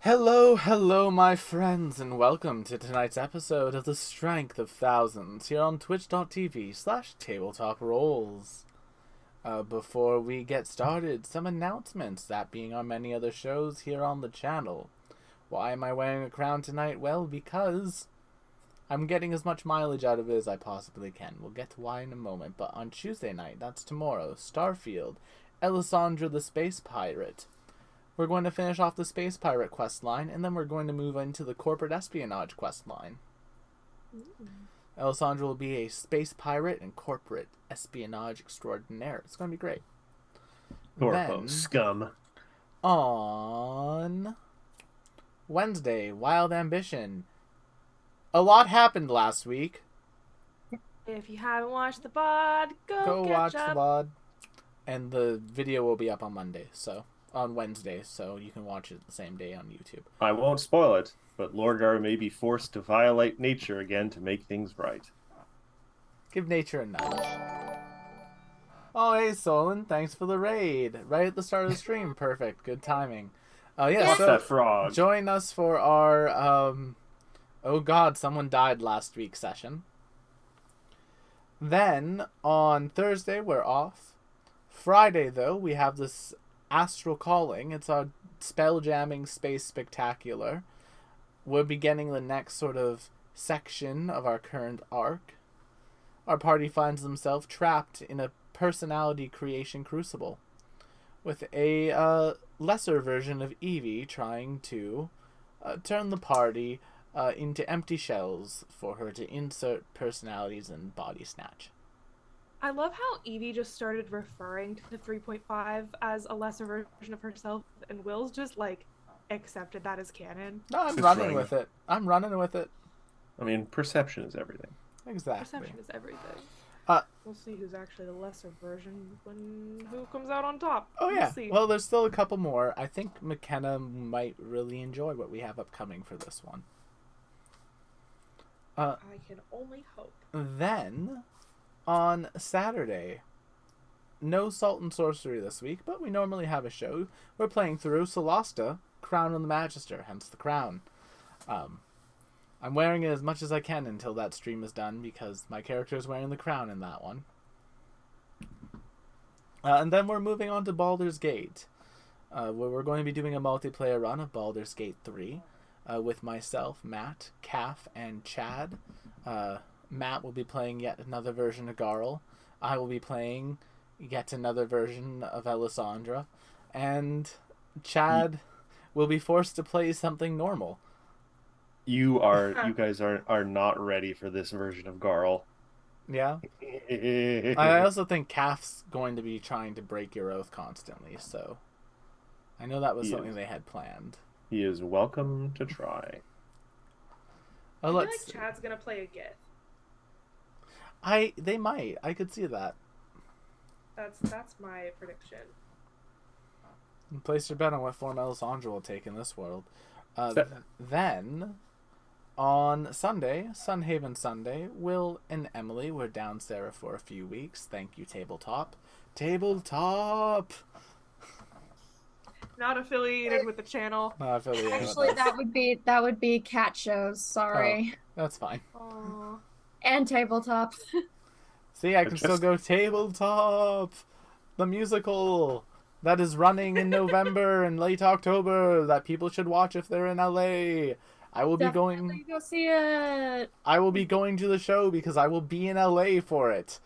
Hello, hello, my friends, and welcome to tonight's episode of The Strength of Thousands here on twitch.tv/tabletop rolls. Before we get started, some announcements, that being our many other shows here on the channel. Why am I wearing a crown tonight? Well, because I'm getting as much mileage out of it as I possibly can. We'll get to why in a moment, but on Tuesday night, that's tomorrow, Starfield, Elisandra the Space Pirate. We're going to finish off the Space Pirate quest line, and then we're going to move into the Corporate Espionage quest line. Alessandra will be a space pirate and corporate espionage extraordinaire. It's going to be great. Corpo scum. On Wednesday, Wild Ambition. A lot happened last week. If you haven't watched the VOD, go watch up. the VOD. And the video will be up on Wednesday, so you can watch it the same day on YouTube. I won't spoil it, but Lorgar may be forced to violate nature again to make things right. Give nature a nudge. Oh, hey, Solon, thanks for the raid. Right at the start of the stream. Perfect. Good timing. What's so that frog? Join us for our, oh god, someone died last week session. Then, on Thursday, we're off. Friday, though, we have this Astral Calling. It's our spell-jamming space spectacular. We're beginning the next sort of section of our current arc. Our party finds themselves trapped in a personality creation crucible, with a lesser version of Evie trying to turn the party into empty shells for her to insert personalities and body snatch. I love how Evie just started referring to 3.5 as a lesser version of herself, and Will's just, accepted that as canon. No, I'm running with it. I mean, perception is everything. Exactly. Perception is everything. Uh, we'll see who's actually the lesser version when who comes out on top. Oh, yeah. We'll see. Well, there's still a couple more. I think McKenna might really enjoy what we have upcoming for this one. I can only hope. Then, on Saturday, no Salt and Sorcery this week, but we normally have a show. We're playing through Solasta, Crown of the Magister, hence the crown. I'm wearing it as much as I can until that stream is done, because my character is wearing the crown in that one. And then we're moving on to Baldur's Gate, where we're going to be doing a multiplayer run of Baldur's Gate 3 with myself, Matt, Calf, and Chad. Matt will be playing yet another version of Garl. I will be playing yet another version of Elisandra. And Chad will be forced to play something normal. You guys are not ready for this version of Garl. Yeah. I also think Calf's going to be trying to break your oath constantly, so I know that was something they had planned. He is welcome to try. I feel like Chad's gonna play a Gith. They might. I could see that. That's my prediction. Place your bet on what form Elisandra will take in this world. Then, on Sunday, Sunhaven Sunday, Will and Emily were down Sarah for a few weeks. Thank you, Tabletop. Tabletop! Not affiliated with the channel. Not affiliated. Actually, that would be cat shows. Sorry. Oh, that's fine. Aww. And tabletop. See, I can still go Tabletop, the musical that is running in November and late October that people should watch if they're in LA. I will Definitely be going. Go see it. I will be going to the show because I will be in LA for it.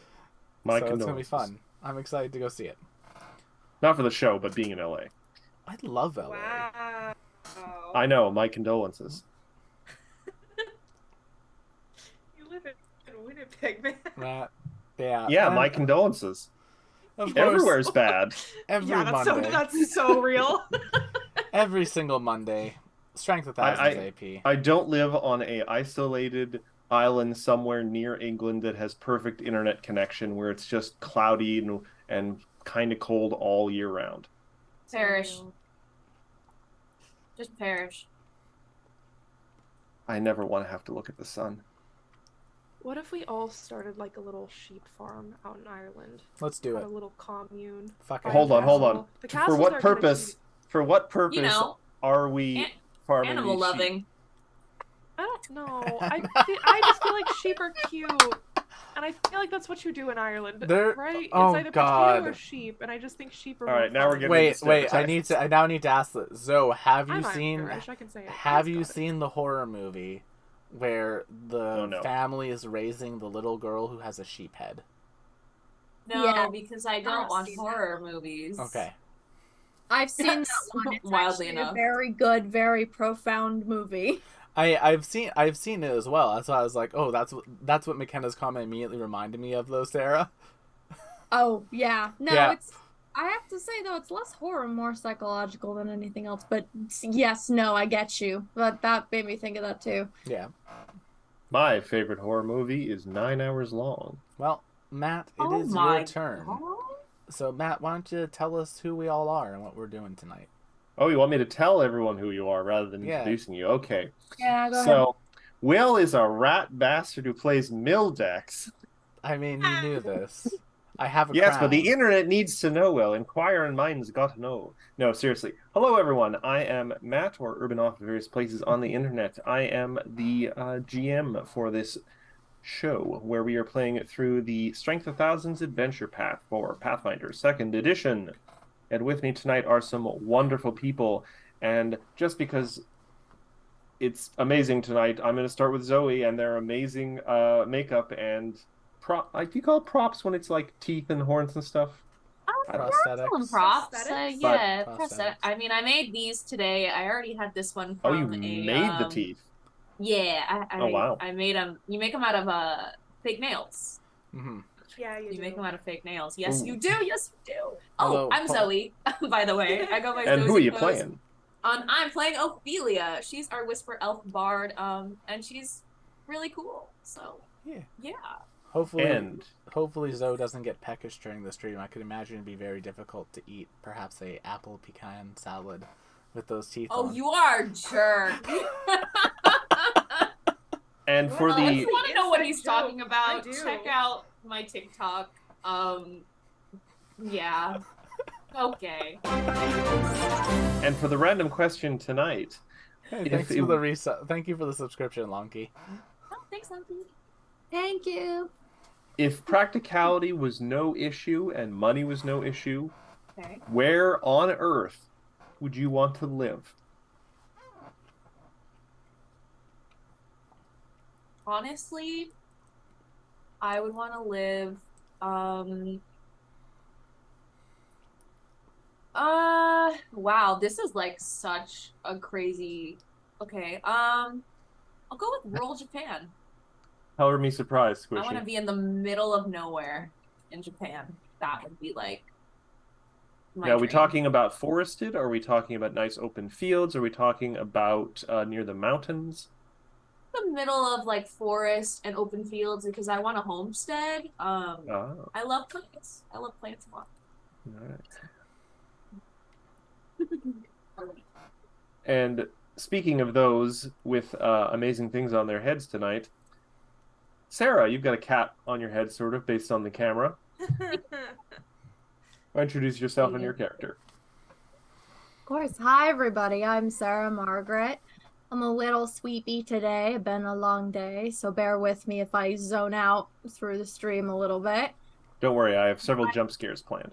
My so condolences. It's gonna be fun. I'm excited to go see it. Not for the show, but being in LA. I love LA. Wow. I know. My condolences. You live in Winnipeg, man. Yeah. Yeah, my condolences. Of course, Everywhere's bad. every Yeah, Monday. that's so real. Every single Monday. Strength of Thousands AP. I don't live on a isolated island somewhere near England that has perfect internet connection where it's just cloudy and kind of cold all year round. Perish. Just perish. I never want to have to look at the sun. What if we all started like a little sheep farm out in Ireland? Let's do Had it. a little commune. Fuck it. Hold on. The For castles what are gonna purpose? For what purpose You know, are we farming Animal these sheep. loving. I don't know. I just feel like sheep are cute, and I feel like that's what you do in Ireland, They're- right? oh, it's either God. potato or sheep, and I just think sheep are All more right, now we're fun. getting Wait, into wait. stereotypes. I now need to ask this. Zoe, have you I'm seen? Irish, I can say it. Have Please, you God. seen the horror movie where the Oh, no. family is raising the little girl who has a sheep head? No, Yeah. because I don't I've watch seen horror movies. Okay. I've seen that Yes, one. It's wildly actually enough. a very good, very profound movie. I've seen it as well. That's why I was like, oh, that's what McKenna's comment immediately reminded me of, though, Sarah. Oh, yeah. No, Yeah. it's I have to say though, it's less horror, more psychological than anything else. But yes, no, I get you. But that made me think of that too. Yeah. My favorite horror movie is 9 hours long. Well, Matt, it Oh is my your turn. God. So, Matt, why don't you tell us who we all are and what we're doing tonight? Oh, you want me to tell everyone who you are rather than Yeah. introducing you? Okay. Yeah, go ahead. So, Will is a rat bastard who plays Mildex. I mean, you knew this. I have a Yes, crown. but the internet needs to know, Will. Inquiring minds got to know. No, seriously. Hello, everyone. I am Matt, or Urban Off various places on the internet. I am the GM for this show, where we are playing through the Strength of Thousands Adventure Path for Pathfinder 2nd Edition. And with me tonight are some wonderful people. And just because it's amazing tonight, I'm going to start with Zoe and their amazing makeup and do you call it props when it's like teeth and horns and stuff? Prosthetics. Props. Prosthetics? Yeah, Prosthetics. I mean, I made these today. I already had this one Oh, from you a, made the teeth. Yeah, Oh, wow. I made them. You make them out of fake nails. Mm-hmm. Yeah, You do. make them out of fake nails. Yes, Ooh. you do. Yes, you do. Although, Oh, I'm Zoe, by the way. I go by And Zoe who are you Pose. playing? I'm playing Ophelia. She's our Whisper Elf Bard, and she's really cool. So Yeah. yeah. Hopefully Zoe doesn't get peckish during the stream. I could imagine it'd be very difficult to eat perhaps a apple pecan salad with those teeth Oh, on. you are a jerk. And for Well, if you the want to know what he's Inside joke. talking about, I do. check out my TikTok. Yeah. Okay. random question tonight, Hey, if thanks it- for the Thank you for the subscription, Lonky. Oh, thanks, Auntie. Thank you. if practicality was no issue and money was no issue, Okay. where on Earth would you want to live? Honestly, I would want to live. Wow, this is like such a crazy. Okay. I'll go with rural Japan. Color me surprised, I want to Squishy. be in the middle of nowhere in Japan. That would be like. My Now, are we dream. talking about forested? Are we talking about nice open fields? Are we talking about near the mountains? The middle of like forest and open fields because I want a homestead. Oh, I love plants. I love plants a lot. all right. And speaking of those with amazing things on their heads tonight, Sarah, you've got a cat on your head, sort of, based on the camera. Introduce yourself and your character. Of course. Hi, everybody. I'm Sarah Margaret. I'm a little sleepy today. It's been a long day, so bear with me if I zone out through the stream a little bit. Don't worry, I have several jump scares planned.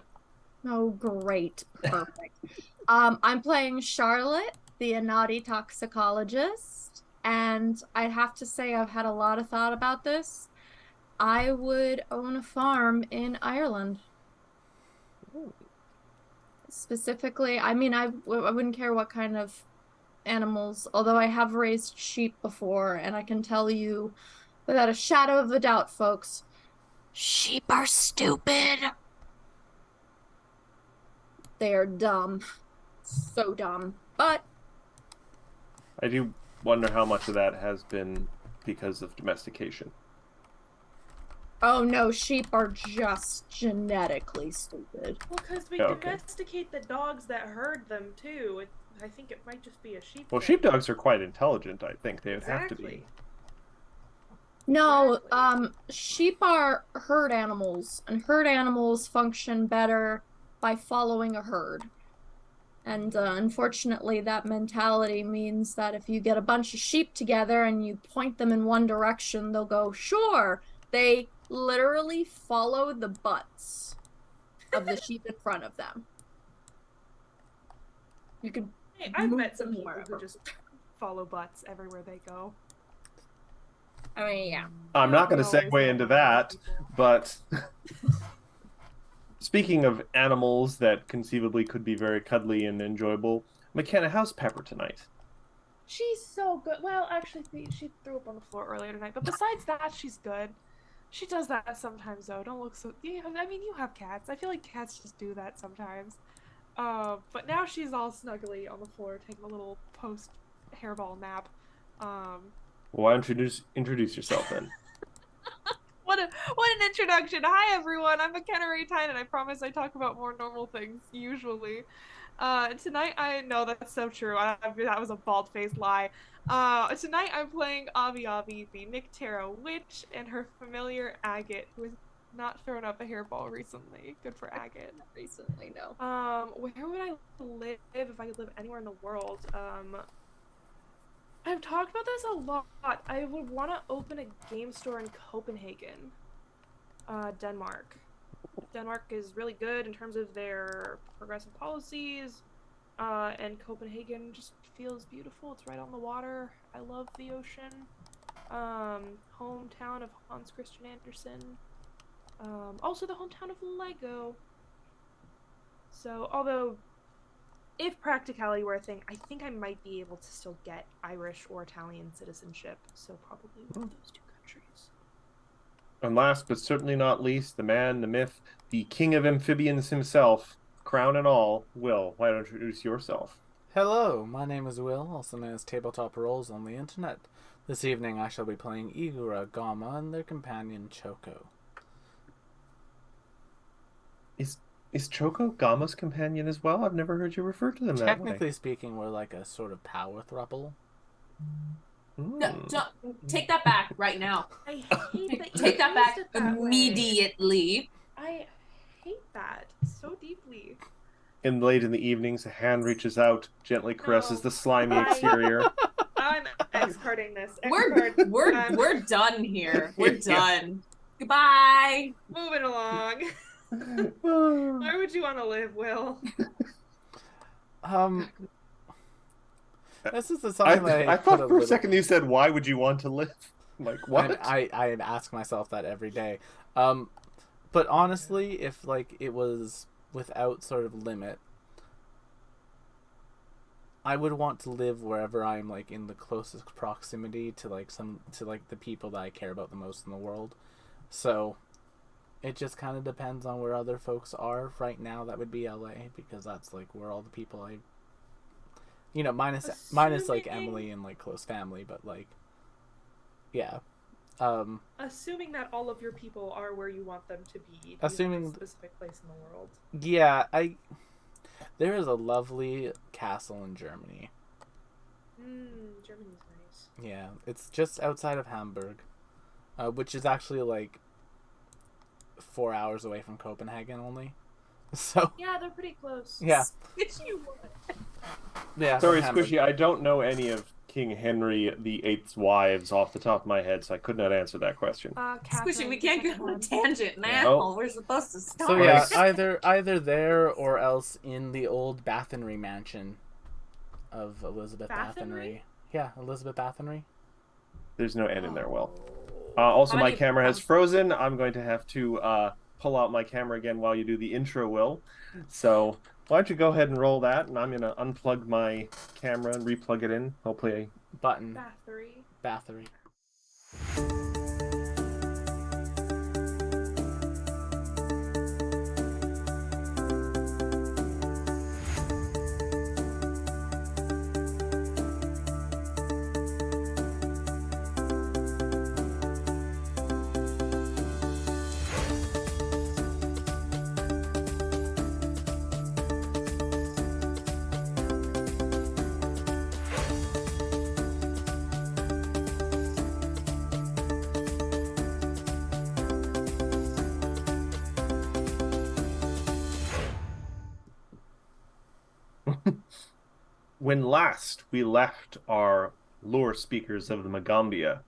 Oh, great. Perfect. I'm playing Charlotte, the naughty toxicologist, and I have to say I've had a lot of thought about this. I would own a farm in Ireland. Specifically, I mean, I wouldn't care what kind of animals, although I have raised sheep before, and I can tell you without a shadow of a doubt, folks, sheep are stupid. They are dumb. So dumb. But I do wonder how much of that has been because of domestication. oh no, sheep are just genetically stupid. Well, because we Oh, okay. domesticate the dogs that herd them too. I think it might just be a sheep. Well, thing. sheepdogs are quite intelligent, I think. They would have to be. Exactly. No, Exactly. sheep are herd animals, and herd animals function better by following a herd. And unfortunately, that mentality means that if you get a bunch of sheep together and you point them in one direction, they'll go, sure. They literally follow the butts of the sheep in front of them. You could Hey, I've move met some them people wherever. who just follow butts everywhere they go. I mean, yeah. I'm not going to Always segue know into about that, people. but speaking of animals that conceivably could be very cuddly and enjoyable, McKenna, how's Pepper tonight? She's so good. Well, actually, she threw up on the floor earlier tonight. But besides that, she's good. She does that sometimes, though. Don't look so. Yeah, I mean, you have cats. I feel like cats just do that sometimes. But now she's all snuggly on the floor, taking a little post hairball nap. Why don't you just introduce yourself then? What an introduction! Hi everyone, I'm McKenna Raytine, and I promise I talk about more normal things usually. Tonight I know that's so true. That was a bald-faced lie. Tonight I'm playing Avi Avi, the Nyctera witch, and her familiar Agate, who has not thrown up a hairball recently. Good for Agate. Recently, no. Where would I live if I could live anywhere in the world? I've talked about this a lot. I would want to open a game store in Copenhagen, Denmark. Denmark is really good in terms of their progressive policies, and Copenhagen just feels beautiful. It's right on the water. I love the ocean. Hometown of Hans Christian Andersen. Also the hometown of Lego. So, although if practicality were a thing, I think I might be able to still get Irish or Italian citizenship. So probably one of those two countries. And last but certainly not least, the man, the myth, the king of amphibians himself, crown and all, Will, why don't you introduce yourself? Hello, my name is Will, also known as Tabletop Roles on the internet. This evening I shall be playing Igura, Gama, and their companion Choco. Is Choco Gama's companion as well? I've never heard you refer to them that way. Technically speaking, we're like a sort of power throuple. No, take that back right now. I hate that you Take that back used it that way. immediately. I hate that so deeply. And late in the evenings, a hand reaches out, gently caresses No. the slimy I- exterior. I'm X-carding this. We're we're done here. We're done. Goodbye. moving along. Where would you want to live, Will? This is the something that I put thought for a little- second you said, why would you want to live? Like, what? I ask myself that every day. But honestly, if like it was without sort of limit, I would want to live wherever I'm like in the closest proximity to like the people that I care about the most in the world. So it just kind of depends on where other folks are. Right now, that would be LA because that's like where all the people minus like Assuming- Emily and like close family, but like, yeah. Assuming that all of your people are where you want them to be. Do you Assuming- have a specific place in the world. Yeah, there is a lovely castle in Germany. Germany's nice. Yeah, it's just outside of Hamburg, which is actually like 4 hours away from Copenhagen only. So Yeah, they're pretty close. yeah, Squishy wood. yeah. Sorry, from Hamburg. Squishy, I don't know any of King Henry VIII's wives off the top of my head, so I could not answer that question. Squishy, we can't go on a tangent now. No. We're supposed to stop. So yeah, either there or else in the old Bathenry mansion of Elizabeth Bathenry. Bathenry? Yeah, Elizabeth Bathenry. There's no N in there, Will. Also, How my many- camera has frozen. I'm going to have to pull out my camera again while you do the intro, Will. So why don't you go ahead and roll that, and I'm going to unplug my camera and replug it in. Hopefully, Button. Bathory. Bathory. When last we left our lore speakers of the Magambia,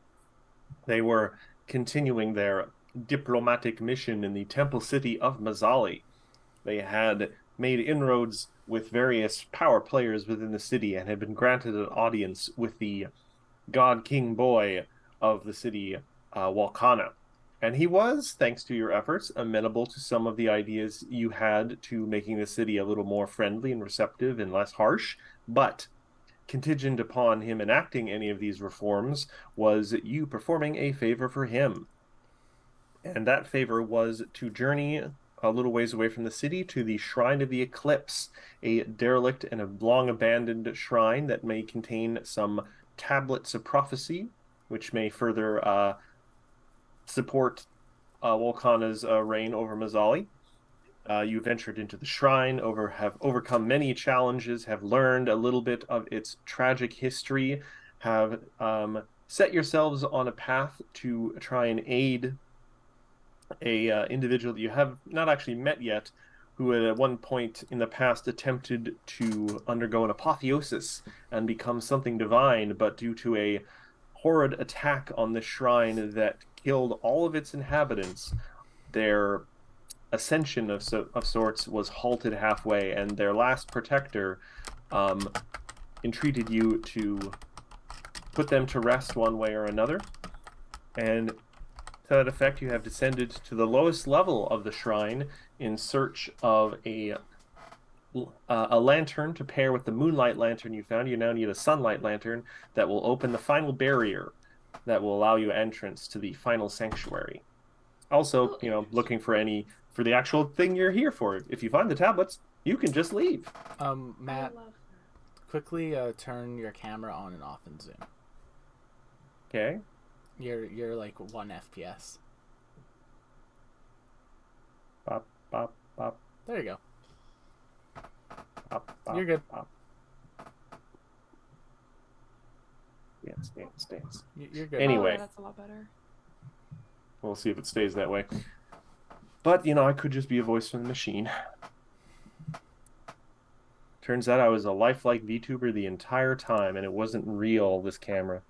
they were continuing their diplomatic mission in the temple city of Mazali. They had made inroads with various power players within the city and had been granted an audience with the God King boy of the city, Walkana. And he was, thanks to your efforts, amenable to some of the ideas you had to making the city a little more friendly and receptive and less harsh. But contingent upon him enacting any of these reforms was you performing a favor for him. And that favor was to journey a little ways away from the city to the Shrine of the Eclipse, a derelict and a long abandoned shrine that may contain some tablets of prophecy, which may further support Walkana's reign over Mazali. You ventured into the shrine, have overcome many challenges, have learned a little bit of its tragic history, have set yourselves on a path to try and aid a individual that you have not actually met yet, who had at one point in the past attempted to undergo an apotheosis and become something divine, but due to a horrid attack on the shrine that killed all of its inhabitants, their ascension of sorts was halted halfway, and their last protector entreated you to put them to rest one way or another. And to that effect, you have descended to the lowest level of the shrine in search of a lantern to pair with the moonlight lantern you found. You now need a sunlight lantern that will open the final barrier that will allow you entrance to the final sanctuary. Also, looking for the actual thing you're here for. If you find the tablets, you can just leave. Matt, quickly turn your camera on and off in Zoom. Okay. You're like 1 FPS. Bop, bop, bop. There you go. Bop, bop, You're good. Bop. Stance. You're good. Anyway. Oh, that's a lot better. We'll see if it stays that way. But, I could just be a voice from the machine. Turns out I was a lifelike VTuber the entire time, and it wasn't real, this camera.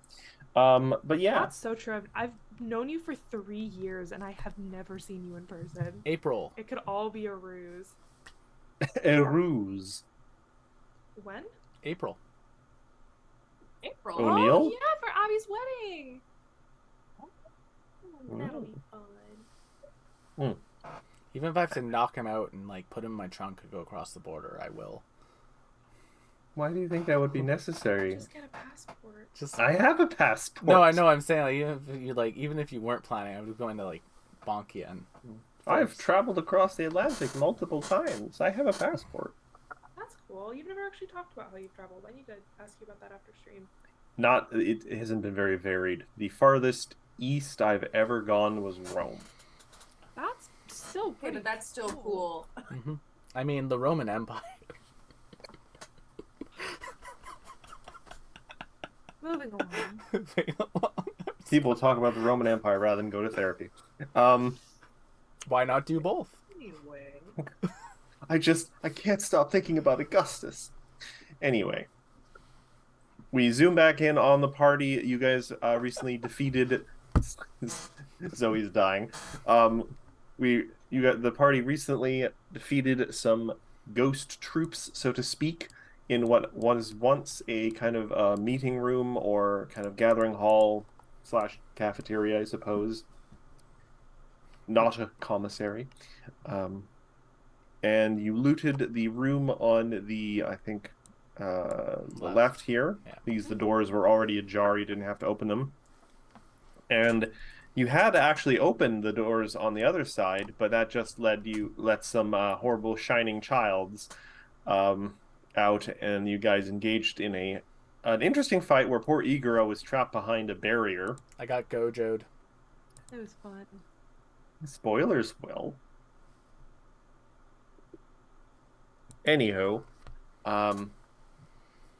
But yeah. That's so true. I've known you for 3 years, and I have never seen you in person. April. It could all be a ruse. A ruse. When? April. April. O'Neill? Oh, yeah, for Abby's wedding. That'll be fun. Even if I have to knock him out and put him in my trunk and go across the border, I will. Why do you think that would be necessary? Just get a passport. I have a passport. No, I know. I'm saying even if you weren't planning, I'm just going to bonk you. And I've traveled across the Atlantic multiple times. I have a passport. That's cool. You've never actually talked about how you've traveled. I need to ask you about that after stream. It hasn't been very varied. The farthest east I've ever gone was Rome. That's still Okay, pretty but that's still cool. Mm-hmm. I mean, the Roman Empire. Moving along. People talk about the Roman Empire rather than go to therapy. Why not do both? Anyway. I can't stop thinking about Augustus. Anyway, we zoom back in on the party. You guys recently defeated. Zoe's dying. The party recently defeated some ghost troops, so to speak, in what was once a kind of meeting room or kind of gathering hall / cafeteria, I suppose. Not a commissary. And you looted the room on the, I think, the left here. Yeah. The doors were already ajar. You didn't have to open them. And you had to actually open the doors on the other side, but that just let some horrible shining childs out, and you guys engaged in an interesting fight where poor Iguro was trapped behind a barrier. I got gojoed. It was fun. Spoilers, Will. Anywho,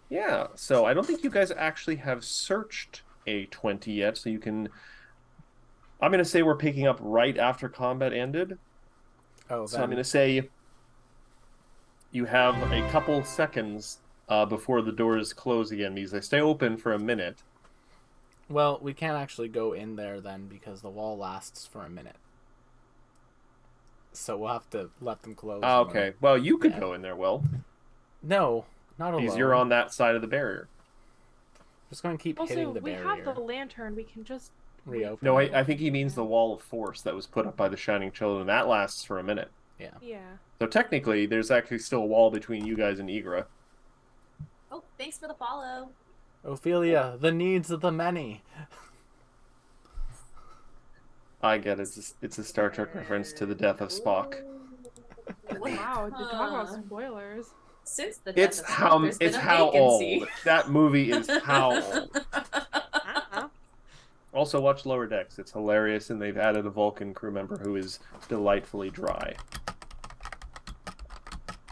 yeah, so I don't think you guys actually have searched A20 yet, so you can... I'm going to say we're picking up right after combat ended. Oh, So I'm going to say you have a couple seconds before the doors close again because they stay open for a minute. Well, we can't actually go in there then because the wall lasts for a minute. So we'll have to let them close. Okay. Well, you could Yeah. go in there, Will. No, not alone. Because you're on that side of the barrier. Just going to keep Also, hitting the we barrier. have the lantern. We can just Reopen. No, it. I think he means the wall of force that was put up by the Shining Children. That lasts for a minute. Yeah. So technically, there's actually still a wall between you guys and Igra. Oh, thanks for the follow. Ophelia, the needs of the many. I get it. It's a Star Trek reference to the death of Spock. Wow, to talk about spoilers. Since the death It's of how Spock, there's been it's a how vacancy. old. That movie is how old. Uh-huh. Also, watch Lower Decks. It's hilarious, and they've added a Vulcan crew member who is delightfully dry.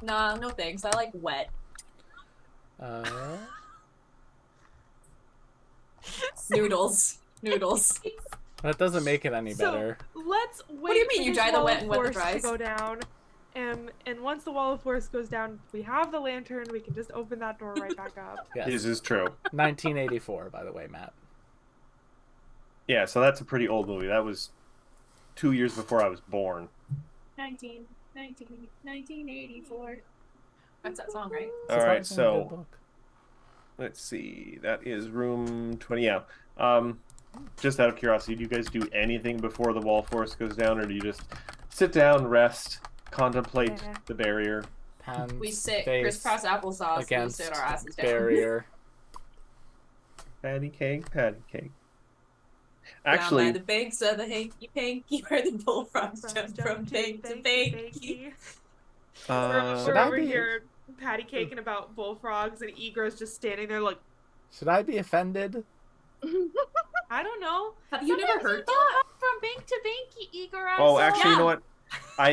Nah, no thanks. I like wet. Noodles. Noodles. That doesn't make it any So- better. Let's wait. do you mean for you this dry the wall wet of and wet the force dries? to go down, and once the wall of force goes down, we have the lantern. We can just open that door right back up. Yes. This is true. 1984, by the way, Matt. Yeah, so that's a pretty old movie. That was 2 years before I was born. 1984. That's that song, right? All right, Surprisingly good so book. let's see. That is room 20. Yeah. Just out of curiosity, do you guys do anything before the wall force goes down, or do you just sit down, rest, contemplate Yeah. the barrier? Hands, We sit face crisscross applesauce. We against sit our asses down. barrier. Patty cake, patty cake. Down Actually, by the banks of the hanky panky, where the bullfrogs jump from bank to banky. Should We're I over be- here patty caking about bullfrogs, and Igra's just standing there like, Should I be offended? I don't know. Have you never heard You that? hop from bank to bank, Igra. oh, actually, you know what?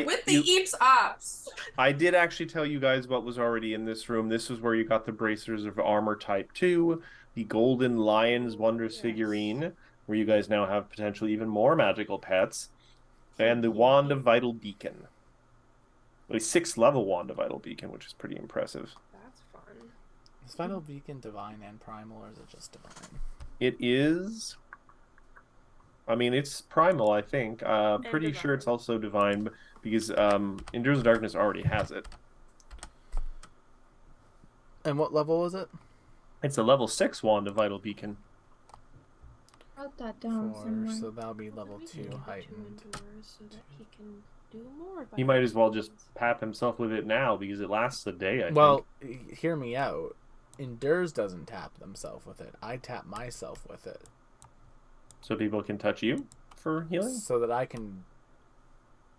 With the Eeps Ops. I did actually tell you guys what was already in this room. This was where you got the Bracers of Armor Type 2, the Golden Lions Wondrous Yes. figurine, where you guys now have potentially even more magical pets, and the Wand of Vital Beacon. A 6th level Wand of Vital Beacon, which is pretty impressive. That's fun. Is Vital Beacon divine and primal, or is it just divine? It is. I mean, it's primal, I think. Pretty sure it's divine. also divine because Endures of Darkness already has it. And what level was it? It's a level 6 Wand of Vital Beacon. Wrote that down 4, somewhere. so that'll be level Maybe 2 give it to heightened. Endures so that he can do more. He might as well just pap himself with it now because it lasts a day, I Well, think. hear me out. Endures doesn't tap themselves with it. I tap myself with it. So people can touch you for healing? So that I can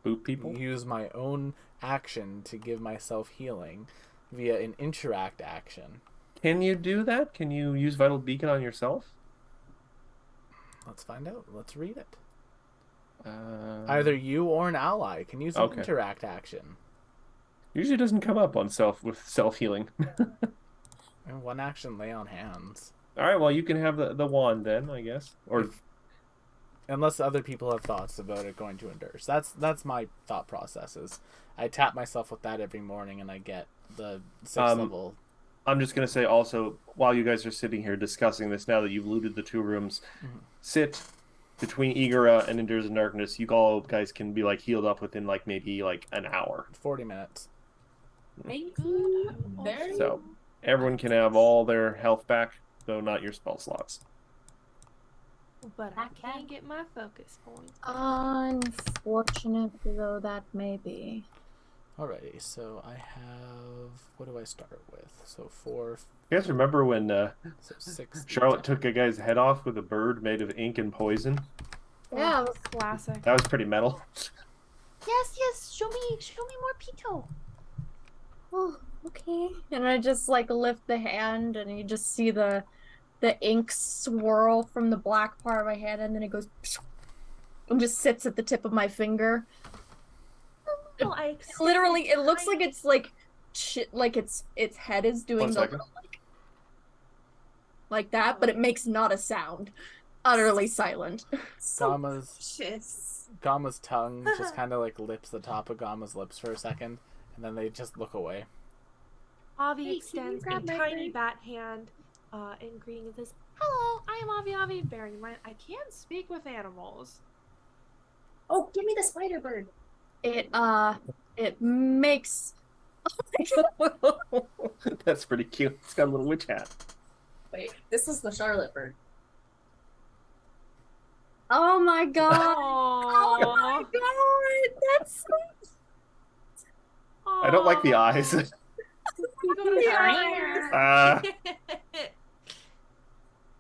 Boot people? use my own action to give myself healing via an interact action. Can you do that? Can you use Vital Beacon on yourself? Let's find out. Let's read it. Either Either you or an ally can use an Okay. interact action. usually doesn't come up on self healing. And one action lay on hands. All right, well you can have the wand then, I guess. Or Unless other people have thoughts about it going to Endures. That's my thought process is I tap myself with that every morning and I get the 6th level. I'm just gonna say also, while you guys are sitting here discussing this, now that you've looted the 2 rooms, Mhm. sit between Igora and Endures in Darkness. You all guys can be like healed up within like maybe like an hour. 40 minutes. Thank you. Very So everyone can have all their health back, though not your spell slots. But I can't get my focus points. Unfortunate though that may be. Alrighty, so I have... What do I start with? So 4, You guys remember when so 6... Charlotte took a guy's head off with a bird made of ink and poison? Yeah, it was- Classic. That was pretty metal. yes, show me more Pito. Oh, okay. And I just like lift the hand and you just see the ink swirl from the black part of my hand and then it goes and just sits at the tip of my finger. Oh, I Literally, it looks like it's like like its head is doing 1 the second. like that, but it makes not a sound. Utterly silent. so Gamma's precious. Gamma's tongue just kind of like lips the top of Gamma's lips for a second, and then they just look away. Avi Hey, can you extends a grab my tiny bird? bat hand in greeting and says, "Hello, I am Avi Avi. Bearing in mind, I can speak with animals." Oh, give me the spider bird. It makes That's pretty cute. It's got a little witch hat. Wait, this is the Charlotte bird. Oh my god. Oh my Aww. god. That's I don't like the eyes. You go to Yeah.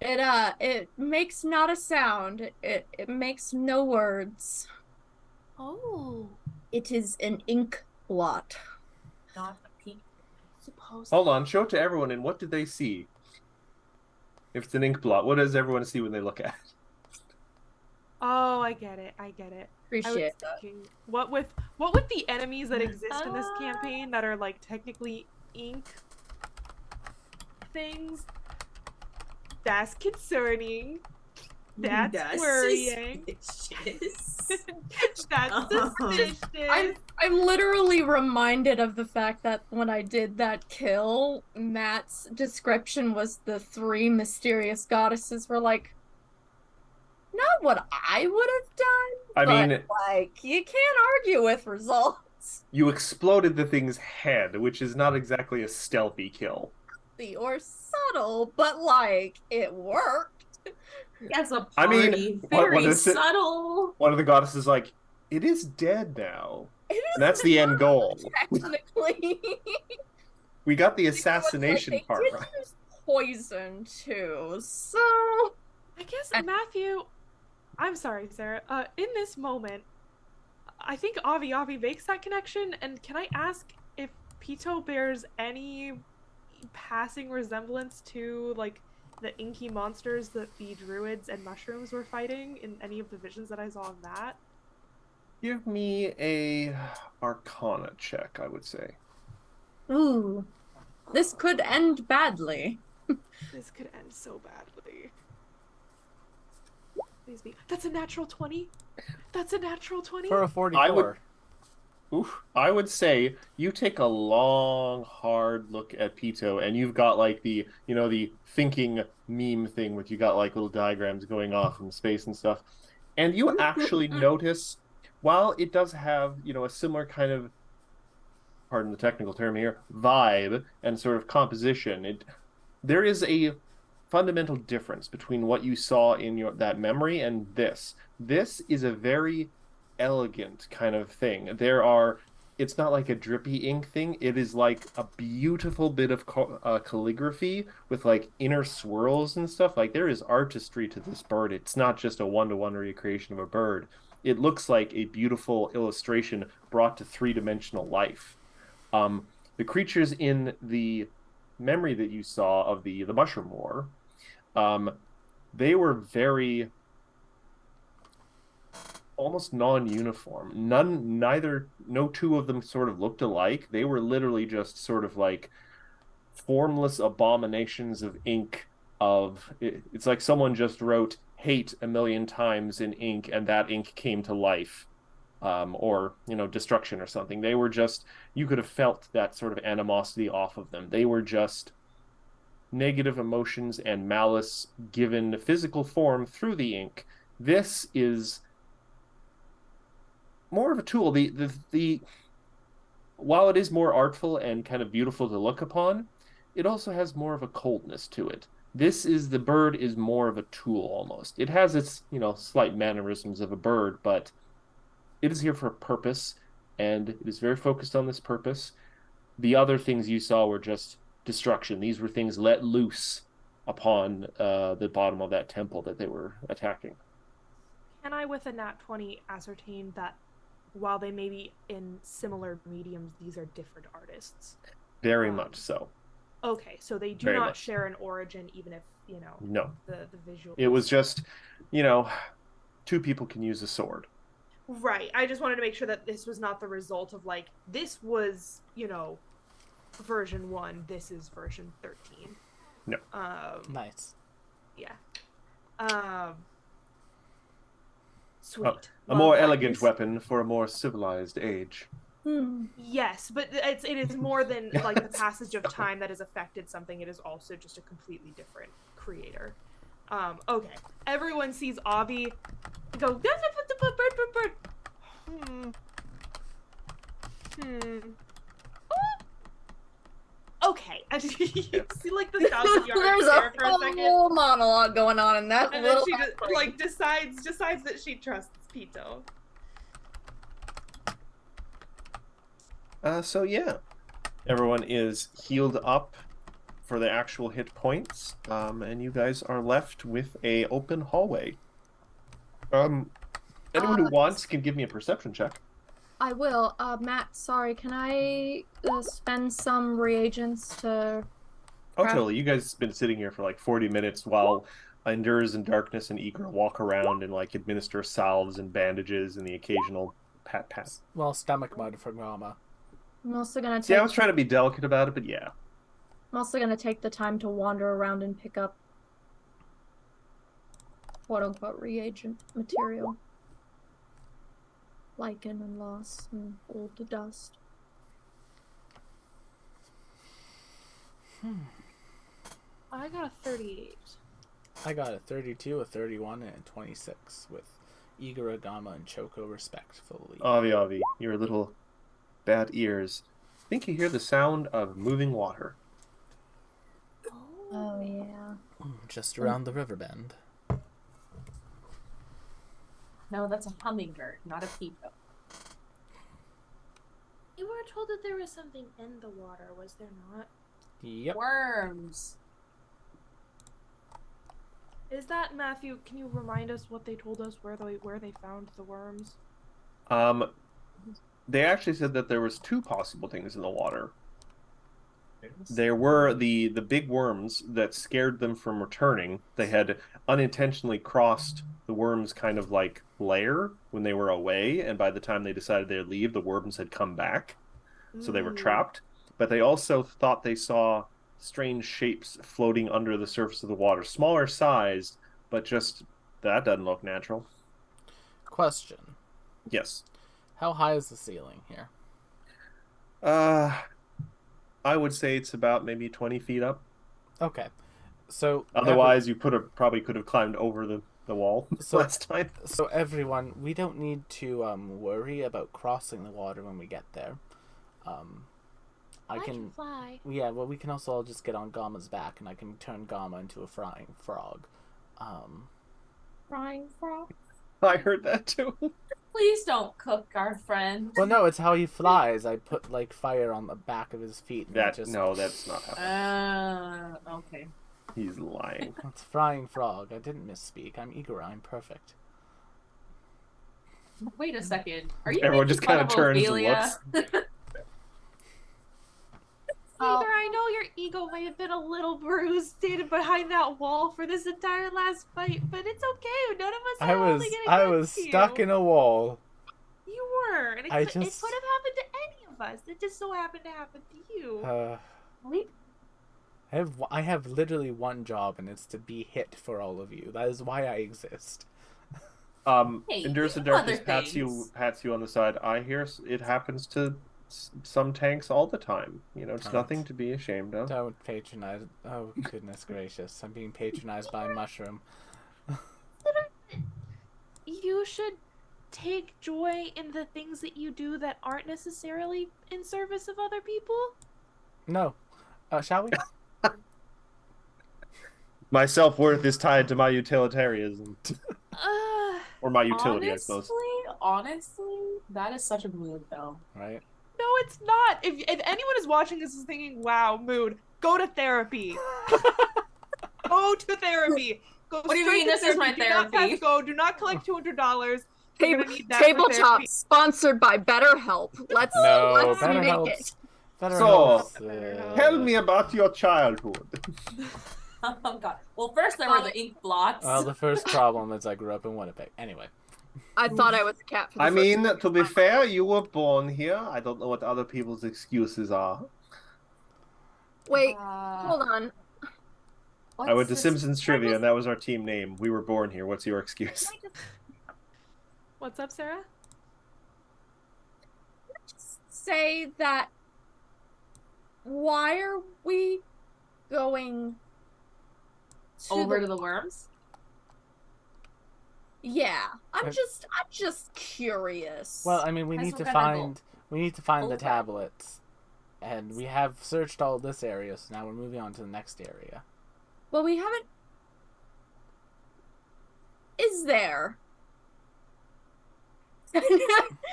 Ah, it makes not a sound. It makes no words. Oh, It is an ink blot. Not a pink. suppose. hold on. Show it to everyone. And what do they see? If it's an ink blot, what does everyone see when they look at it? Oh, I get it. I get it. I was Appreciate that. thinking, what with the enemies that exist in this campaign that are like technically ink things? That's concerning. That's worrying. Suspicious. That's suspicious. I'm literally reminded of the fact that when I did that kill, Matt's description was the three mysterious goddesses were like, not what I would have done, I but mean, like you can't argue with results. you exploded the thing's head, which is not exactly a stealthy kill. Or subtle, but like it worked. As a I party, mean, very what is it? subtle. One of the goddesses is like, it is dead now. It And that's the end goal. technically. We got the Like, assassination they part did right. use poison too, so I guess And- Matthew, I'm sorry, Sarah. In this moment, I think Avi makes that connection. And can I ask if Pito bears any passing resemblance to like the inky monsters that the druids and mushrooms were fighting in any of the visions that I saw of that? Give me a Arcana check, I would say. ooh, this could end badly. This could end so badly. Please be. That's a natural 20. That's a natural 20. For a 44. I would say you take a long, hard look at Pito, and you've got like the thinking meme thing where you got like little diagrams going off in space and stuff. And you actually notice, while it does have, a similar kind of, pardon the technical term here, vibe and sort of composition, there is a fundamental difference between what you saw in that memory and this. This is a very elegant kind of thing. It's not like a drippy ink thing. It is like a beautiful bit of calligraphy with like inner swirls and stuff. Like there is artistry to this bird. It's not just a one-to-one recreation of a bird. It looks like a beautiful illustration brought to three-dimensional life. The creatures in the memory that you saw of the Mushroom War, they were very almost non-uniform. No two of them sort of looked alike. They were literally just sort of like formless abominations of ink. It's like someone just wrote hate a million times in ink, and that ink came to life, or destruction or something. They were just, you could have felt that sort of animosity off of them. They were just negative emotions and malice given physical form through the ink. This is more of a tool. The while it is more artful and kind of beautiful to look upon, it also has more of a coldness to it. The bird is more of a tool almost. It has its, slight mannerisms of a bird, but it is here for a purpose, and it is very focused on this purpose. The other things you saw were just destruction. These were things let loose upon the bottom of that temple that they were attacking. Can I, with a nat 20, ascertain that while they may be in similar mediums, these are different artists? Very much so. Okay, so they do Very not much. share an origin, even if, No. the visual. It was just, two people can use a sword. Right. I just wanted to make sure that this was not the result of, like, this was, version 1, this is version 13. No. Nice. Yeah. Sweet. A more elegant weapon for a more civilized age. Yes, but it is more than like the passage of time that has affected something. It is also just a completely different creator. Okay. Everyone sees Avi go bird, bird, bird. Okay. And you see like the 1,000-yard There's stare a for a second. whole monologue going on in that And then little she just like decides that she trusts Pito. So yeah, everyone is healed up for the actual hit points, and you guys are left with a open hallway. Anyone who wants can give me a perception check. I will. Matt, sorry, can I spend some reagents to... Oh, totally. You guys have been sitting here for like 40 minutes while Endures and Darkness and Eager walk around and like administer salves and bandages and the occasional pat. Well, stomach mud for Gama. I'm also gonna take... Yeah, I was trying to be delicate about it, but yeah. I'm also gonna take the time to wander around and pick up quote-unquote reagent material. Lichen and loss and old dust. I got a 38. I got a 32, a 31, and a 26 with Igor, Gama, and Choco respectfully. Avi, your little bad ears. I think you hear the sound of moving water. Oh yeah. Just around the river bend. No, that's a hummingbird, not a peacock. You were told that there was something in the water, was there not? Yep. Worms. Is that, Matthew, can you remind us what they told us, where they found the worms? They actually said that there was two possible things in the water. There were the big worms that scared them from returning. They had unintentionally crossed the worms' kind of like lair when they were away, and by the time they decided they'd leave, the worms had come back, so they were trapped. But they also thought they saw strange shapes floating under the surface of the water, smaller sized, but just that doesn't look natural. Question. Yes. How high is the ceiling here? I would say it's about maybe 20 feet up. Okay. So otherwise you probably could have climbed over the wall last time. So everyone, we don't need to worry about crossing the water when we get there. I can fly. Yeah, well, we can also all just get on Gama's back, and I can turn Gama into a frying frog. Frying frog? I heard that too. Please don't cook our friend. Well, no, it's how he flies. I put like fire on the back of his feet. And No, that's not happening. Okay. He's lying. It's frying frog. I didn't misspeak. I'm Igor. I'm perfect. Wait a second. Are you Everyone making just kind fun of turns and Ophelia? looks. Either I know your ego may have been a little bruised standing behind that wall for this entire last fight, but it's okay. None of us are holding it I against was stuck you. in a wall. You were. And it could have happened to any of us. It just so happened to happen to you. I have literally one job, and it's to be hit for all of you. That is why I exist. Hey, Endures and you have Darkness other pats you on the side. I hear it happens to some tanks all the time. You know, it's Don't. nothing to be ashamed of. Don't patronize. Oh, goodness gracious. I'm being patronized by a mushroom. You should take joy in the things that you do that aren't necessarily in service of other people. No. Shall we? My self-worth is tied to my utilitarianism. Or my utility, I suppose. Honestly, that is such a mood, though. Right? No, it's not. If anyone is watching this is thinking, wow, mood, go to therapy. Go to therapy. Go What do you straight mean to this is my Do not therapy? pass go. Do not collect $200. You're gonna need that for Tabletop therapy. sponsored by BetterHelp. Let's No, make BetterHelp. it. BetterHelp. Tell me about your childhood. Oh god. Well, first there were the ink blots. Well, the first problem is I grew up in Winnipeg. Anyway. I thought I was a cat for the I first mean, time. to be fair, you were born here. I don't know what other people's excuses are. Wait, hold on. I went to Simpsons Trivia, and that was our team name. We were born here. What's your excuse? What's up, Sarah? say that why are we going Over to the worms? Yeah, I'm I- just curious. Well, I mean, we Guys, need we're to gonna find the over. tablets, and we have searched all this area. So now we're moving on to the next area. Well, we haven't. Is there?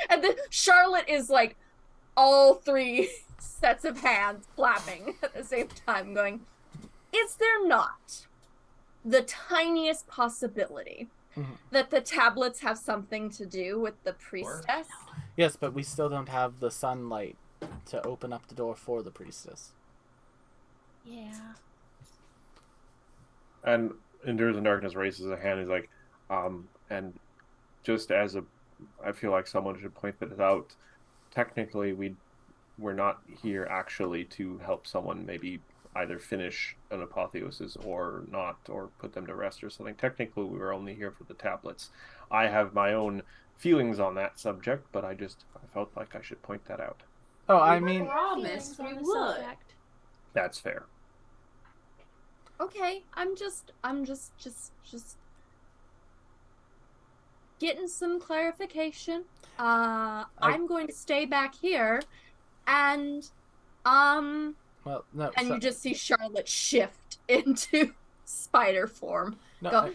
And then Charlotte is like all three sets of hands clapping at the same time, going, is there not the tiniest possibility Mhm. that the tablets have something to do with the priestess? Yes, but we still don't have the sunlight to open up the door for the priestess. Yeah. And Endures in Darkness raises a hand. He's like, and just as I feel like someone should point this out. Technically, we're not here actually to help someone maybe either finish an apotheosis or not, or put them to rest or something. Technically, we were only here for the tablets. I have my own feelings on that subject, but I felt like I should point that out. Oh, I mean, Promised we would. That's fair. Okay, I'm just getting some clarification. I'm going to stay back here, and well, no. and you just see Charlotte shift into spider form. no, Go.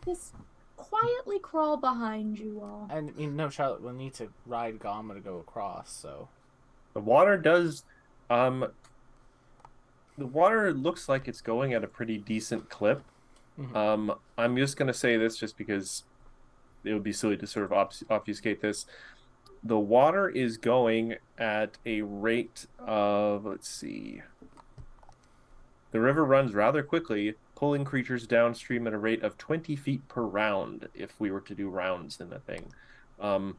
Just quietly crawl behind you all. I mean, no, Charlotte will need to ride Gamma to go across. So The water does, the water looks like it's going at a pretty decent clip. Mhm. I'm just gonna say this just because it would be silly to sort of obfuscate this. The water is going at a rate of, let's see. The river runs rather quickly, pulling creatures downstream at a rate of 20 feet per round if we were to do rounds in the thing. And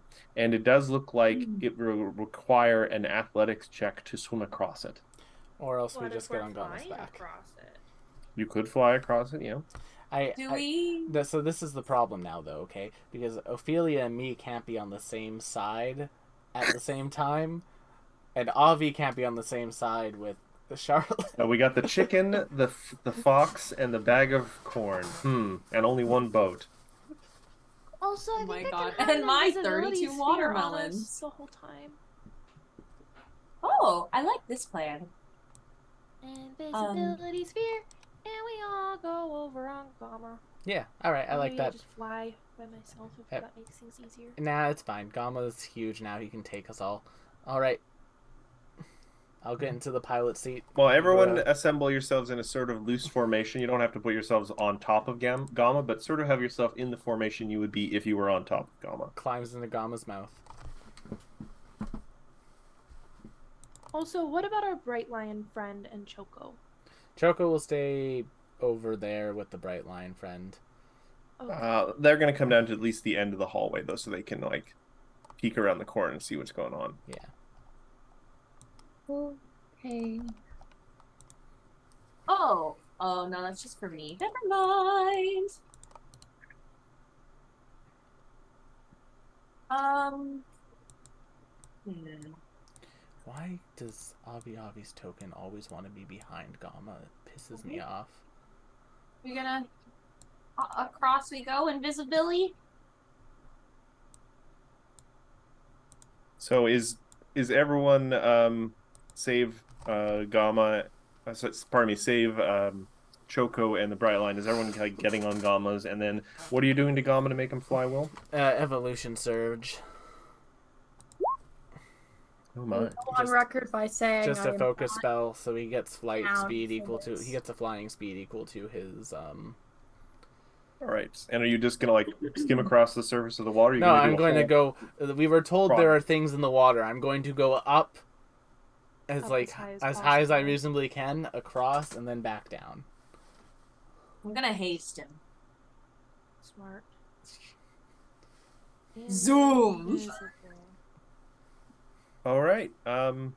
it does look like it will require an athletics check to swim across it. or else we just get on Gamma's back. You could fly across it, yeah. So this is the problem now, though, okay? Because Ophelia and me can't be on the same side at the same time, and Avi can't be on the same side with Charlotte. We got the chicken, the fox, and the bag of corn. And only one boat. Also, I Oh my think I God. can have And my invisibility 32 sphere on watermelons. us the whole time. Oh, I like this plan. Invisibility sphere, and we all go over on Gamma. Yeah, alright, I like Maybe I'll that. just fly by myself if Yep. that makes things easier. Nah, it's fine. Gamma's huge now. He can take us all. Alright. I'll get into the pilot seat. Well, everyone Yeah. assemble yourselves in a sort of loose formation. You don't have to put yourselves on top of Gamma, but sort of have yourself in the formation you would be if you were on top of Gamma. Climbs into Gamma's mouth. Also, what about our Bright Lion friend and Choco? Choco will stay over there with the Bright Lion friend. Oh, They're going to come down to at least the end of the hallway, though, so they can, like, peek around the corner and see what's going on. Yeah. Okay. Oh, no, that's just for me. Never mind. Why does Avi's token always want to be behind Gamma? It pisses me off. We're gonna across we go, invisibility. So is everyone save Gamma? Pardon me, save Choco and the Bright Line. Is everyone like getting on Gammas? And then what are you doing to Gamma to make him fly well? Evolution Surge. Oh my! Go on Just- record by saying Just I a am focus not spell, so he gets flight down speed for equal to. this. He gets a flying speed equal to his. All right. And are you just gonna like skim across the surface of the water? Are you No, gonna do I'm a going to whole- go. We were told Run. there are things in the water. I'm going to go up as Up like as as high high as I possible. reasonably can, across, and then back down. I'm gonna haste him. smart. Zoom. Invisible. All right. You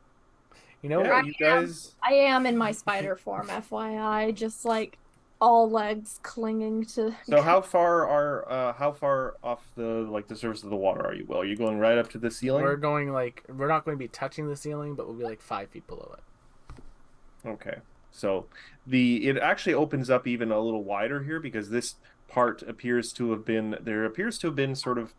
know, Yeah, I you guys. I am in my spider form, FYI. Just like all legs clinging to. So how far off the surface of the water are you, Will? Are you going right up to the ceiling? We're going we're not going to be touching the ceiling, but we'll be like 5 feet below it. Okay. So it actually opens up even a little wider here because this part appears to have been sort of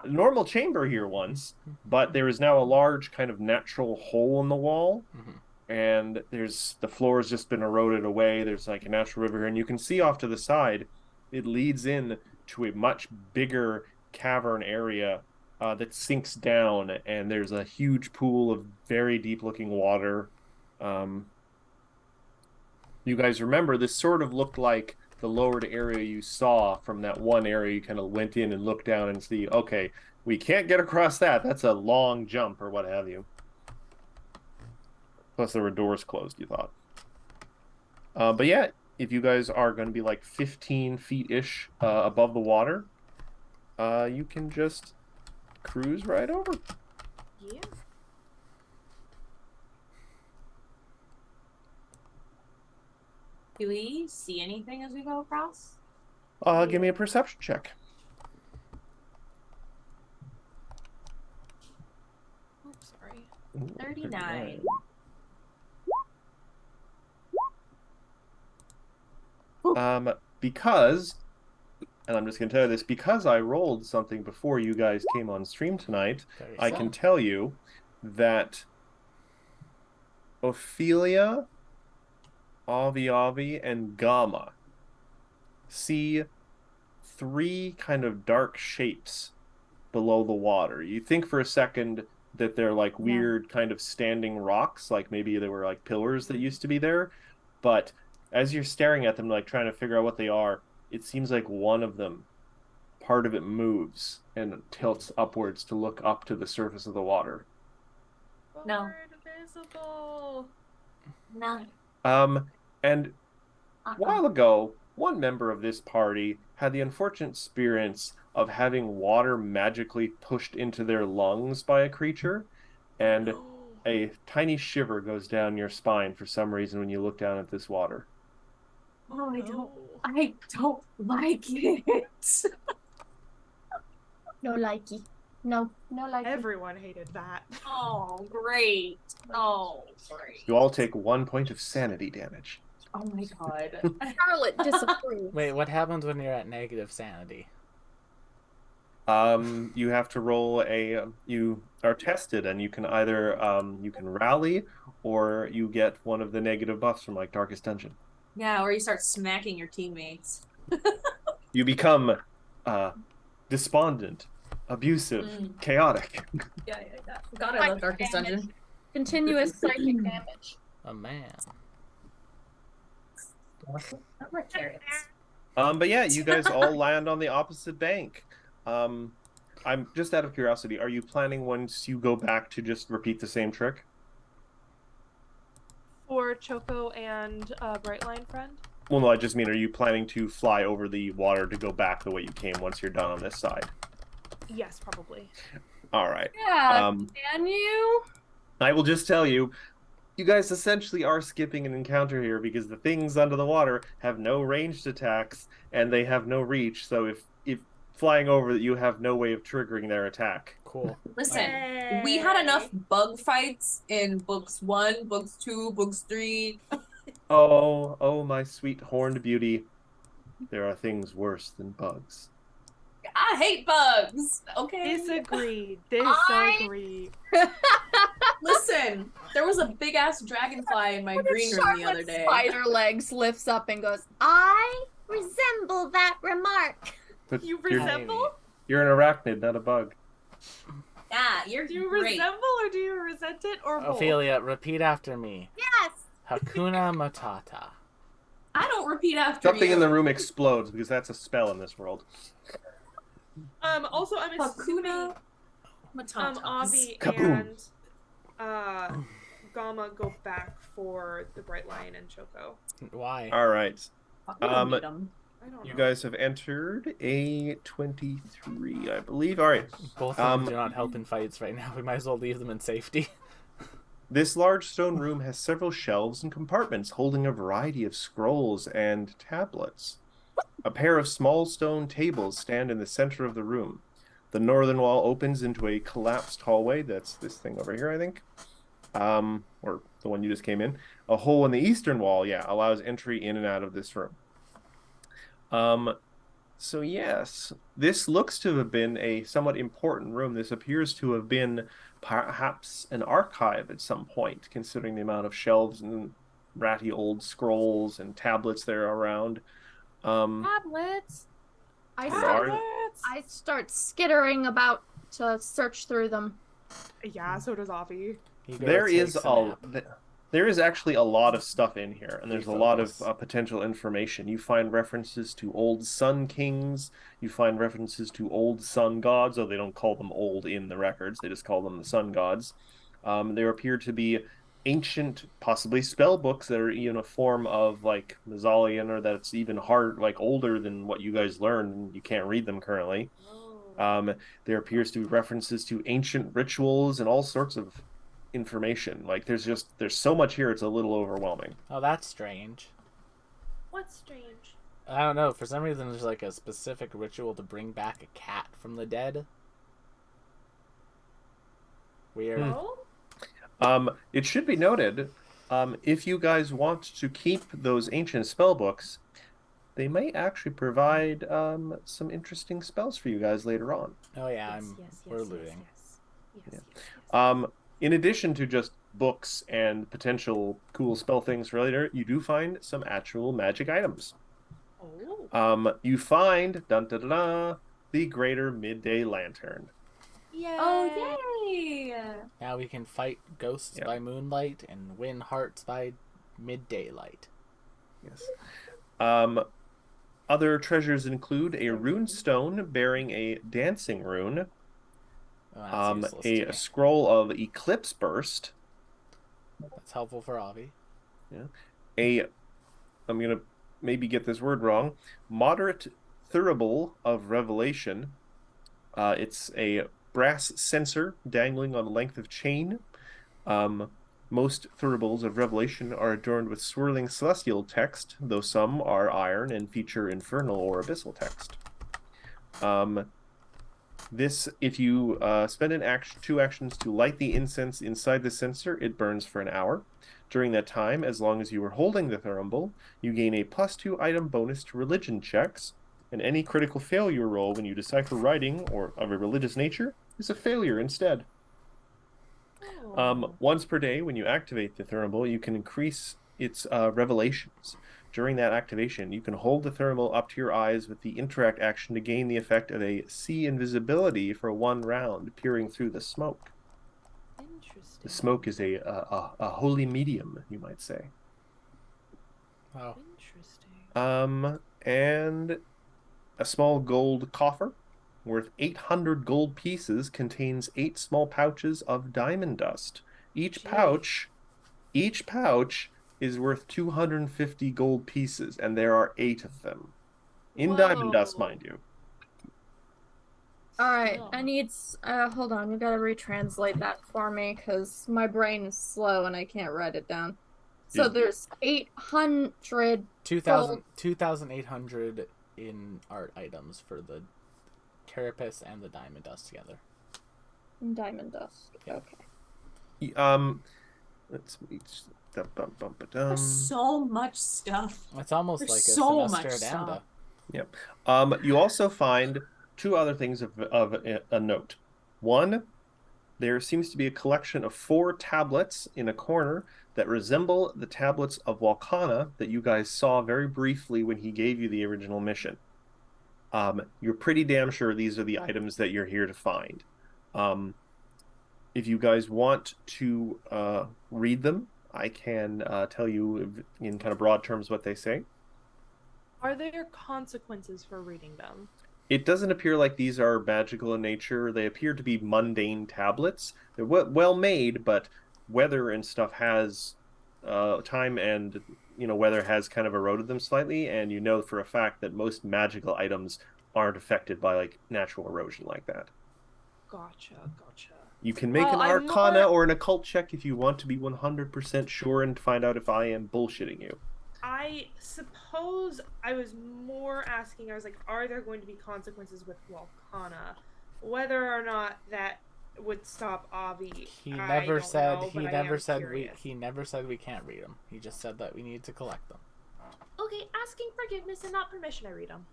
a normal chamber here once, but there is now a large kind of natural hole in the wall. Mhm. And the floor has just been eroded away. There's like a natural river here, and you can see off to the side, it leads in to a much bigger cavern area that sinks down, and there's a huge pool of very deep-looking water. You guys remember this sort of looked like the lowered area you saw from that one area you kind of went in and looked down and see, okay, we can't get across that. That's a long jump or what have you. Plus, there were doors closed, you thought. But yeah, if you guys are going to be like 15 feet-ish above the water, you can just cruise right over. Yeah. Do we see anything as we go across? Give me a perception check. Oops, sorry. Ooh, 39. Because, and I'm just going to tell you this, because I rolled something before you guys came on stream tonight, Very I sad. can tell you that Ophelia, Avi, and Gamma see 3 kind of dark shapes below the water. You think for a second that they're like weird kind of standing rocks, like maybe they were like pillars that used to be there, but as you're staring at them, like trying to figure out what they are, it seems like one of them, part of it moves and tilts upwards to look up to the surface of the water. No. Forward visible. No. And a while ago, one member of this party had the unfortunate experience of having water magically pushed into their lungs by a creature, and a tiny shiver goes down your spine for some reason when you look down at this water. Oh, I don't like it. No likey. No likey. Everyone hated that. Oh, great. Oh, great. You all take 1 point of sanity damage. Oh my god. Charlotte disapproves. Wait, what happens when you're at negative sanity? You have to roll you are tested, and you can either you can rally, or you get one of the negative buffs from like Darkest Dungeon. Yeah, or you start smacking your teammates. You become despondent, abusive, chaotic. Yeah. God, I love Darkest Dungeon. Continuous psychic damage. A man. Not like carrots. But yeah, you guys all land on the opposite bank. I'm just out of curiosity, are you planning once you go back to just repeat the same trick? For Choco and Brightline friend. Well, no, I just mean, are you planning to fly over the water to go back the way you came once you're done on this side? Yes, probably. All right. Yeah, can you? I will just tell you, you guys essentially are skipping an encounter here because the things under the water have no ranged attacks and they have no reach. So if flying over, you have no way of triggering their attack. Cool. Listen, we had enough bug fights in books 1, books 2, books 3. Oh, my sweet horned beauty. There are things worse than bugs. I hate bugs. Okay. Disagree. Listen, there was a big ass dragonfly in my green room the other day. Spider legs lifts up and goes, I resemble that remark. But You you're, resemble? you're an arachnid, not a bug. Yeah, you're Do you great. resemble or do you resent it or both? Ophelia, repeat after me. Yes. Hakuna Matata. I don't repeat after Something you. in the room explodes because that's a spell in this world. Also, I'm assuming Hakuna Matata. Avi Kaboom. and Gamma go back for the Bright Lion and Choco. Why? All right. Fucking hate 'em. I don't You know. guys have entered a 23, I believe. All right. Both of them do not help in fights right now. We might as well leave them in safety. This large stone room has several shelves and compartments holding a variety of scrolls and tablets. A pair of small stone tables stand in the center of the room. The northern wall opens into a collapsed hallway. That's this thing over here, I think. Or the one you just came in. A hole in the eastern wall, yeah, allows entry in and out of this room. So yes, this looks to have been a somewhat important room. This appears to have been perhaps an archive at some point, considering the amount of shelves and ratty old scrolls and tablets there are around. Tablets. I There start, are- I start skittering about to search through them. Yeah, so does Avi. He goes, There is takes a nap. there is actually a lot of stuff in here, and there's a lot of Refocus. potential information. You find references to old sun kings. You find references to old sun gods, though they don't call them old in the records. They just call them the sun gods. There appear to be ancient, possibly spell books that are in a form of like Mazzalian, or that's even hard, like older than what you guys learned, and you can't read them currently. There appears to be references to ancient rituals and all sorts of information. Like there's so much here, it's a little overwhelming. Oh, that's strange. What's strange? I don't know. For some reason, there's like a specific ritual to bring back a cat from the dead. Weird. Oh? It should be noted, if you guys want to keep those ancient spell books, they may actually provide some interesting spells for you guys later on. Oh yeah, Yes, we're looting. Yes. In addition to just books and potential cool spell things for later, you do find some actual magic items. Oh. You find the Greater Midday Lantern. Yay. Oh, yay. Now we can fight ghosts Yeah. by moonlight and win hearts by midday light. Yes. Other treasures include a rune stone bearing a dancing rune, Oh, that's useless to a me. scroll of Eclipse Burst, That's helpful for Avi. I'm gonna maybe get this word wrong, Moderate Thurible of Revelation. It's a brass censer dangling on a length of chain. Most Thuribles of Revelation are adorned with swirling celestial text, though some are iron and feature infernal or abyssal text. If you spend two actions to light the incense inside the censer, it burns for an hour. During that time, as long as you are holding the thurible, you gain a +2 item bonus to religion checks, and any critical failure roll when you decipher writing or of a religious nature is a failure instead. Once per day, when you activate the thurible, you can increase its revelations. During that activation, you can hold the thurible up to your eyes with the interact action to gain the effect of a see invisibility for 1 round, peering through the smoke. Interesting. The smoke is a holy medium, you might say. Oh, Interesting. And a small gold coffer worth 800 gold pieces contains 8 small pouches of diamond dust. Each pouch is worth 250 gold pieces, and there are 8 of them. In diamond dust, Whoa. mind you. All right, Still. I need. Hold on, you gotta retranslate that for me because my brain is slow and I can't write it down. So Yeah. there's 800 2,800 in art items for the carapace and the diamond dust together. diamond dust. Yeah. Okay. Let's There's so much stuff. It's almost There's like a so semester much at stuff. Anda. You also find 2 other things of a note. One, there seems to be a collection of 4 tablets in a corner that resemble the tablets of Walkana that you guys saw very briefly when he gave you the original mission. You're pretty damn sure these are the items that you're here to find. If you guys want to read them, I can tell you in kind of broad terms what they say. Are there consequences for reading them? It doesn't appear like these are magical in nature. They appear to be mundane tablets. They're well made, but weather and stuff has time and weather has kind of eroded them slightly. And you know for a fact that most magical items aren't affected by like natural erosion like that. Gotcha. You can make Well, an I'm Arcana more- or an Occult check if you want to be 100% sure and find out if I am bullshitting you. I suppose I was more asking, I was like, are there going to be consequences with Volcana? Whether or not that would stop Avi, He I never don't said. know, He but I never am said curious. He never said we can't read them. He just said that we need to collect them. Okay, asking forgiveness and not permission, I read them.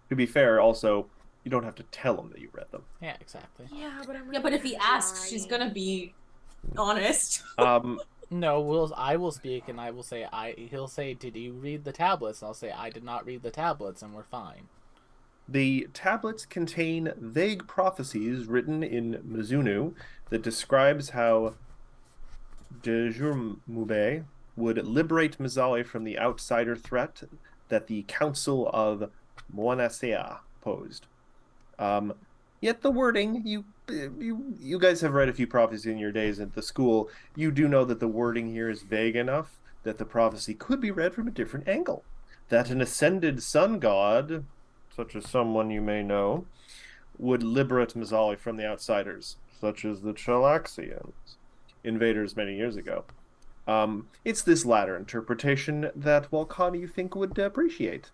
To be fair, also, you don't have to tell him that you read them. Yeah, exactly. Yeah, but I'm Yeah, really but if he asks, she's trying. gonna be honest. No, I will speak, and I will say He'll say, "Did you read the tablets?" And I'll say, "I did not read the tablets," and we're fine. The tablets contain vague prophecies written in Mizunu that describes how Dejurmube would liberate Mizali from the outsider threat that the Council of Moanasea posed. Yet the wording, you guys have read a few prophecies in your days at the school. You do know that the wording here is vague enough that the prophecy could be read from a different angle. That an ascended sun god, such as someone you may know, would liberate Mizali from the outsiders, such as the Chalaxians, invaders many years ago. It's this latter interpretation that Volcani you think would appreciate.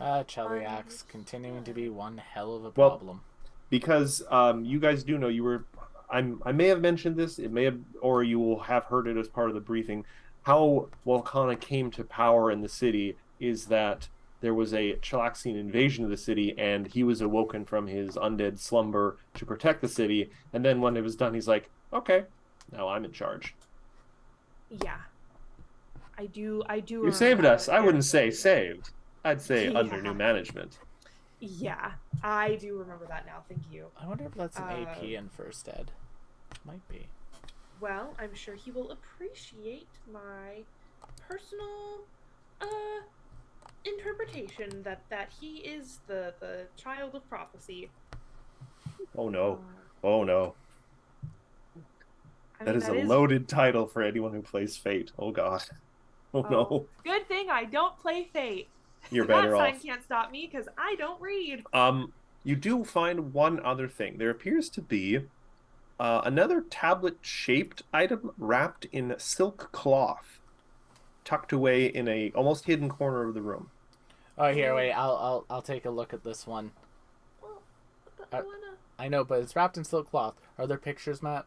Cheliax continuing to be one hell of a Well, problem. Because you guys do know you were. I may have mentioned this. It may have, or you will have heard it as part of the briefing. How Volcana came to power in the city is that there was a Chalaxian invasion of the city, and he was awoken from his undead slumber to protect the city. And then when it was done, he's like, "Okay, now I'm in charge." Yeah. I do You saved us. I wouldn't say saved. I'd say Yeah. under new management. Yeah, I do remember that now, thank you. I wonder if that's an AP in first ed. Might be. Well, I'm sure he will appreciate my personal interpretation that he is the child of prophecy. Oh no. Oh no. I That mean, is a loaded title for anyone who plays Fate. Oh god. Oh no. Good thing I don't play Fate. You're better that sign off. can't stop me because I don't read. You do find one other thing. There appears to be another tablet-shaped item wrapped in silk cloth, tucked away in a almost hidden corner of the room. Oh, here, wait. I'll take a look at this one. Well, but I wanna. I know, but it's wrapped in silk cloth. Are there pictures, Matt?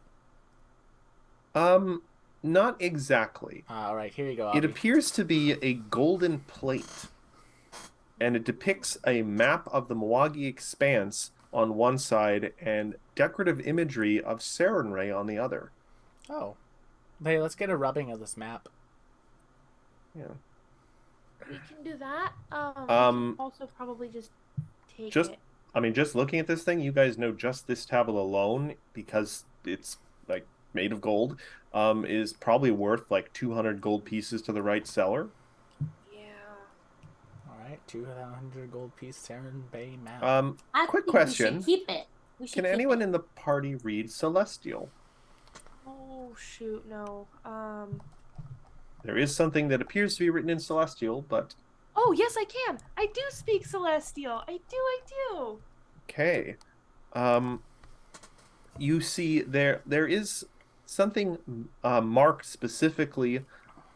Not exactly. All right, here you go. It Avi. appears to be a golden plate, and it depicts a map of the Milwaukee Expanse on one side and decorative imagery of Sarenrae on the other. Oh. Hey, let's get a rubbing of this map. Yeah. We can do that. We Um, can also probably just take just- it. I mean, just looking at this thing, you guys know just this tablet alone, because it's like made of gold, is probably worth like 200 gold pieces to the right seller. Yeah. All right, 200 gold piece Saren Bay map. I Quick think question. We should keep it. Can anyone in the party read Celestial? Oh shoot, no. There is something that appears to be written in Celestial, but Oh yes, I can. I do speak Celestial. I do. okay. You see, there is something marked specifically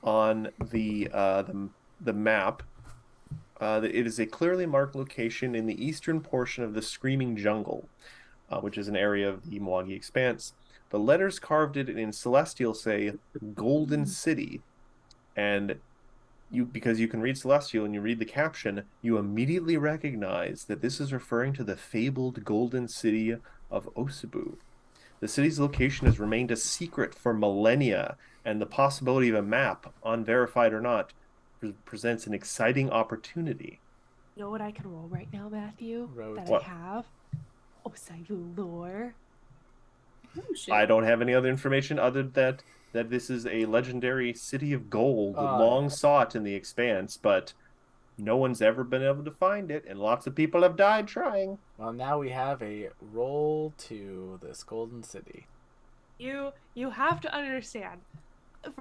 on the map. It is a clearly marked location in the eastern portion of the Screaming Jungle, which is an area of the Milwaukee Expanse. The letters carved it in Celestial say Golden City, and because you can read Celestial and you read the caption, you immediately recognize that this is referring to the fabled Golden City of Osebu. The city's location has remained a secret for millennia, and the possibility of a map, unverified or not, presents an exciting opportunity. You know what I can roll right now, Matthew? Road. That What? I have? Osayu lore. Oh, shit. I don't have any other information other than that this is a legendary city of gold, long sought in the Expanse, but no one's ever been able to find it, and lots of people have died trying. Well, now we have a roll to this golden city. You have to understand.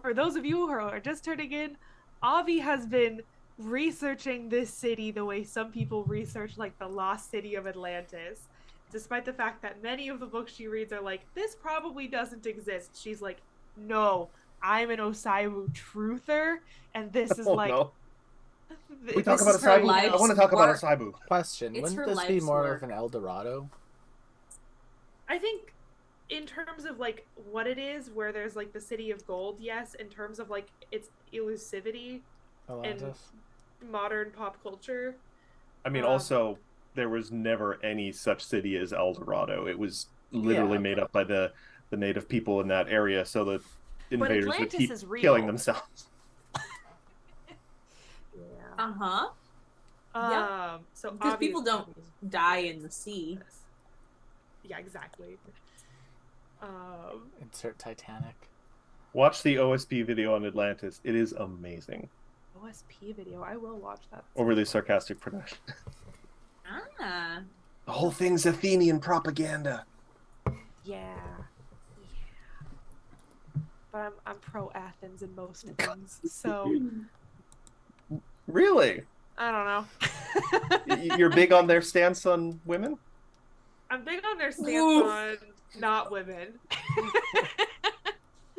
For those of you who are just turning in, Avi has been researching this city the way some people research like the lost city of Atlantis. despite the fact that many of the books she reads are like, this probably doesn't exist. She's like, no, I'm an Osaibu truther, and this is Oh, like. no. We this talk about is her Osaibu. I life's want to talk about work. Osaibu. Question: It's Wouldn't her this be life's more work. of an El Dorado? I think in terms of like what it is, where there's like the city of gold, yes. In terms of like its elusivity Atlantis? in modern pop culture, I mean, also, there was never any such city as El Dorado. It was literally Yeah, made but- up by the native people in that area, so the invaders would Atlantis keep is real. killing themselves. yeah. Uh-huh. So Because people obviously- don't die in the sea. Yeah, exactly. Insert Titanic. Watch the OSP video on Atlantis. It is amazing. OSP video. I will watch that. Overly sarcastic production. Ah. The whole thing's Athenian propaganda. Yeah. But I'm pro Athens in most things, so Really? I don't know. You're big on their stance on women? I'm big on their stance Oof. on not women.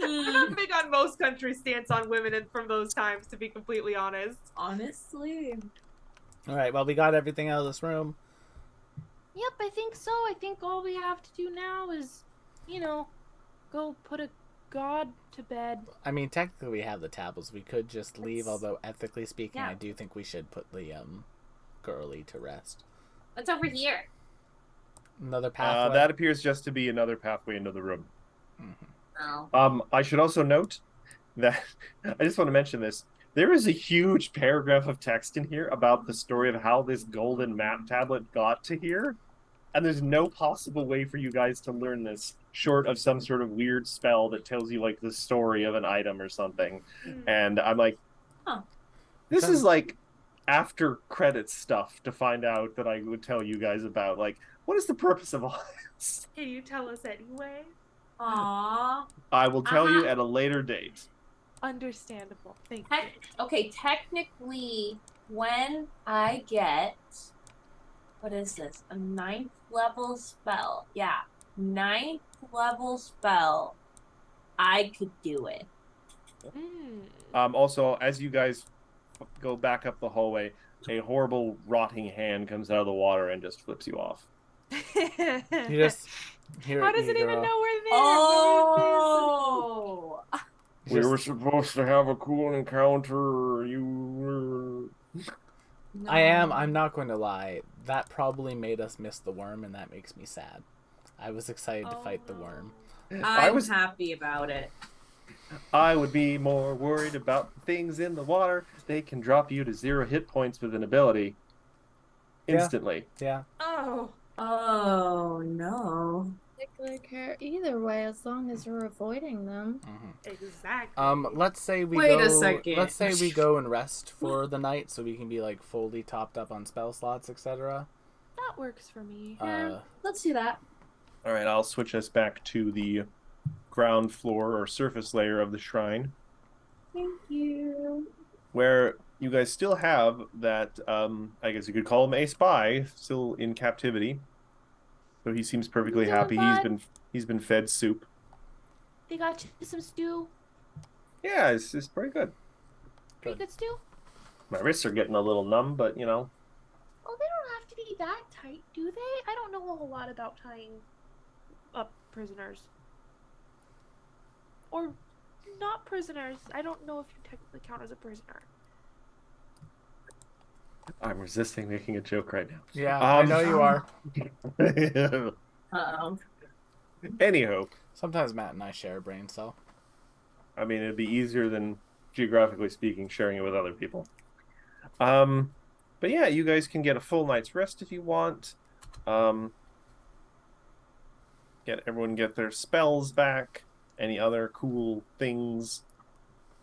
I'm Hmm. not big on most countries' stance on women and from those times, to be completely honest. Honestly. All right. Well, we got everything out of this room. Yep, I think so. I think all we have to do now is, go put a god to bed. I mean, technically, we have the tablets. We could just leave. That's- Although ethically speaking, Yeah. I do think we should put the girly to rest. What's over here? Another pathway. That appears just to be another pathway into the room. Mhm. Oh. I should also note that I just want to mention this. There is a huge paragraph of text in here about the story of how this golden map tablet got to here. And there's no possible way for you guys to learn this short of some sort of weird spell that tells you like the story of an item or something. And I'm like, Huh. this Okay. is like after credits stuff to find out that I would tell you guys about. Like, what is the purpose of all this? Can you tell us anyway? Aww. I will tell you Uh-huh. at a later date. Understandable. Thank you. Okay, technically, when I get, what is this? A 9th level spell. Yeah, 9th level spell. I could do it. Also, as you guys go back up the hallway, a horrible rotting hand comes out of the water and just flips you off. You just hear How it, does it even girl. know we're there? Oh. You just- supposed to have a cool encounter. You I'm not going to lie. That probably made us miss the worm, and that makes me sad. I was excited to fight the worm. I'm happy about it. I would be more worried about things in the water. They can drop you to 0 hit points with an ability Yeah. instantly. Yeah. Oh. Oh no. Particularly care either way as long as you're avoiding them. hmm Exactly. Let's say we Wait go. a second. Let's say we go and rest for the night, so we can be like fully topped up on spell slots, etc. That works for me. Let's do that. All right, I'll switch us back to the ground floor or surface layer of the shrine, Thank you. where you guys still have that. I guess you could call him a spy, still in captivity. So he seems perfectly Doing happy. fine. He's been fed soup. They got you some stew. Yeah, it's pretty good. Pretty good stew. My wrists are getting a little numb, but you know. Oh, they don't have to be that tight, do they? I don't know a whole lot about tying up prisoners. Or not prisoners. I don't know if you technically count as a prisoner. I'm resisting making a joke right now. Yeah, I know you are. Uh-oh. Anyhow, Sometimes Matt and I share a brain cell. I mean, it'd be easier than, geographically speaking, sharing it with other people. But yeah, you guys can get a full night's rest if you want. Everyone get their spells back. Any other cool things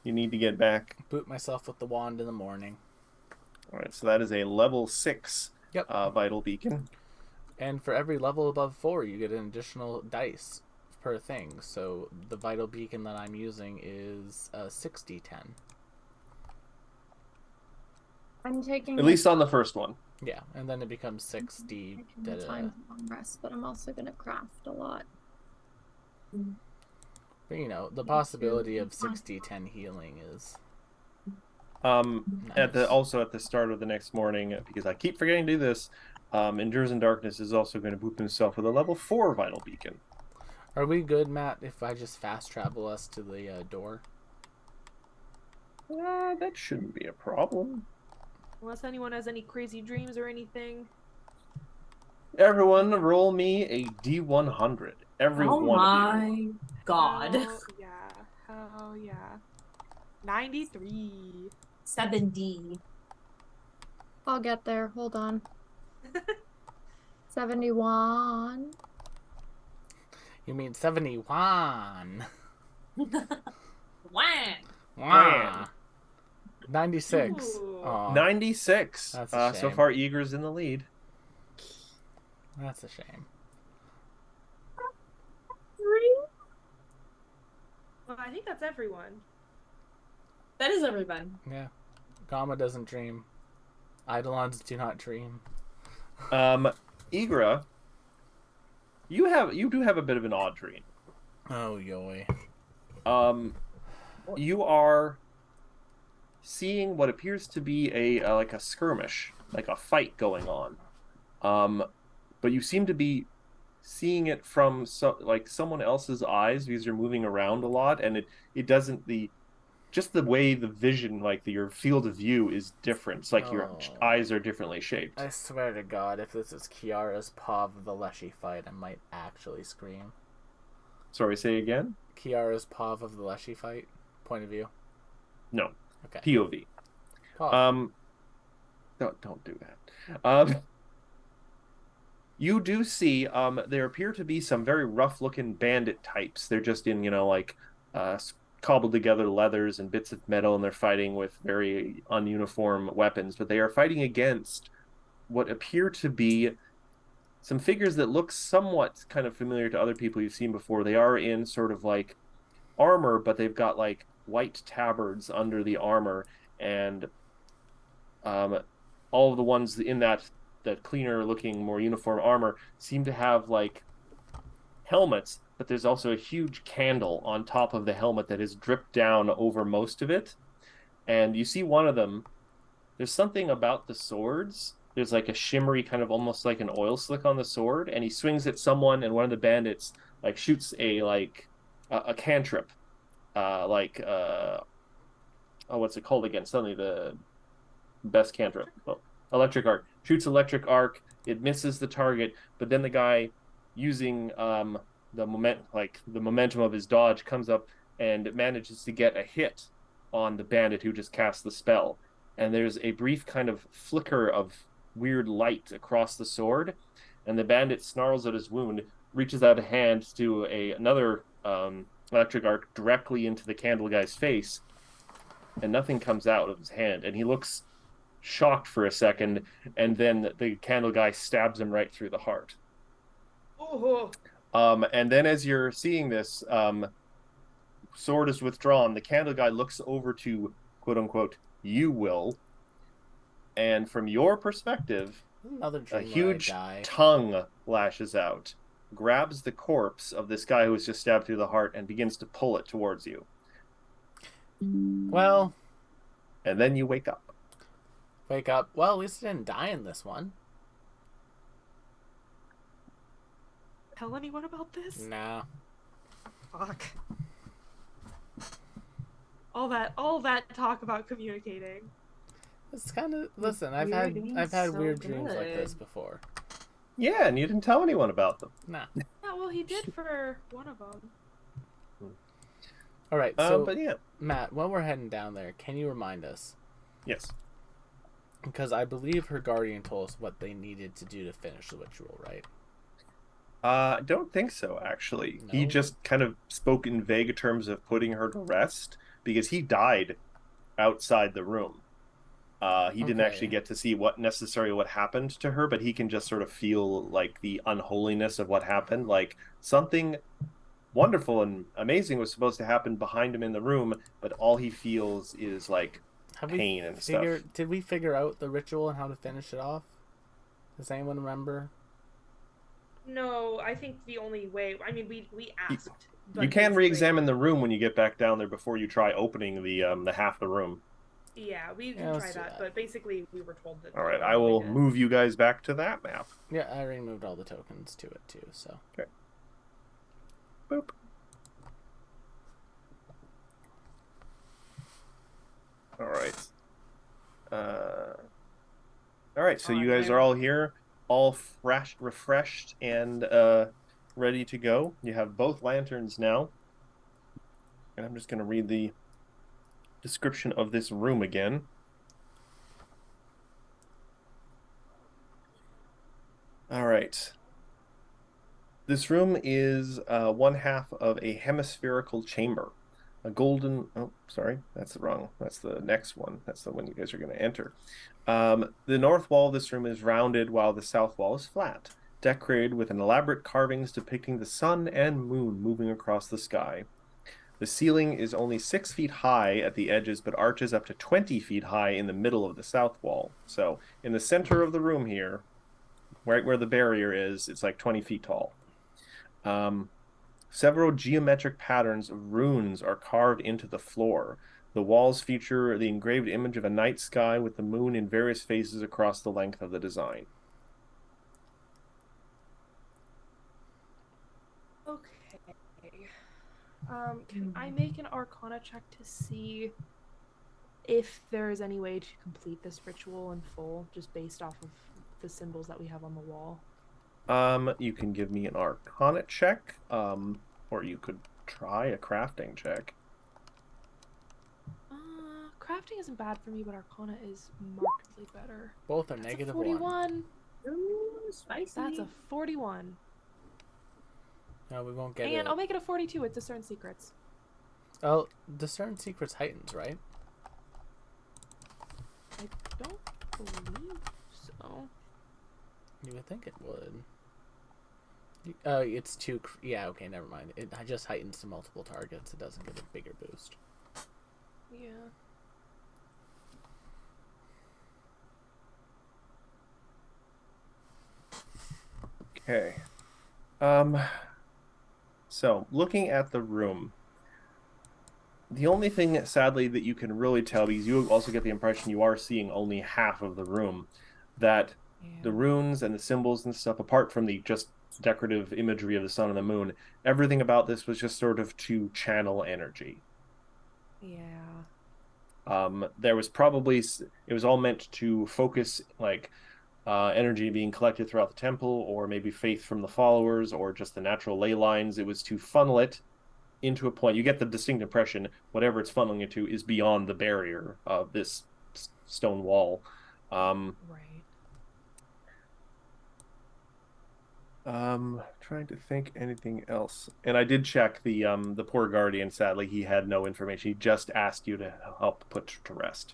you need to get back. Boot myself with the wand in the morning. All right, so that is a level 6 Yep. vital beacon. And for every level above 4, you get an additional dice per thing. So the vital beacon that I'm using is 60-10. I'm taking At least on the first one. Yeah, and then it becomes 60. Taking the time to long rest, but I'm also gonna craft a lot. But, you know, the possibility of 60-10 healing is At the start of the next morning, because I keep forgetting to do this, Endures in Darkness is also going to boop himself with a level 4 Vital Beacon. Are we good, Matt, if I just fast travel us to the door? That shouldn't be a problem. Unless anyone has any crazy dreams or anything. Everyone, roll me a D100. Every Oh one of you. my god. Oh, yeah. Oh, yeah. 93. 7D. I'll get there. Hold on. 71. You mean 71? Wham! Wow. 96. Ooh. Aw, 96. That's a So shame. far, Eager's in the lead. that's a shame. Well, I think that's everyone. That is everyone. Yeah. Gama doesn't dream. Eidolons do not dream. Igra, you do have a bit of an odd dream. Oh, yoy. You are seeing what appears to be a like a skirmish, like a fight going on. But you seem to be seeing it from someone else's eyes because you're moving around a lot, and it doesn't just the way the vision, like your field of view, is different. It's like your Oh. eyes are differently shaped. I swear to God, if this is Kiara's Pav of the Leshy fight, I might actually scream. Sorry, say again? Kiara's Pav of the Leshy fight? Point of view? No, Okay. POV. Pav. Don't do that. You do see there appear to be some very rough-looking bandit types. They're just in, cobbled together leathers and bits of metal, and they're fighting with very ununiform weapons. But they are fighting against what appear to be some figures that look somewhat kind of familiar to other people you've seen before. They are in sort of like armor, but they've got like white tabards under the armor, and all of the ones in that cleaner looking, more uniform armor seem to have like helmets, but there's also a huge candle on top of the helmet that is dripped down over most of it. And you see one of them, there's something about the swords. There's like a shimmery kind of almost like an oil slick on the sword, and he swings at someone, and one of the bandits like shoots a cantrip, what's it called again? Suddenly the best cantrip. Well, electric arc. Shoots electric arc. It misses the target, but then the guy, using the momentum of his dodge, comes up and manages to get a hit on the bandit who just cast the spell. And there's a brief kind of flicker of weird light across the sword, and the bandit snarls at his wound, reaches out a hand to another electric arc directly into the candle guy's face, and nothing comes out of his hand, and he looks shocked for a second, and then the candle guy stabs him right through the heart. Oh. And then as you're seeing this, sword is withdrawn. The candle guy looks over to, quote unquote, you, Will, and from your perspective, Another a dream where I huge die. tongue lashes out, grabs the corpse of this guy who was just stabbed through the heart, and begins to pull it towards you. Well, And then you wake up. wake up. Well, at least I didn't die in this one. Tell anyone about this? Nah. Fuck. All that talk about communicating. It's kind of... Listen, I've You're had doing so weird dreams like this good. before. Yeah, and you didn't tell anyone about them. Nah. Yeah, well, he did for one of them. All right, so, But yeah, Matt, while we're heading down there, can you remind us? yes. Because I believe her guardian told us what they needed to do to finish the ritual, right? I don't think so, actually. He No? just kind of spoke in vague terms of putting her to rest, because he died outside the room. He didn't actually Okay. get to see what happened to her, but he can just sort of feel like the unholiness of what happened. Like something wonderful and amazing was supposed to happen behind him in the room, but all he feels is like Have pain and stuff. Did we figure out the ritual and how to finish it off? Does anyone remember? No, I think the only way. I mean, we asked. But You can basically, re-examine the room when you get back down there before you try opening the half the room. Yeah, we Yeah, can let's try do that, that. but basically we were told that. All the right, only I will way to- move you guys back to that map. Yeah, I removed all the tokens to it too, so. Okay. Boop. All right. All right, so you guys are all here, all fresh, refreshed, and ready to go. You have both lanterns now. And I'm just going to read the description of this room again. All right. This room is one half of a hemispherical chamber. A golden... Oh, sorry. That's the next one. That's the one you guys are going to enter. The north wall of this room is rounded while the south wall is flat, decorated with an elaborate carvings depicting the sun and moon moving across the sky. The ceiling is only 6 feet high at the edges, but arches up to 20 feet high in the middle of the south wall. So in the center of the room here, right where the barrier is, it's like 20 feet tall. Several geometric patterns of runes are carved into the floor. The walls feature the engraved image of a night sky with the moon in various phases across the length of the design. Okay. Can I make an Arcana check to see if there is any way to complete this ritual in full, just based off of the symbols that we have on the wall? You can give me an Arcana check, or you could try a crafting check. Crafting isn't bad for me, but Arcana is markedly better. Both are That's negative a 1. 41. Ooh, spicy. That's a 41. No, we won't get And it. I'll make it a 42 with Discern Secrets. Oh, Discern Secrets heightens, right? I don't believe so. You would think it would. It's too... Yeah, okay, never mind. It just heightens to multiple targets. It doesn't get a bigger boost. Yeah. Okay. So looking at the room, the only thing, sadly, that you can really tell, because you also get the impression you are seeing only half of the room, that the runes and the symbols and stuff, apart from the just decorative imagery of the sun and the moon, everything about this was just sort of to channel energy. Yeah. There was probably, it was all meant to focus, like, energy being collected throughout the temple, or maybe faith from the followers, or just the natural ley lines. It was to funnel it into a point. You get the distinct impression whatever it's funneling it to is beyond the barrier of this stone wall. Right. Trying to think anything else. And I did check the poor guardian. Sadly, he had no information. He just asked you to help put to rest.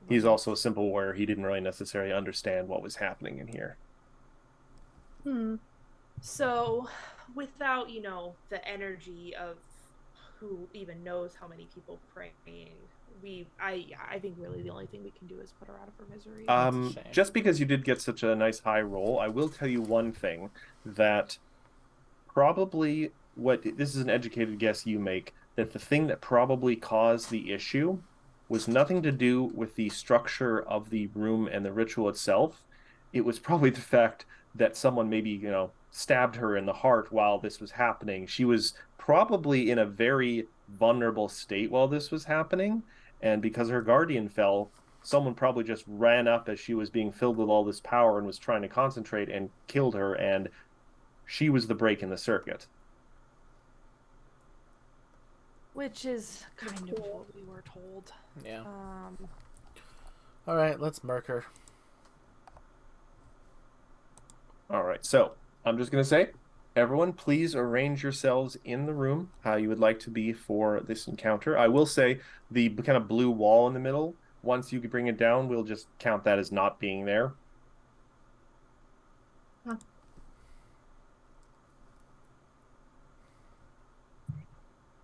He's also a simple warrior. He didn't really necessarily understand what was happening in here. So, without, the energy of who even knows how many people praying, I think really the only thing we can do is put her out of her misery. That's a shame. Just because you did get such a nice high roll, I will tell you one thing, that probably this is an educated guess you make, that the thing that probably caused the issue was nothing to do with the structure of the room and the ritual itself. It was probably the fact that someone maybe, stabbed her in the heart while this was happening. She was probably in a very vulnerable state while this was happening, and because her guardian fell, someone probably just ran up as she was being filled with all this power and was trying to concentrate and killed her, and she was the break in the circuit. Which is kind of what we were told. Yeah. Alright, let's murk her. Alright, so I'm just going to say, everyone, please arrange yourselves in the room how you would like to be for this encounter. I will say the kind of blue wall in the middle, once you bring it down, we'll just count that as not being there. Huh.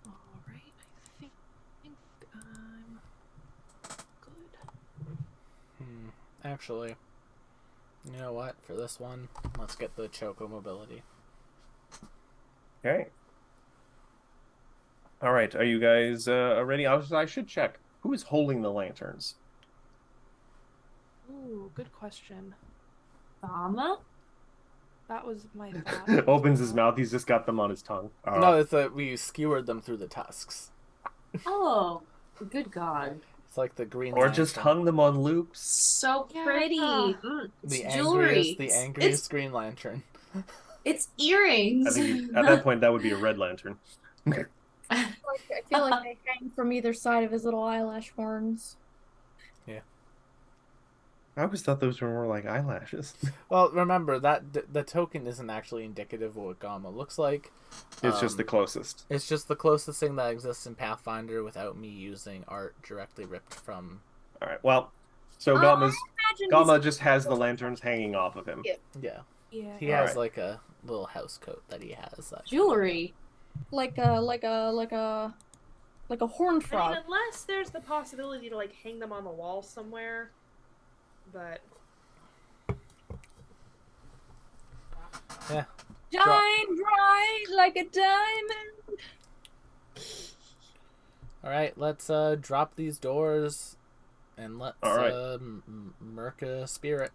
Alright, I think I'm good. Actually, You know what? For this one, let's get the Choco mobility. Okay. All right. Are you guys ready? I should check. Who is holding the lanterns? Ooh, good question. Mama? That was my thought. Opens his mouth. He's just got them on his tongue. No, it's that we skewered them through the tusks. Oh, good God. It's like the Green Or just Lantern. hung them on loops. So Yeah. pretty. The It's jewelry. angriest Green Lantern. It's I earrings. think at that point that would be a red lantern. I feel like they hang from either side of his little eyelash horns. I always thought those were more like eyelashes. Well, remember that the token isn't actually indicative of what Gamma looks like. It's just the closest. It's just the closest thing that exists in Pathfinder without me using art directly ripped from. All right. Well, so Imagine Gamma just has the lanterns hanging off of him. Yeah, Yeah. he has Alright. like a little house coat that he has. Jewelry. like a horn I mean, frog. unless there's the possibility to like hang them on the wall somewhere, but Yeah. Shine bright like a diamond. All right, let's drop these doors, and let's All right. murk a spirit.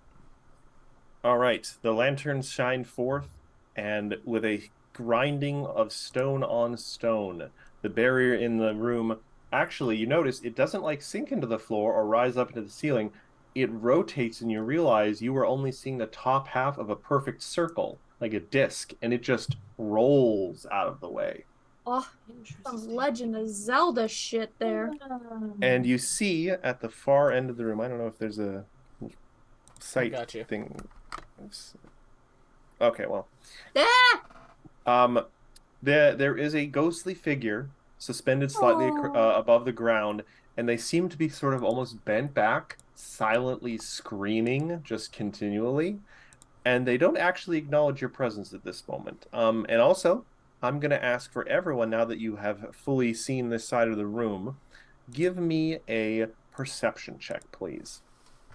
All right. The lanterns shine forth, and with a grinding of stone on stone, the barrier in the room. Actually, you notice it doesn't like sink into the floor or rise up into the ceiling. It rotates, and you realize you were only seeing the top half of a perfect circle, like a disc, and it just rolls out of the way. Oh, some Interesting. Legend of Zelda shit there. And you see at the far end of the room, I don't know if there's a sight got you. thing. Okay, well. Ah! There is a ghostly figure suspended slightly above the ground, and they seem to be sort of almost bent back, silently screaming just continually, and they don't actually acknowledge your presence at this moment. And also, I'm going to ask for everyone, now that you have fully seen this side of the room, give me a perception check, please.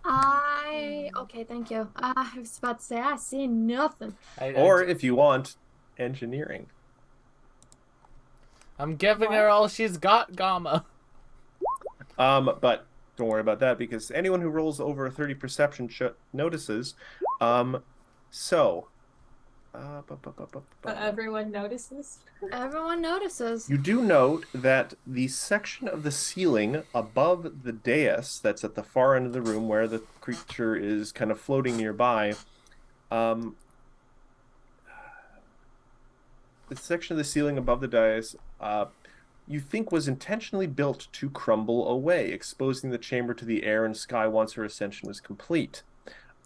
Okay, thank you. I was about to say I see nothing. Or, if you want, engineering. I'm giving her all she's got, Gamma. But don't worry about that, because anyone who rolls over a 30 perception notices. Everyone notices. Everyone notices. You do note that the section of the ceiling above the dais that's at the far end of the room where the creature is kind of floating nearby, the section of the ceiling above the dais, you think was intentionally built to crumble away, exposing the chamber to the air and sky once her ascension was complete.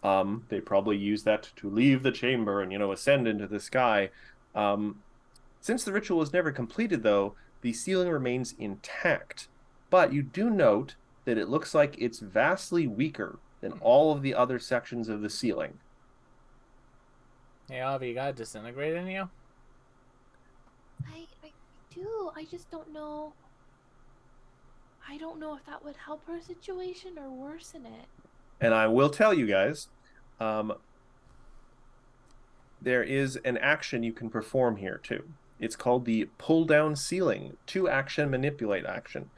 They probably used that to leave the chamber and, ascend into the sky. Since the ritual was never completed, though, the ceiling remains intact. But you do note that it looks like it's vastly weaker than all of the other sections of the ceiling. Hey, Avi, you got disintegrate in you? I do. I just don't know. I don't know if that would help her situation or worsen it. And I will tell you guys, there is an action you can perform here too. It's called the pull down ceiling, 2-action manipulate action.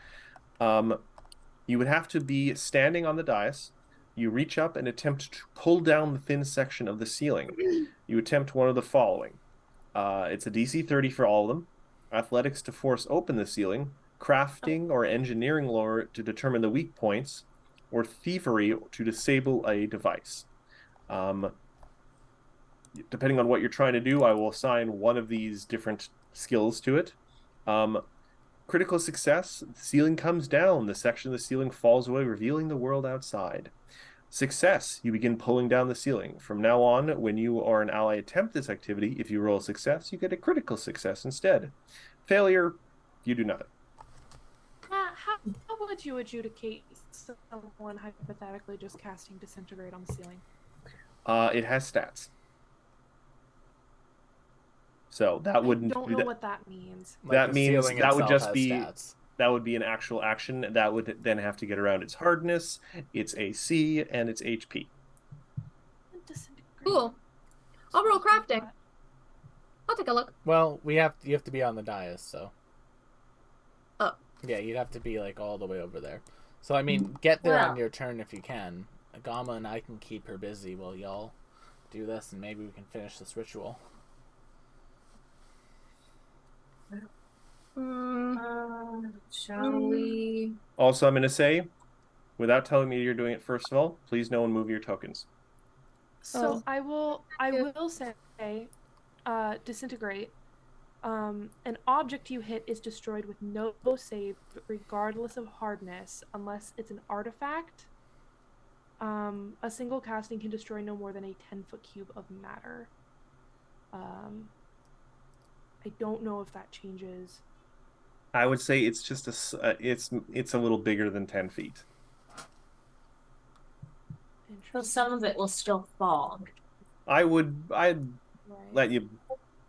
You would have to be standing on the dais. You reach up and attempt to pull down the thin section of the ceiling. You attempt one of the following. It's a DC 30 for all of them. Athletics to force open the ceiling, crafting or engineering lore to determine the weak points, or thievery to disable a device. Depending on what you're trying to do, I will assign one of these different skills to it. Critical success, the ceiling comes down, the section of the ceiling falls away, revealing the world outside. Success, you begin pulling down the ceiling. From now on, when you or an ally attempt this activity, if you roll a success, you get a critical success instead. Failure, you do nothing. How would you adjudicate someone hypothetically just casting disintegrate on the ceiling? It has stats. So that wouldn't I don't be know what that means. That the means ceiling that would itself just has be- stats. that would be an actual action. That would then have to get around its hardness, its AC, and its HP. Cool. I'll roll crafting. I'll take a look. Well, you have to be on the dais, so. Oh. Yeah, you'd have to be like all the way over there. So I mean, get there on Well. your turn if you can. Agama and I can keep her busy while y'all do this, and maybe we can finish this ritual. Shall we? Also, I'm going to say, without telling me you're doing it first of all, please no one move your tokens. So Oh. I will Yeah. say, disintegrate. An object you hit is destroyed with no save, regardless of hardness, unless it's an artifact. A single casting can destroy no more than a 10-foot cube of matter. I don't know if that changes. I would say it's just it's a little bigger than 10 feet. So some of it will still fall. I'd Right. let you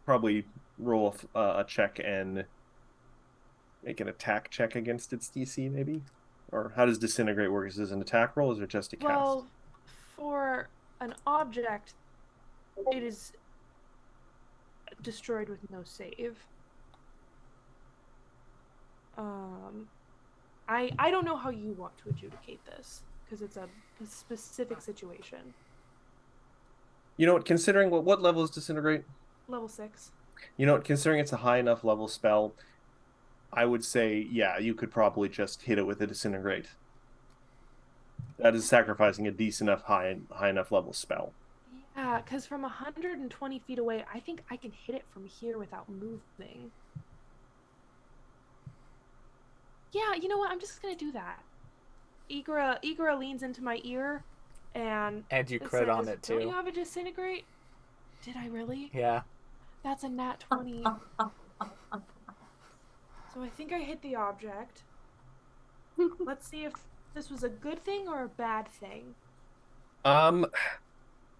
probably roll a check and make an attack check against its DC, maybe? Or how does disintegrate work? Is this an attack roll, or is it just a cast? Well, for an object, it is destroyed with no save. I don't know how you want to adjudicate this because it's a specific situation. You know what, considering what level is disintegrate? Level 6. You know what, considering it's a high enough level spell, I would say, yeah, you could probably just hit it with a disintegrate. That is sacrificing a decent enough high enough level spell. Yeah, because from 120 feet away, I think I can hit it from here without moving. Yeah, you know what? I'm just gonna do that. Igra leans into my ear, and And you it crit on says, it "Don't you too. have a disintegrate?" Did I really? Yeah. That's a nat 20. So I think I hit the object. Let's see if this was a good thing or a bad thing.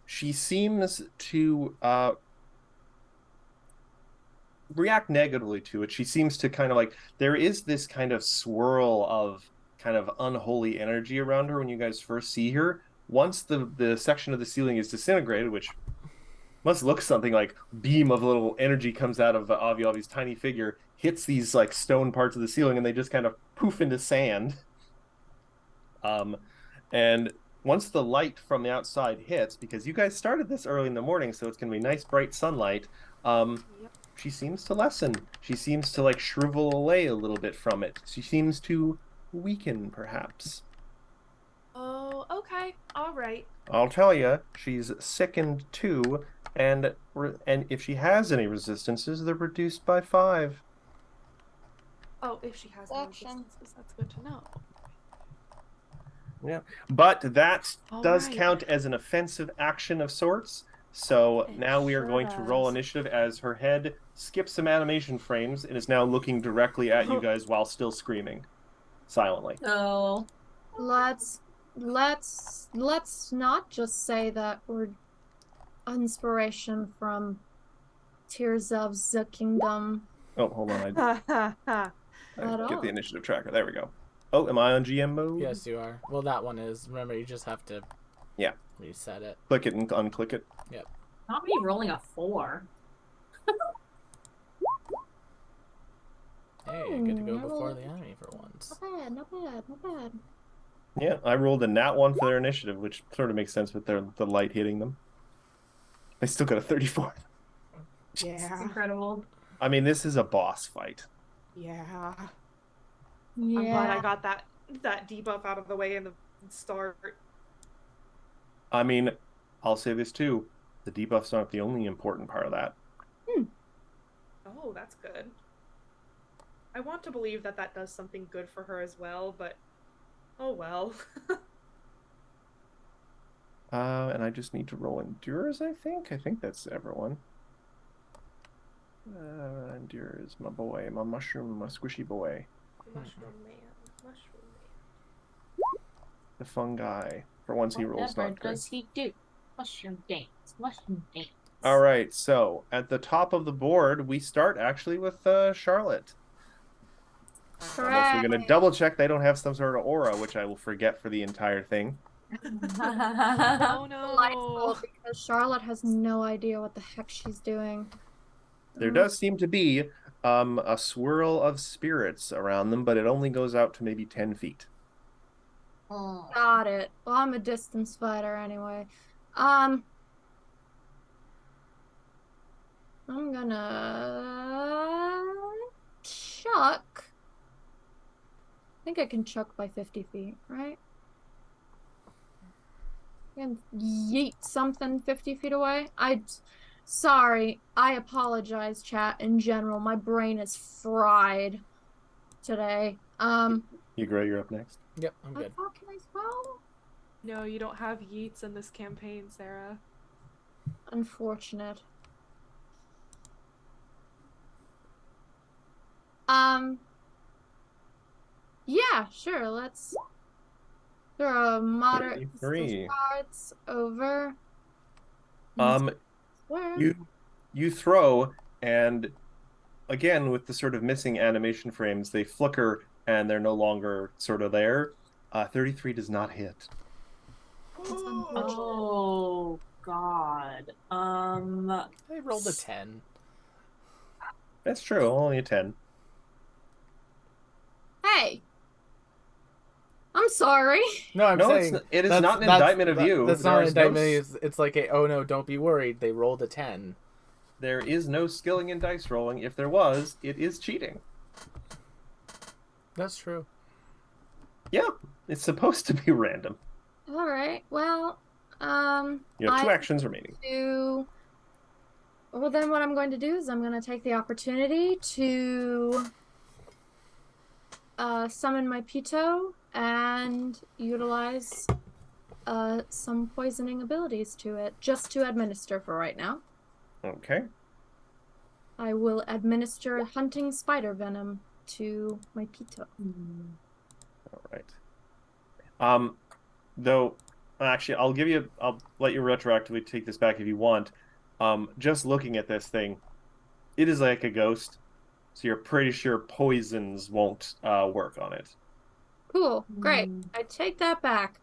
She seems to react negatively to it. She seems to kind of like, there is this kind of swirl of kind of unholy energy around her when you guys first see her. Once the section of the ceiling is disintegrated, which must look something like beam of little energy comes out of Aviavi's tiny figure, hits these like stone parts of the ceiling, and they just kind of poof into sand. And once the light from the outside hits, because you guys started this early in the morning, so it's going to be nice bright sunlight, Yep. she seems to lessen. She seems to like shrivel away a little bit from it. She seems to weaken, perhaps. Oh, okay. All right. I'll tell you, she's sickened too, and if she has any resistances, they're reduced by 5. Oh, if she has no Action. resistances, that's good to know. Yeah, but that All does right. count as an offensive action of sorts. So It now we are sure going to roll does. initiative as her head skips some animation frames and is now looking directly at you guys while still screaming silently. So Let's not just say that we're inspiration from Tears of the Kingdom. Oh, hold on. Ha ha ha. I At get all. the initiative tracker. There we go. Oh, am I on GM mode? Yes, you are. Well, that one is. Remember, you just have to. Yeah. Reset it. Click it and unclick it. not me rolling a 4. Hey, I get to go Hmm, before the enemy for once. Not bad. Yeah, I rolled a nat 1 for their initiative, which sort of makes sense with the light hitting them. They still got a 34. It's Yeah. incredible. I mean, this is a boss fight. Yeah. Yeah. I'm glad I got that debuff out of the way in the start. I mean, I'll say this too. The debuffs aren't the only important part of that. Oh, that's good. I want to believe that that does something good for her as well, but oh well. And I just need to roll endures, I think. I think that's everyone. Endures, my boy, my mushroom, my squishy boy. Mushroom man. The fungi. For once he rolls Whatever not good. does he do? Mushroom dance. Mushroom dance. All right, so at the top of the board, we start actually with Charlotte. Unless we're going to double check they don't have some sort of aura, which I will forget for the entire thing. Oh Delightful, no. because Charlotte has no idea what the heck she's doing. There does seem to be a swirl of spirits around them, but it only goes out to maybe 10 feet. Got it. Well, I'm a distance fighter anyway. I'm gonna chuck. I think I can chuck by 50 feet, right? I can yeet something 50 feet away. Sorry, I apologize, chat. In general, my brain is fried today. Ygritte, you're up next. Yep, I'm good. Can I spell? No, you don't have yeets in this campaign, Sarah. Unfortunate. Yeah, sure. Let's throw a moderate 33. cards over. Where? You throw, and again with the sort of missing animation frames, they flicker and they're no longer sort of there. 33 does not hit. That's unfortunate. Oh God. I rolled a 10. That's true, only a 10. Hey, I'm sorry. No, I'm No, saying it is that's- not an that's- indictment of you. That's not There an is no indictment. It's like a, oh no, don't be worried. They rolled a 10. There is no skilling in dice rolling. If there was, it is cheating. That's true. Yeah, it's supposed to be random. All right. Well, You have 2 actions remaining. Well, then what I'm going to do is I'm going to take the opportunity to summon my Pito and utilize some poisoning abilities to it, just to administer for right now. Okay. I will administer hunting spider venom to my Pito. All right. Though, actually, I'll let you retroactively take this back if you want. Just looking at this thing, it is like a ghost, so you're pretty sure poisons won't work on it. Cool. Great. I take that back.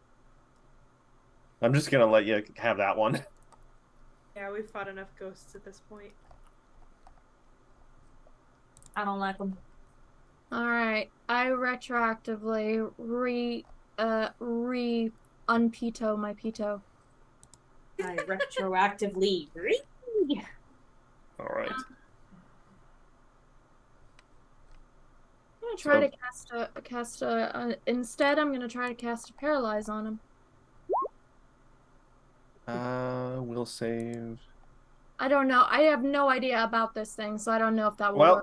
I'm just gonna let you have that one. Yeah, we've fought enough ghosts at this point. I don't like them. All right. I retroactively unpito my Pito. I retroactively. All right. I'm gonna try to instead I'm gonna try to cast a paralyze on him. We'll save. I don't know. I have no idea about this thing, so I don't know if that will Well,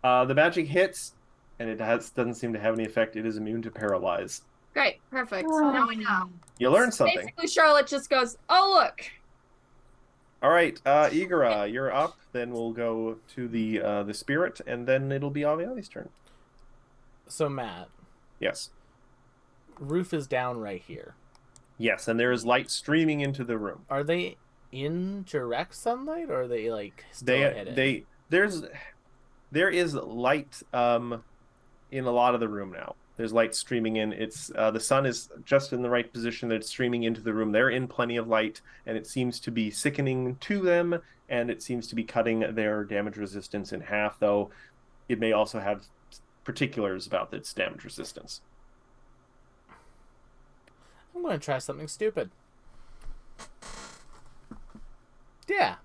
work. the magic hits, and it doesn't seem to have any effect. It is immune to paralyze. Great, perfect. Now we know. You learned something. Basically, Charlotte just goes, "Oh look." All right, Igara, you're up. Then we'll go to the spirit, and then it'll be Aviali's turn. So Matt, Yes, roof is down right here. yes, and there is light streaming into the room. Are they in direct sunlight, or are they like still hidden? There is light in a lot of the room now. There's light streaming in. It's the sun is just in the right position that it's streaming into the room. They're in plenty of light, and it seems to be sickening to them, and it seems to be cutting their damage resistance in half, though it may also have particulars about its damage resistance. I'm going to try something stupid. Yeah.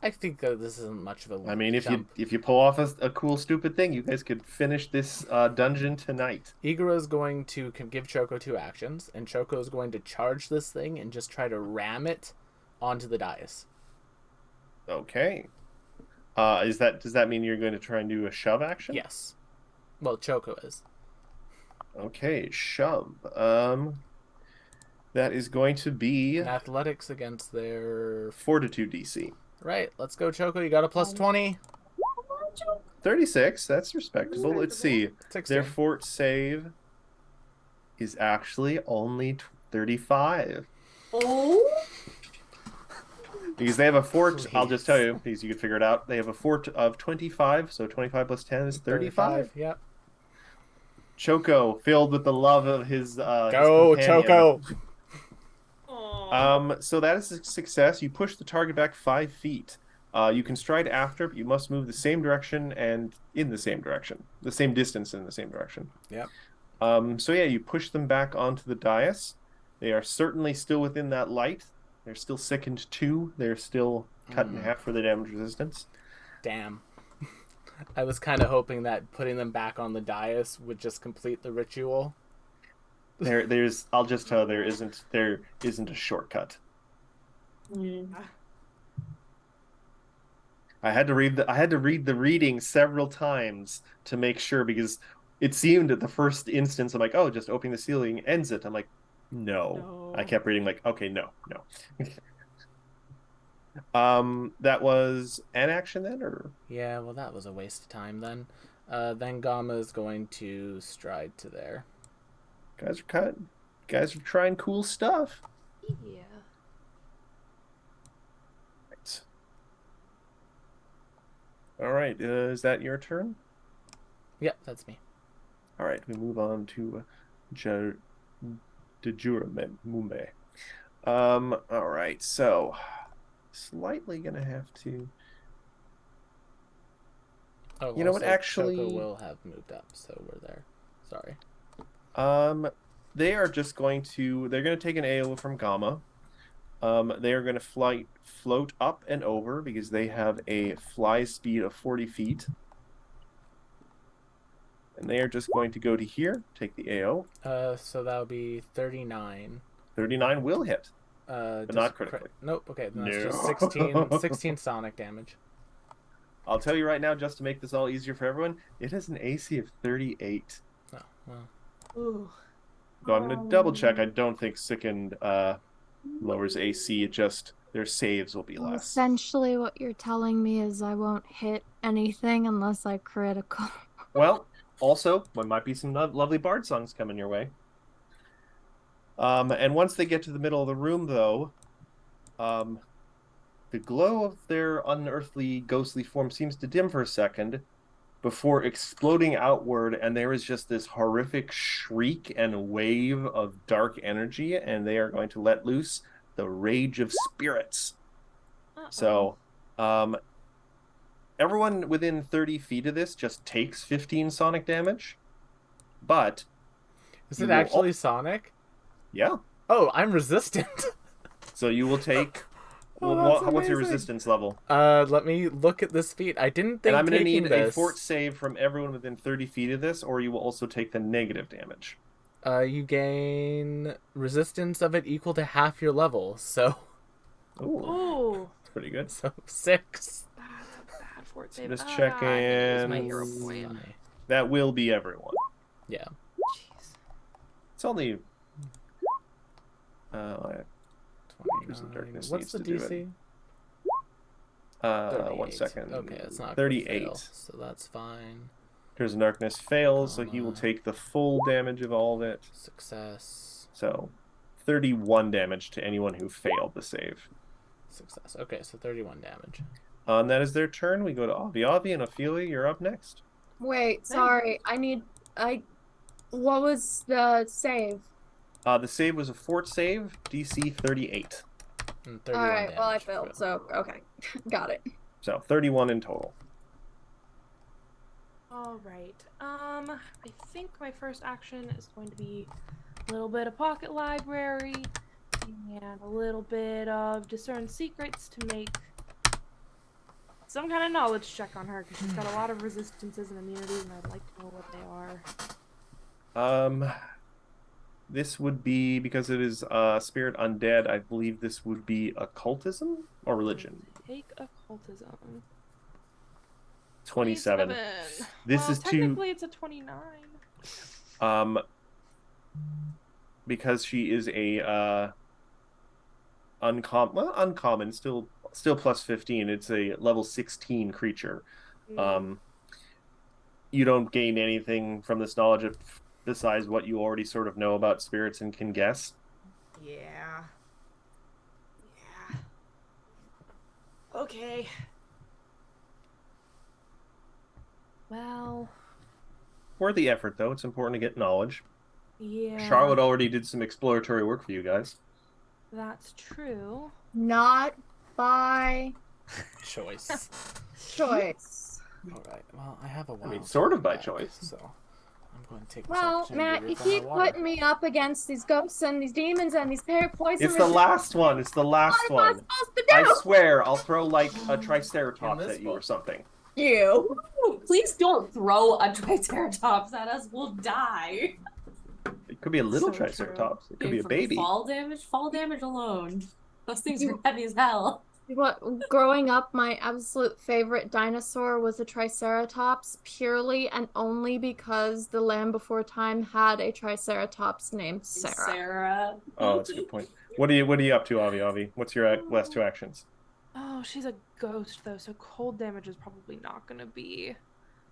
I think this isn't much of a I mean, if jump. you pull off a cool stupid thing, you guys could finish this dungeon tonight. Igor is going to give Choco 2 actions, and Choco is going to charge this thing and just try to ram it onto the dais. Okay. Does that mean you're going to try and do a shove action? Yes. Well, Choco is. Okay, shove. That is going to be And athletics against their... Fortitude DC. Right, let's go, Choco. You got a plus 20. 36, that's respectable. Let's see. 16. Their fort save is actually only 35. Oh. Because they have a fort, Please. I'll just tell you, because you can figure it out. They have a fort of 25, so 25 plus 10 is 35. Yep. Choco, filled with the love of his Go, companion. Choco! So that is a success. You push the target back 5 feet. You can stride after, but you must move the same direction and in the same direction, the same distance in the same direction. Yep. So yeah, you push them back onto the dais. They are certainly still within that light. They're still sickened 2. They're still cut in half for the damage resistance. Damn. I was kind of hoping that putting them back on the dais would just complete the ritual. There's. I'll just tell there isn't a shortcut. I had to read the reading several times to make sure, because it seemed at the first instance I'm like, oh, just opening the ceiling ends it. I'm like, no. I kept reading like, okay, no. That was an action then, or Yeah, well, that was a waste of time then. Then Gamma is going to stride to there. guys are trying cool stuff. Yeah. Right. All right, is that your turn? Yep, that's me. All right, we move on to Mumbe. All right, so slightly gonna have to. Oh, You know what, also, actually- Choco will have moved up, so we're there. Sorry. They are just going to. They're going to take an AO from Gamma. They are going to float up and over because they have a fly speed of 40 feet. And they are just going to go to here, take the AO. So that'll be 39. 39 will hit. But not critically. Nope, okay, then that's No. just 16 sonic damage. I'll tell you right now, just to make this all easier for everyone, it has an AC of 38. Oh, well. Ooh. So I'm going to double check. I don't think Sickened lowers AC. It just, their saves will be less. Essentially, what you're telling me is I won't hit anything unless I critical. Well, also, there might be some lovely bard songs coming your way. And once they get to the middle of the room, though, the glow of their unearthly, ghostly form seems to dim for a second before exploding outward, and there is just this horrific shriek and wave of dark energy, and they are going to let loose the Rage of Spirits. So, everyone within 30 feet of this just takes 15 sonic damage, but... Is it actually Sonic? Yeah. Oh, I'm resistant. So you will take... Oh, what's your amazing. resistance level? Let me look at this feat. I didn't think And I'm going to taking need this... a fort save from everyone within 30 feet of this, or you will also take the negative damage. You gain resistance of it equal to half your level, so... Ooh, Ooh. that's pretty good. So 6. That's a bad fort save. Just I could checking. use my hero point. Funny. That will be everyone. Yeah. Jeez. It's only... Use of 29. Darkness What's the needs to do it. DC? 1 38. second. Okay, it's not 38. Fail, so that's fine. Here's Darkness fails, so he will Comma. take the full damage of all of it. Success. So 31 damage to anyone who failed the save. Success. Okay, so 31 damage. And that is their turn. We go to Avi. Avi and Ophelia, you're up next. Wait, sorry. What was the save? The save was a fort save, DC 38. And 31 Alright, well, I damage. failed, so okay. Got it. So 31 in total. All right. I think my first action is going to be a little bit of pocket library and a little bit of discern secrets to make some kind of knowledge check on her, because she's got a lot of resistances and immunities, and I'd like to know what they are. This would be, because it is spirit undead, I believe this would be occultism or religion. Take occultism. 27. This Well, is too technically it's a 29. because she is a uncommon, still plus 15. It's a level 16 creature. You don't gain anything from this knowledge besides what you already sort of know about spirits and can guess. Yeah. Okay. Well, worthy effort, though. It's important to get knowledge. Yeah. Charlotte already did some exploratory work for you guys. That's true. Not by Choice. choice. All right. Well, I have a wild. mean, sort of by back, choice. So I'm going to take this Well, opportunity Matt, to you refill my keep water. putting me up against these ghosts and these demons and these poison. It's the last one. It's the last What am I one. supposed to do? I swear, I'll throw like a Triceratops In this at you or book. something. You. Ooh, please don't throw a Triceratops at us. We'll die. It could be a little So true. Triceratops. It could be a From baby. Fall damage alone. Those things are heavy as hell. What? Growing up, my absolute favorite dinosaur was a Triceratops, purely and only because the Land Before Time had a Triceratops named Sarah. Sarah. Oh, that's a good point. What are you up to, Avi Avi? What's your last two actions? Oh, she's a ghost though, so cold damage is probably not gonna be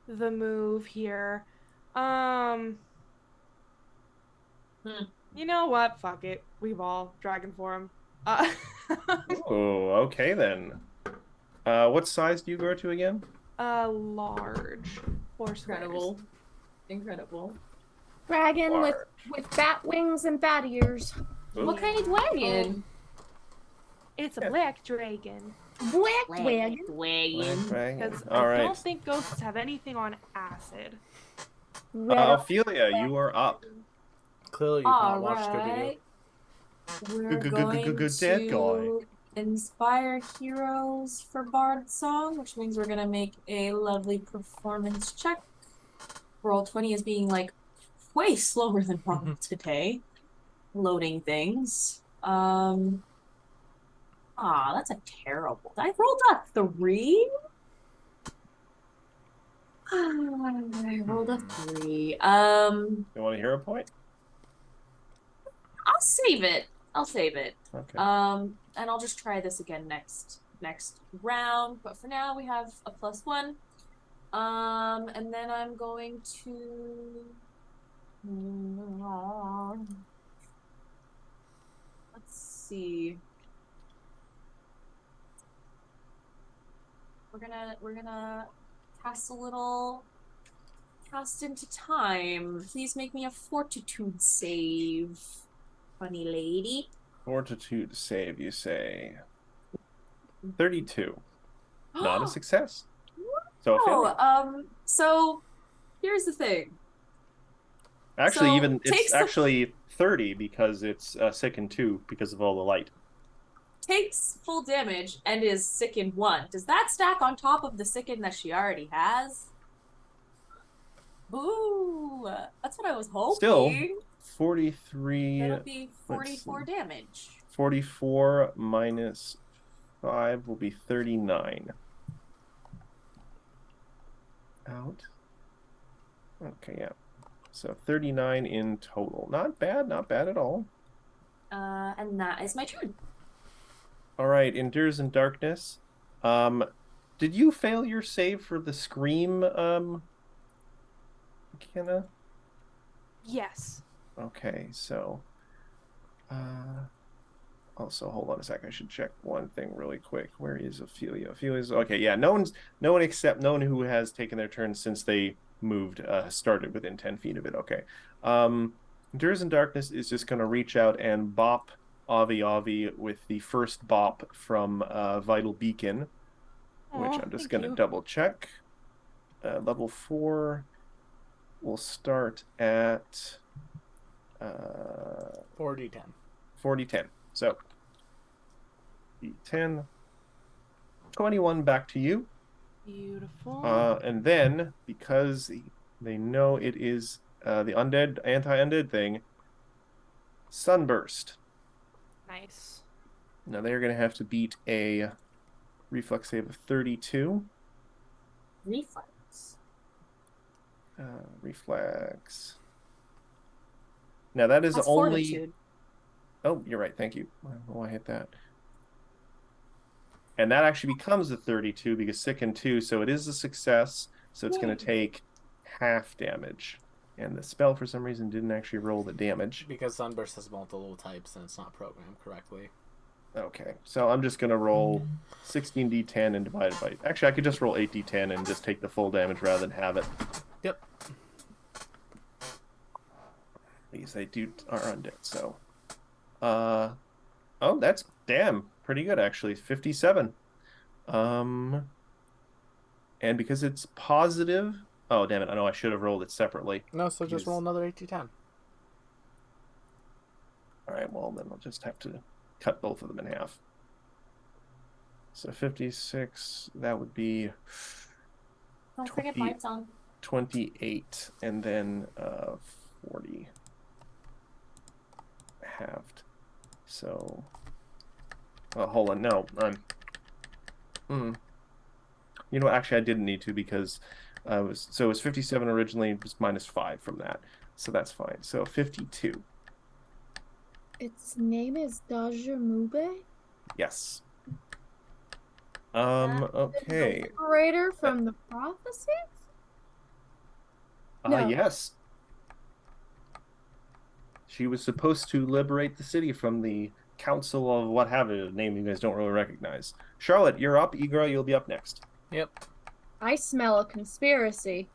the move here. You know what? Fuck it. We've all dragon form. Oh, okay then. What size do you grow to again? Large. Or Incredible. Incredible. Dragon with Large. bat wings and bat ears. Ooh. What kind of dragon? It's a Yeah. black dragon. Black dragon. Dragon. Because All I don't right. think ghosts have anything on acid. Red Ophelia, you are up. Clearly, you've not watched Scooby-Doo. Alright. We're Good going dad to inspire heroes for Bard Song, which means we're gonna make a lovely performance check. Roll 20 is being like way slower than normal today. Loading things. That's a terrible. I rolled a 3. I rolled a 3. You want a hero point? I'll save it. Okay. And I'll just try this again next round. But for now, we have a +1. And then I'm going to. Let's see. We're gonna cast a little. Cast into time. Please make me a fortitude save. Funny lady. Fortitude save, you say. 32. Not a success. So a failure. So here's the thing. Actually, so even takes it's the- actually 30 because it's sickened 2 because of all the light. Takes full damage and is sickened 1. Does that stack on top of the sicken that she already has? Ooh, that's what I was hoping. Still, 43. That'll be let's 44 damage. 44 minus 5 will be 39. Out. Okay, yeah. So 39 in total. Not bad at all. And that is my turn. All right, Endures in Darkness. Did you fail your save for the scream, McKenna? Yes. Okay, so also hold on a sec. I should check one thing really quick. Where is Ophelia? Ophelia's okay. Yeah, no one except no one who has taken their turn since they moved started within 10 feet of it. Okay. Endures in Darkness is just going to reach out and bop Avi with the first bop from Vital Beacon, which Aw, I'm just thank going to you. double check. Level 4 will start at 4d10. 40-10. So, D10, 21 back to you. Beautiful. And then, because they know it is the anti-undead thing, Sunburst. Nice. Now they're going to have to beat a reflex save of 32. Reflex. Reflex. Now that is That's only... fortitude. Oh, you're right. Thank you. Oh, I hit that. And that actually becomes a 32 because sicken 2, so it is a success. So it's going to take half damage. And the spell, for some reason, didn't actually roll the damage. Because Sunburst has multiple types and it's not programmed correctly. Okay, so I'm just going to roll 16d10 and divide it by... Actually, I could just roll 8d10 and just take the full damage rather than have it. Yep. These they are undead, so oh, that's pretty good actually. 57. And because it's positive, oh damn it, I know I should have rolled it separately. No, so just roll another 8d10. All right, well then I'll just have to cut both of them in half. So 56, that would be Don't forget lights on. 28, and then 40 halved. So, hold on, no, you know, actually, I didn't need to because it was 57 originally, just minus 5 from that, so that's fine. So 52. Its name is Dajamube? Yes. Okay. The liberator from the prophecies? No. Yes. She was supposed to liberate the city from the council of what have you, a name you guys don't really recognize. Charlotte, you're up. Igra, you'll be up next. Yep. I smell a conspiracy.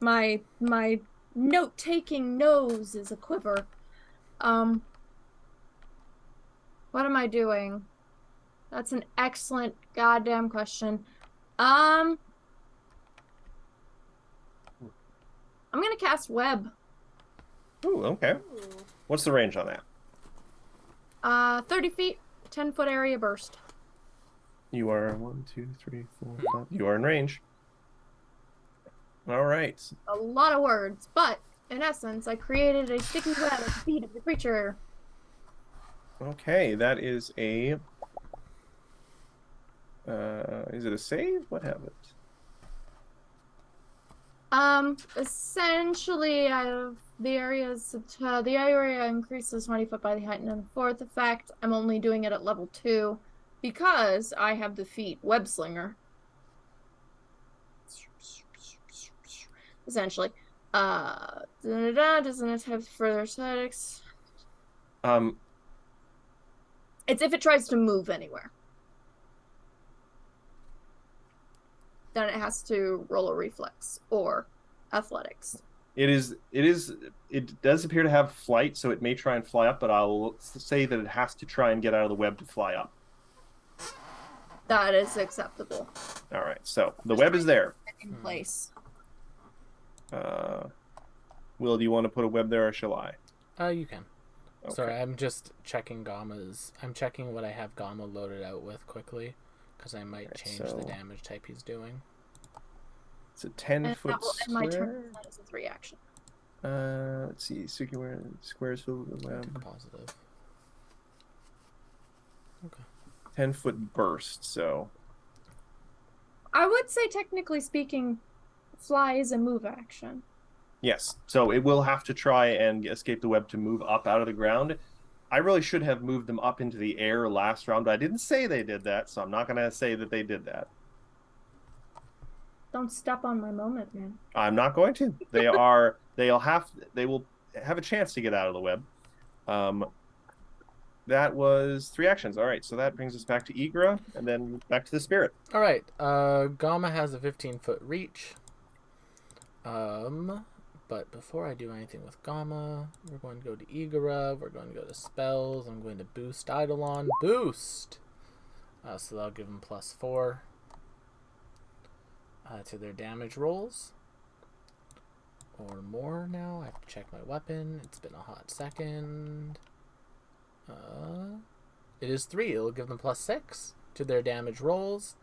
my note-taking nose is a quiver. What am I doing? That's an excellent goddamn question. I'm gonna cast web. Ooh, okay. What's the range on that? 30 feet, 10-foot area burst. You are 1, 2, 3, 4, 5. You are in range. All right. A lot of words, but in essence, I created a sticky web at the feet of the creature. Okay, that is a. Is it a save? What happened? Essentially, the area increases 20 foot by the height, and then the fourth effect, I'm only doing it at level 2 because I have the feat Web Slinger. Essentially, doesn't it have further aesthetics? It's if it tries to move anywhere. Then it has to roll a reflex or athletics. It does appear to have flight, so it may try and fly up, but I'll say that it has to try and get out of the web to fly up. That is acceptable. All right, so the web is there. In place. Will, do you want to put a web there, or shall I? You can. Okay. Sorry, I'm just checking I'm checking what I have Gamma loaded out with quickly, because I might change the damage type he's doing. It's a 10-foot square. My turn is a 3 action. Let's see. Squares filled with the web. Positive. Okay. 10-foot burst. So. I would say, technically speaking, fly is a move action. Yes. So it will have to try and escape the web to move up out of the ground. I really should have moved them up into the air last round, but I didn't say they did that, so I'm not going to say that they did that. Don't step on my moment, man. I'm not going to. They will have a chance to get out of the web. That was 3 actions. All right, so that brings us back to Igra, and then back to the spirit. All right. Gamma has a 15-foot reach. But before I do anything with Gamma, we're going to go to Igra. We're going to go to spells. I'm going to boost Eidolon. Boost! So that'll give them +4 to their damage rolls. Or more now. I have to check my weapon. It's been a hot second. It is 3. It'll give them +6 to their damage rolls.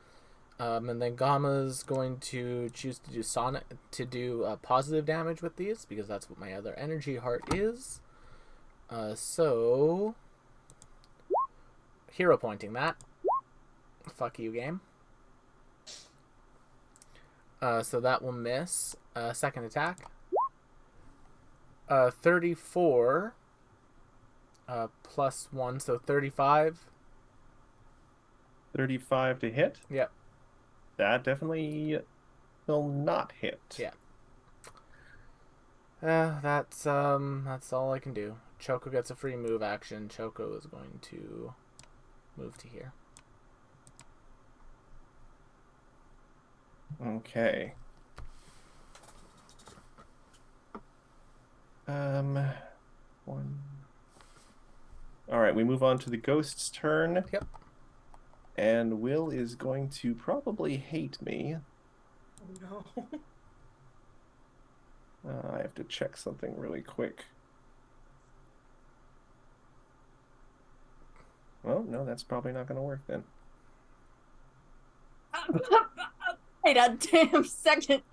And then Gamma's going to choose to do positive damage with these, because that's what my other energy heart is. So hero pointing that. Fuck you, game. So that will miss. Second attack. 34 +1, so 35. 35 to hit? Yep. That definitely will not hit. Yeah. That's all I can do. Choco gets a free move action. Choco is going to move to here. Okay. One. All right, we move on to the ghost's turn. Yep. And Will is going to probably hate me. Oh no. I have to check something really quick. Well, no, that's probably not going to work then. Wait a damn second.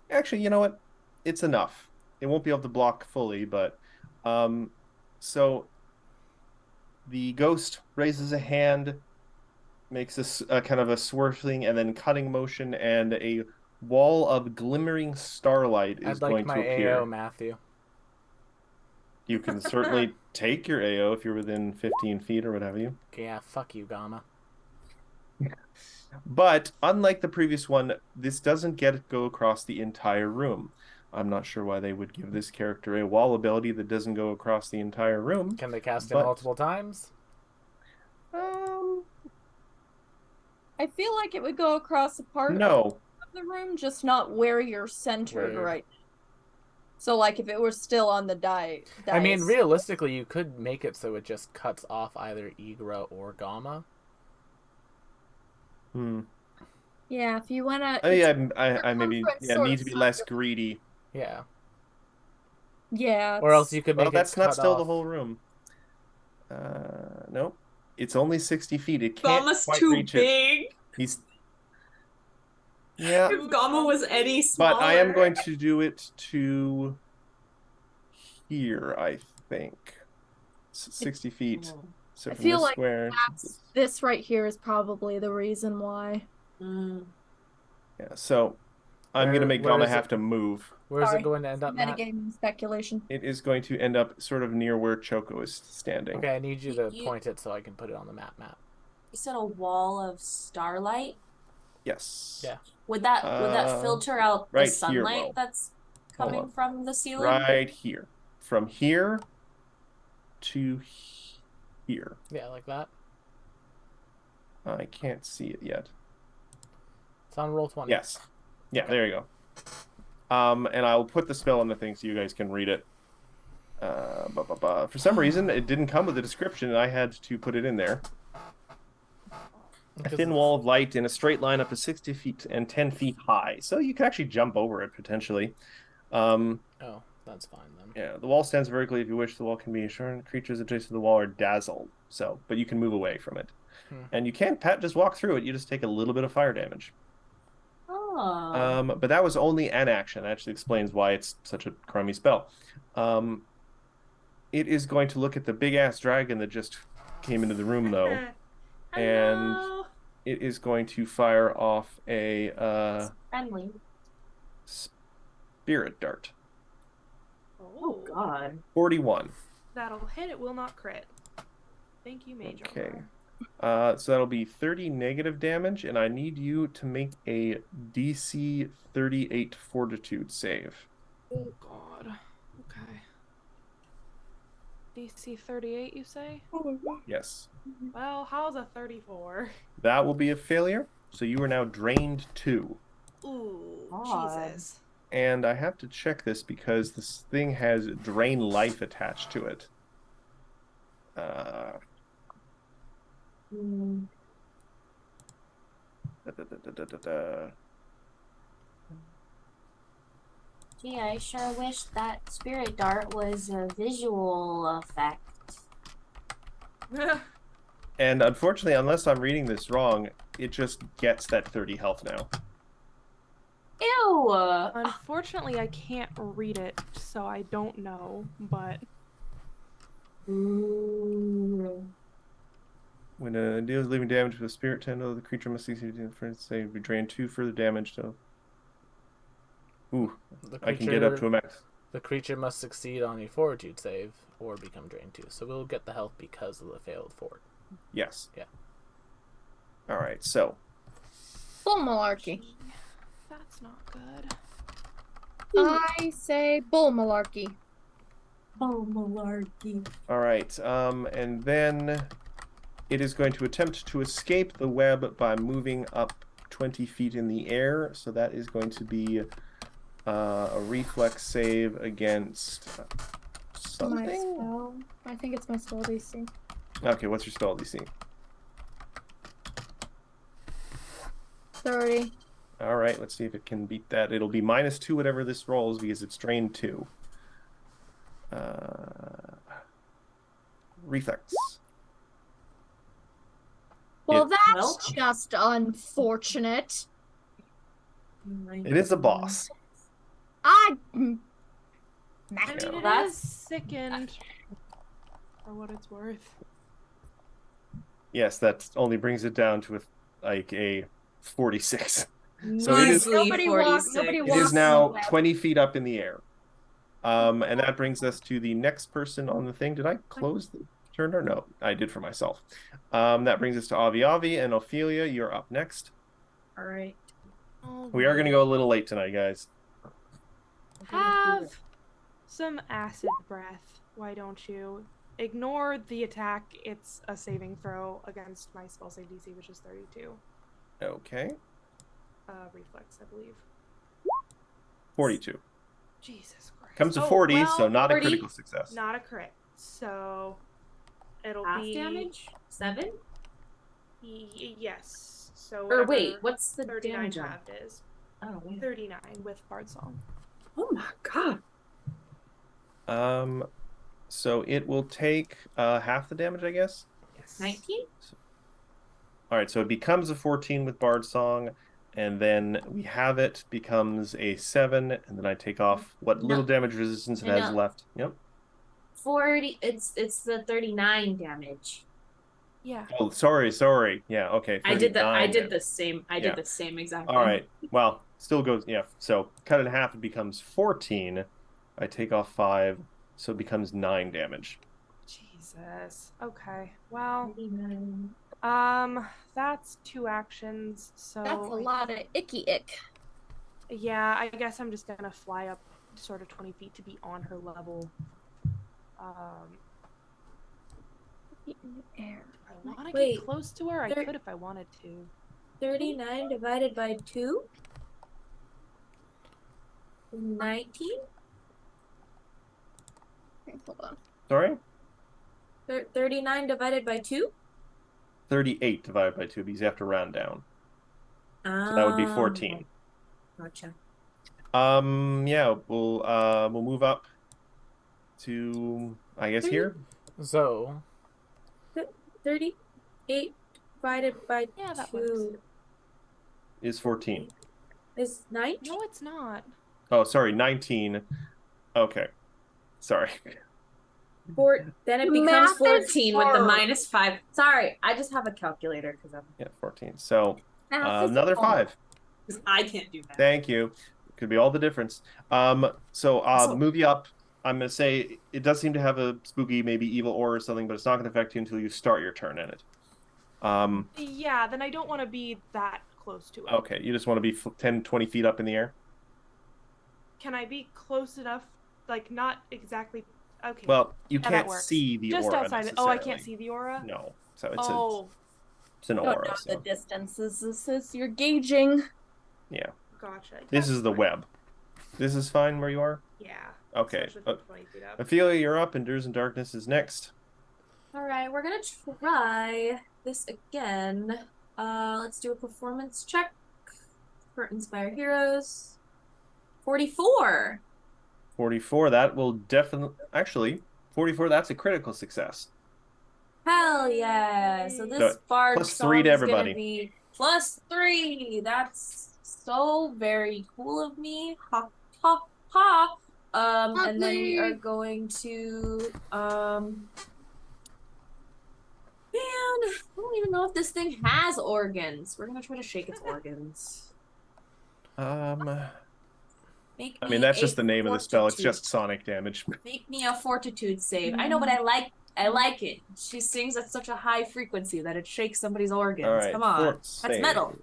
Actually, you know what? It's enough. It won't be able to block fully, but so the ghost raises a hand, makes a kind of a swirling and then cutting motion, and a wall of glimmering starlight is I'd like going my to appear. AO, Matthew. You can certainly take your AO if you're within 15 feet or what have you. Okay, yeah, fuck you, Gamma. But unlike the previous one, this doesn't go across the entire room. I'm not sure why they would give this character a wall ability that doesn't go across the entire room. Can they cast it But- multiple times? I feel like it would go across a part No. of the room, just not where you're centered Weird. right. So, like, if it were still on the dice. I mean, realistically, you could make it so it just cuts off either Igra or Gamma. Yeah, if you wanna. I maybe need to be less greedy. Yeah. Yeah. Or else you could make Well, that's it not cut still off. the whole room. Nope. It's only 60 feet. It can't Gamma's quite too reach it. big. He's... Yeah, If Gamma was any smaller. but I am going to do it to here, I think. 60 feet. So I from feel this like square. This right here is probably the reason why. Mm. Yeah, so I'm going to make Where Gamma is it? have to move. Where's Sorry. it going to end up, Matt? Metagaming speculation. It is going to end up sort of near where Choco is standing. Okay, I need you to You- point it so I can put it on the map. You said a wall of starlight. Yes. Yeah. Would that filter out right the here, sunlight Will. that's Hold coming on. from the ceiling? Right here. From here to here. Yeah, like that. I can't see it yet. It's on roll 20. Yes. Yeah, there you go. And I'll put the spell on the thing so you guys can read it. For some reason, it didn't come with a description, and I had to put it in there. A Because thin wall of light in a straight line up to 60 feet and 10 feet high. So you can actually jump over it, potentially. Oh, that's fine then. Yeah, the wall stands vertically if you wish. The wall can be shortened. Creatures adjacent to the wall are dazzled. So, but you can move away from it. And you can't just walk through it. You just take a little bit of fire damage. Oh. But that was only an action. That actually explains why it's such a crummy spell. It is going to look at the big-ass dragon that just came into the room, though. And Hello. it is going to fire off a Friendly. spirit dart. Oh god. 41. That'll hit. It will not crit. Thank you, Major. Okay. So that'll be 30 negative damage, and I need you to make a DC 38 Fortitude save. Oh God. Okay. DC 38, you say? Yes. Well, how's a 34? That will be a failure. So you are now drained 2. Ooh, God. Jesus. And I have to check this because this thing has drain life attached to it. Mm. Gee, I sure wish that spirit dart was a visual effect. And unfortunately, unless I'm reading this wrong, it just gets that 30 health now. Ew! Unfortunately, I can't read it, so I don't know, but Ooh. When a deals living damage to a spirit tendril, the creature must succeed in say be drained 2 further damage. So, ooh, I can get up to a max. The creature must succeed on a fortitude save or become drained 2. So we'll get the health because of the failed fort. Yes. Yeah. All right. So Full malarkey. that's not good. I say bull malarkey. Oh, malarkey. all right. And then it is going to attempt to escape the web by moving up 20 feet in the air. So that is going to be a reflex save against My something. spell. I think it's my spell DC. Okay, what's your spell DC? 30. All right, let's see if it can beat that. It'll be -2 whatever this rolls because it's strained 2. Reflex. Well, It- that's Well. just unfortunate. It is a boss. I. I mean, Yeah. it That's- is sickened. For what it's worth. Yes, that only brings it down to a 46. So it is- Nobody walks. Nobody It walks. is now on the web. 20 feet up in the air. And that brings us to the next person on the thing. Did I close the turn or no? I did for myself. That brings us to Avi Avi and Ophelia. You're up next. All right. We are going to go a little late tonight, guys. Have some acid breath. Why don't you? Ignore the attack. It's a saving throw against my spell save DC, which is 32. Okay. Reflex, I believe. 42. Jesus Christ. Comes to Oh, 40, well, so not 40. a critical success. Not a crit. So it'll Half be damage? 7? yes. So Or wait, whatever what's the 39 damage on? halved is. Oh, wait. 39 with Bard Song. Oh my god. So it will take half the damage, I guess. Yes. 19? All right, so it becomes a 14 with Bard Song, and then we have it becomes a 7, and then I take off what little damage resistance it I has know. left. Yep. 40. It's the 39 damage. Yeah. Oh, sorry. Yeah, okay. I did the 39 damage. same. I Yeah. did the same exact thing. All right. Well, still goes. Yeah. So cut it in half. It becomes 14. I take off 5, so it becomes 9 damage. Jesus. Okay. Well, 39. that's 2 actions. So That's a lot of icky ick. yeah, I guess I'm just gonna fly up sort of 20 feet to be on her level. In the air. I want to Wait, get close to her. I there- could if I wanted to. 39 divided by 2? 19? Okay, hold on. Sorry. 39 divided by 2? 38 divided by 2 because you have to round down. So that would be 14. Gotcha. Yeah, we'll move up to I guess here. So 38 divided by Yeah, that 2 Is 14. is 9? No, it's not. Oh, sorry, 19. Okay. Sorry. Then it Math becomes is 14 with the hard. -5. Sorry, I just have a calculator because I'm. Yeah, 14. So Math is another hard. 5. Because I can't do that. Thank you. Could be all the difference. So Also- move you up. I'm gonna say it does seem to have a spooky, maybe evil aura or something, but it's not gonna affect you until you start your turn in it. Yeah, then I don't want to be that close to it. Okay, you just want to be 10, 20 feet up in the air. Can I be close enough? Like, not exactly. Okay. Well, you that can't works. see the just aura. outside. Oh, I can't necessarily. see the aura. No, so it's Oh, it's an Don't aura. know So. the distances. This is you're gauging. Yeah, gotcha. this That's is the fine. web. This is fine where you are. Yeah. Okay. Especially from 20 feet up. Ophelia, you're up. Endures in Darkness is next. Alright, we're gonna try this again. Let's do a performance check for Inspire Heroes. 44. 44. That will definitely. Actually, 44. That's a critical success. Hell yeah! So this So, bard plus song 3 to is gonna everybody. be +3. That's so very cool of me. Ha ha ha. And then we are Lovely. going to Man, I don't even know if this thing has organs. We're gonna try to shake its organs. Make I me mean, that's a just the name of the spell. It's fortitude. just sonic damage. Make me a fortitude save. I know, but I like it. She sings at such a high frequency that it shakes somebody's organs. All right. Come on. Fort That's save. metal.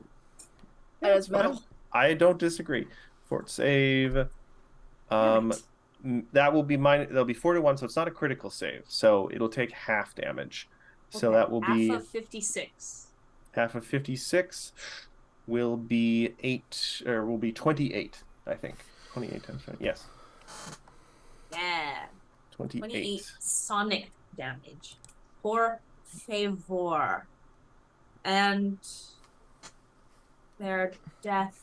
That is metal. I don't disagree. Fort save. Damn it. That will be mine. That'll be 4-1, so it's not a critical save. So it'll take half damage. So Okay, that will be half of 56. half of 56. Will be 8 or will be 28, I think. 28 times 20. Yes. Yeah. 28. 28 sonic damage. Por favor. And their death.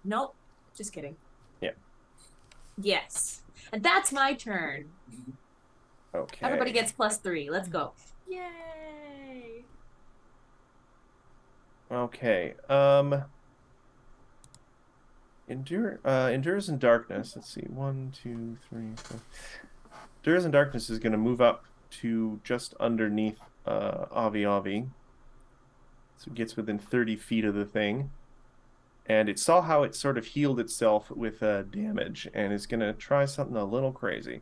Nope. Just kidding. Yeah. Yes. And that's my turn. Okay. Everybody gets +3. Let's go. Yay! Okay. Endures in Darkness. Let's see. 1, 2, 3, 4. Endures in Darkness is going to move up to just underneath Avi Avi. So it gets within 30 feet of the thing. And it saw how it sort of healed itself with damage and is going to try something a little crazy.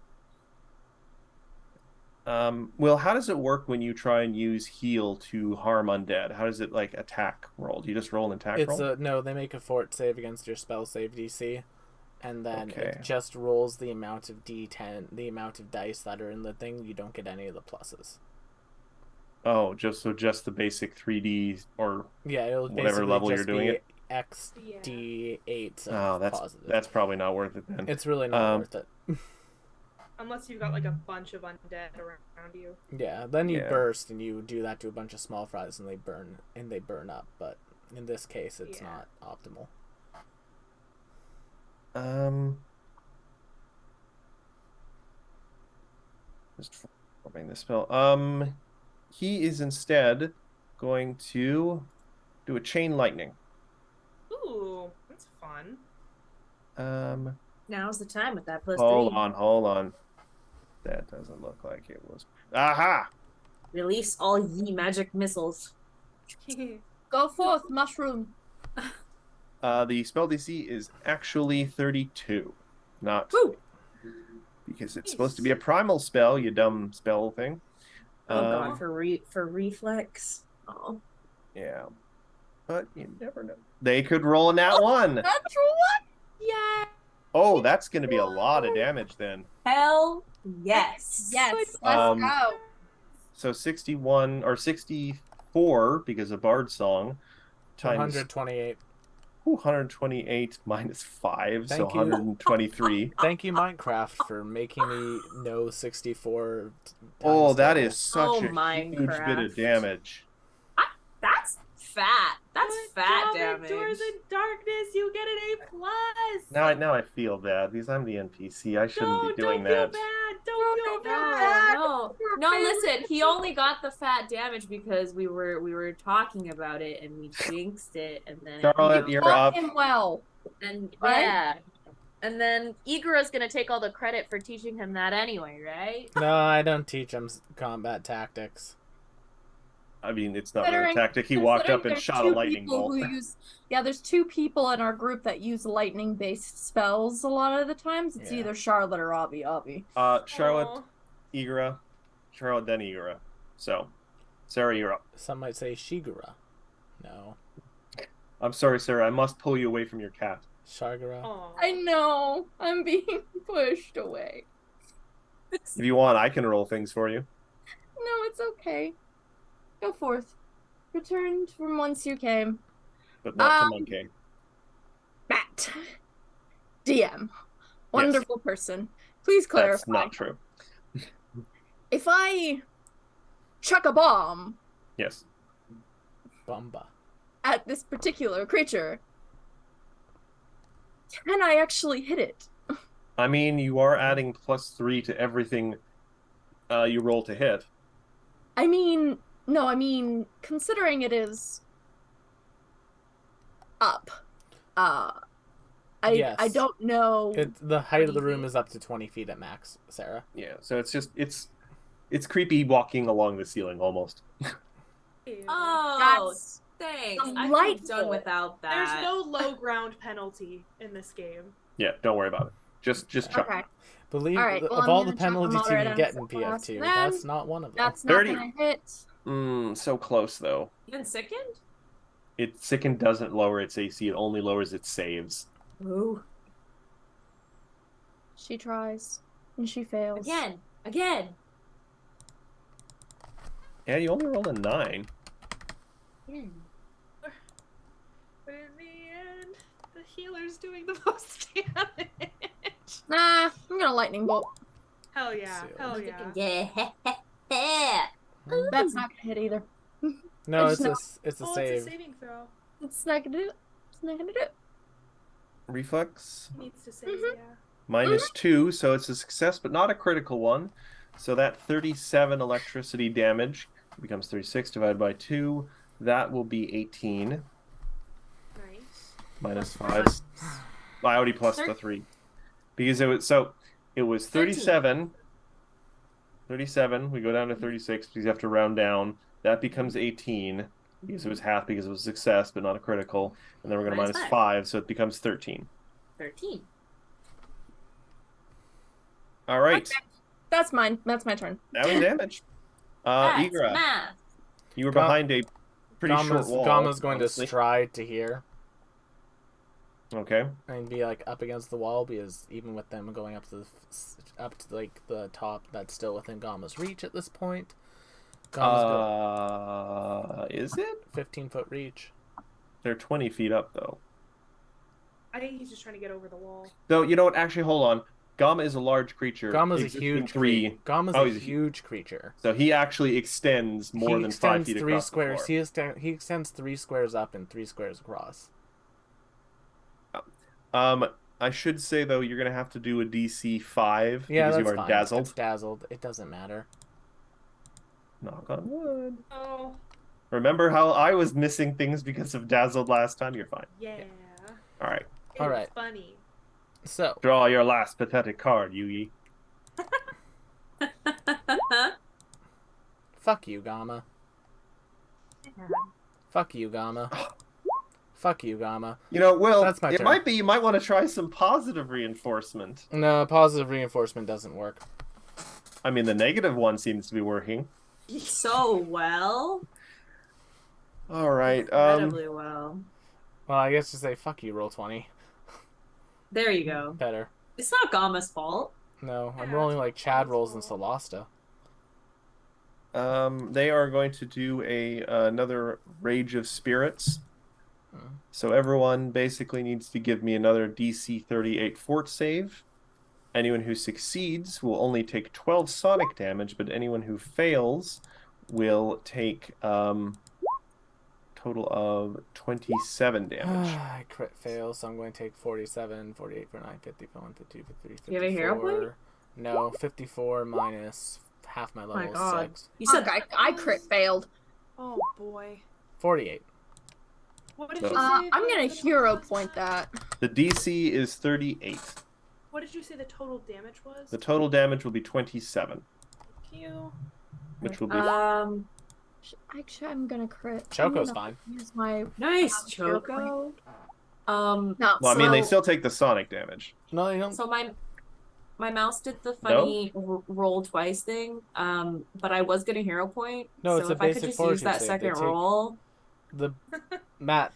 Will, how does it work when you try and use heal to harm undead? How does it like attack roll? Do you just roll an attack roll? No, they make a fort save against your spell save DC, and then Okay. it just rolls the amount of D10, the amount of dice that are in the thing. You don't get any of the pluses. Oh, just the basic 3D or Yeah, it'll whatever basically level just you're doing be it. XD8 Oh, of positive. that's probably not worth it then. It's really not worth it. Unless you've got like a bunch of undead around you. Yeah, then you Yeah. burst and you do that to a bunch of small fries and they burn up. But in this case, it's Yeah. not optimal. Just forming the spell. He is instead going to do a chain lightning. Ooh, that's fun. Now's the time with that +3. Hold on. That doesn't look like it was. Aha! Release all ye magic missiles. Go forth, mushroom. The spell DC is actually 32, not Woo! because it's supposed to be a primal spell. You dumb spell thing. Oh god, for reflex. Oh. Yeah, but you never know. They could roll a nat 1. Natural one. Yeah. Oh, that's going to be a lot of damage then. Hell yes. Yes, let's Um, go. So 61 or 64 because of Bard Song times 128. 128 minus 5, so Thank you. 123. Thank you, Minecraft, for making me know 64. Oh, times that double. is such Oh, a huge bit of Minecraft. damage. That's fat. That's Good fat job, damage. Endures in Darkness. You get an A+. Now I feel bad because I'm the NPC. I shouldn't be doing don't feel that. bad. Don't feel No, bad. no, listen. He only got the fat damage because we were talking about it and we jinxed it, and then Charlotte, you're Taught up. him well. and Right? yeah, and then Igara's gonna take all the credit for teaching him that anyway, right? No, I don't teach him combat tactics. I mean, it's not really a Considering- tactic. He walked up and There's shot a two lightning people bolt. there's two people in our group that use lightning-based spells a lot of the times. It's Yeah. either Charlotte or Avi. Charlotte, Aw. Igara, Charlotte, then Igara. So, Sarah, you're up. Some might say Shigura. No. I'm sorry, Sarah. I must pull you away from your cat. Shagura. Aw. I know. I'm being pushed away. If you want, I can roll things for you. No, it's okay. Go forth. Returned from whence you came. But not to Um, Monkey. Matt. DM. Wonderful person. Please clarify. That's not true. If I chuck a bomb Yes. Bumba. at this particular creature, can I actually hit it? I mean, you are adding +3 to everything you roll to hit. I mean, considering it is up, I Yes. don't know. The height of the 20 room feet? is up to 20 feet at max, Sarah. Yeah, so it's creepy walking along the ceiling almost. Ew. Oh, That's thanks. I could have delightful. done without There's that. no low ground penalty in this game. Yeah, don't worry about it. Just chuck. okay. Believe All right, well, of I'm all the gonna check the penalties you moderate can get in and class PF2, then. that's not one of them. That's not 30. gonna hit. So close though. Even sickened? It Sicken doesn't lower its AC. It only lowers its saves. Ooh. She tries and she fails. Again. Yeah, you only rolled a 9. But in the end, the healer's doing the most damage. I'm gonna lightning bolt. Hell yeah. So- Hell yeah. Yeah. That's not gonna hit either. No, I it's just a it's a Oh, save. it's a saving throw. It's not gonna do it. It's not gonna do it. Reflex. He needs to save, Mhm. yeah. -2, so it's a success, but not a critical one. So that 37 electricity damage becomes 36 divided by 2. That will be 18 Nice. -5. I already plus the 3. Because it was 37. 37. We go down to 36 because you have to round down. That becomes 18 because it was half because it was a success, but not a critical. And then we're going to Minus minus five. 5, so it becomes 13. 13. All right. Okay. That's mine. That's my turn. That was damage. That's Igra, math. you were Ga- behind a pretty short Gamma's, wall. Gamma's going honestly. to stride to here Okay. and be like up against the wall because even with them going up to like the top, that's still within Gamma's reach at this point. Gamma's Is it? 15-foot reach. They're 20 feet up, though. I think he's just trying to get over the wall. Though, you know what? Actually, hold on. Gamma is a large creature. Gamma's a existing huge 3. Gamma's Oh, a he's a huge creature. So he actually extends more he than 5 extends feet 3 across squares. the floor. He extends 3 squares up and 3 squares across. I should say, though, you're going to have to do a DC 5 Yeah, because that's you are fine. dazzled. It's dazzled. It doesn't matter. Knock on wood. Oh, Remember how I was missing things because of dazzled last time? You're fine. yeah. All right. It All was right. funny. So, Draw your last pathetic card, Yugi. fuck you, Gamma. Fuck you, Gamma. Fuck you, Gamma. You know, Will, That's my it turn. might be you might want to try some positive reinforcement. No, positive reinforcement doesn't work. I mean, the negative one seems to be working. So well. All right. Incredibly well. Well, I guess to say fuck you, roll 20. There you go. Better. It's not Gamma's fault. No, I'm Yeah, rolling like Chad that's rolls in cool. Solasta. They are going to do another Rage of Spirits. Hmm. So everyone basically needs to give me another DC 38 fort save. Anyone who succeeds will only take 12 sonic damage, but anyone who fails will take total of 27 damage. I crit fail, so I'm going to take 47, 48, 49, 50, 51, 52, 53, 54. You have a hero point? No, 54 minus half my my level is God. 6. You Fuck, said I crit failed. Oh boy. 48. What did So- you say? I'm gonna the hero total was? point that. The DC is 38. What did you say the total damage was? The total damage will be 27, Thank you. which will be Actually, I'm gonna crit. Choco's I'm gonna fine. Use my nice, hero Choco. no. well. I mean, they so- still take the sonic damage. No, they don't. So my mouse did the funny roll twice thing, but I was gonna hero point. No, so it's a if I could basic just fortune use that save. They second take- roll. The Matt,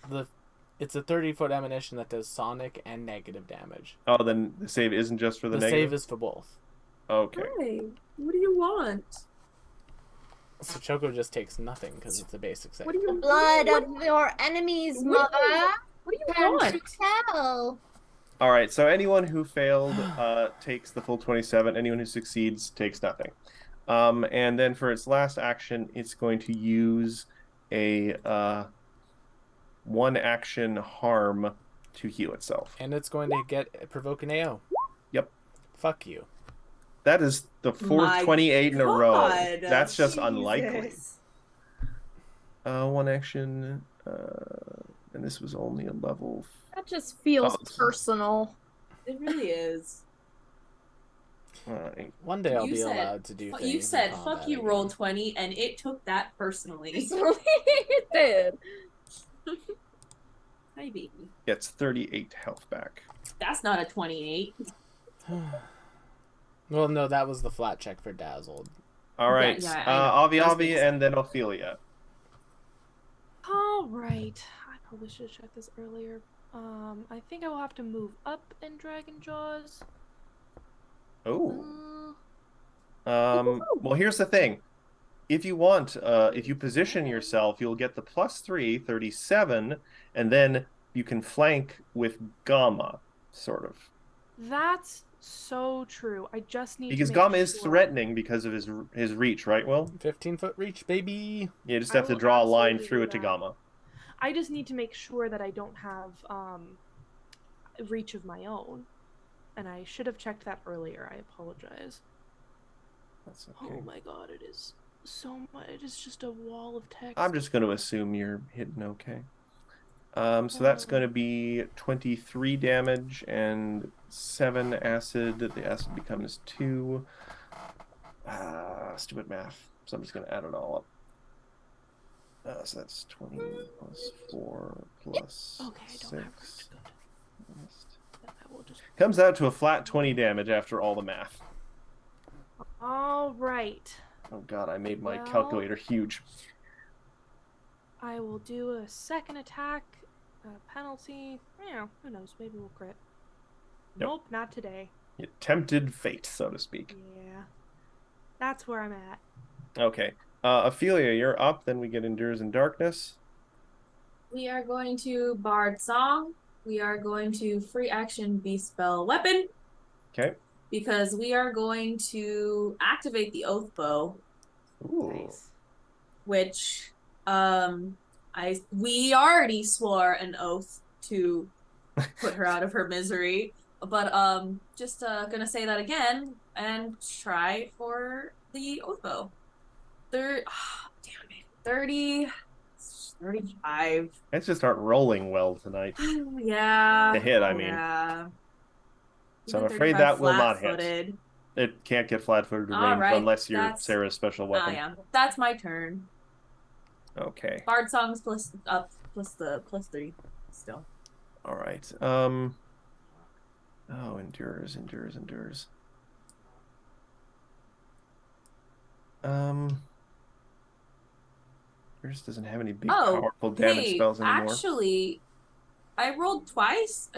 it's a 30-foot ammunition that does sonic and negative damage. Oh, then the save isn't just for the, The save negative? is for both. Okay. Hey, what do you want? So Choco just takes nothing because it's a basic save. What do you Blood of your enemies, What do you- mother. What do you Can't want? you tell? All right, so anyone who failed takes the full 27. Anyone who succeeds takes nothing. And then for its last action, it's going to use a one action harm to heal itself. And it's going to provoke an AO. Yep. Fuck you. That is the fourth My 28 in a row. God, That's just unlikely. Jesus. One action, and this was only a level. That just feels Oh. personal. It really is. One day I'll You be said- allowed to do things. You in said combat fuck you, again. roll 20, and it took that personally. It did. Hi, baby. Gets 38 health back. That's not a 28. Well, no, that was the flat check for Dazzled. All right, yeah, I know. Avi I was Avi, gonna say. and then Ophelia. All right. I probably should have checked this earlier. I think I will have to move up in Dragon Jaws. Oh. Well, here's the thing. If you want, if you position yourself, you'll get the +3, 37, and then you can flank with Gamma, sort of. That's So true. I just need Because to make Gama is sure. threatening because of his reach, right, Will? 15-foot reach, baby. You just I have to will draw a line absolutely through do it to that. Gama. I just need to make sure that I don't have reach of my own. And I should have checked that earlier. I apologize. That's okay. Oh my god, it is so much. It is just a wall of text. I'm just going to assume you're hitting okay. So that's going to be 23 damage and 7 acid. The acid becomes 2. Stupid math. So I'm just going to add it all up. So that's 20 plus 4 plus Okay, I don't have 6. reach. Good. Then I will just. Comes out to a flat 20 damage after all the math. All right. Oh god, I made my Well- calculator huge. I will do a second attack. Penalty. Who knows? Maybe we'll crit. Nope. Nope, not today. You tempted fate, so to speak. Yeah. That's where I'm at. Okay. Ophelia, you're up. Then we get Endures in Darkness. We are going to Bard Song. We are going to free action Beast Spell Weapon. Okay. Because we are going to activate the Oath Bow, Ooh. Nice. which we already swore an oath to put her out of her misery. But just gonna say that again and try for the Oath Bow. Damn it. 30, 35. Let's just start rolling well tonight. Yeah. To hit, I mean. Yeah. So I'm Even afraid 35 that will not hit. flat-footed. It can't get flat-footed All range right, unless you're that's- Sarah's special Oh weapon. yeah. That's my turn. Okay. Bard songs plus 3 still. All right. Endures. Yours doesn't have any big powerful damage spells anymore. Actually, I rolled twice.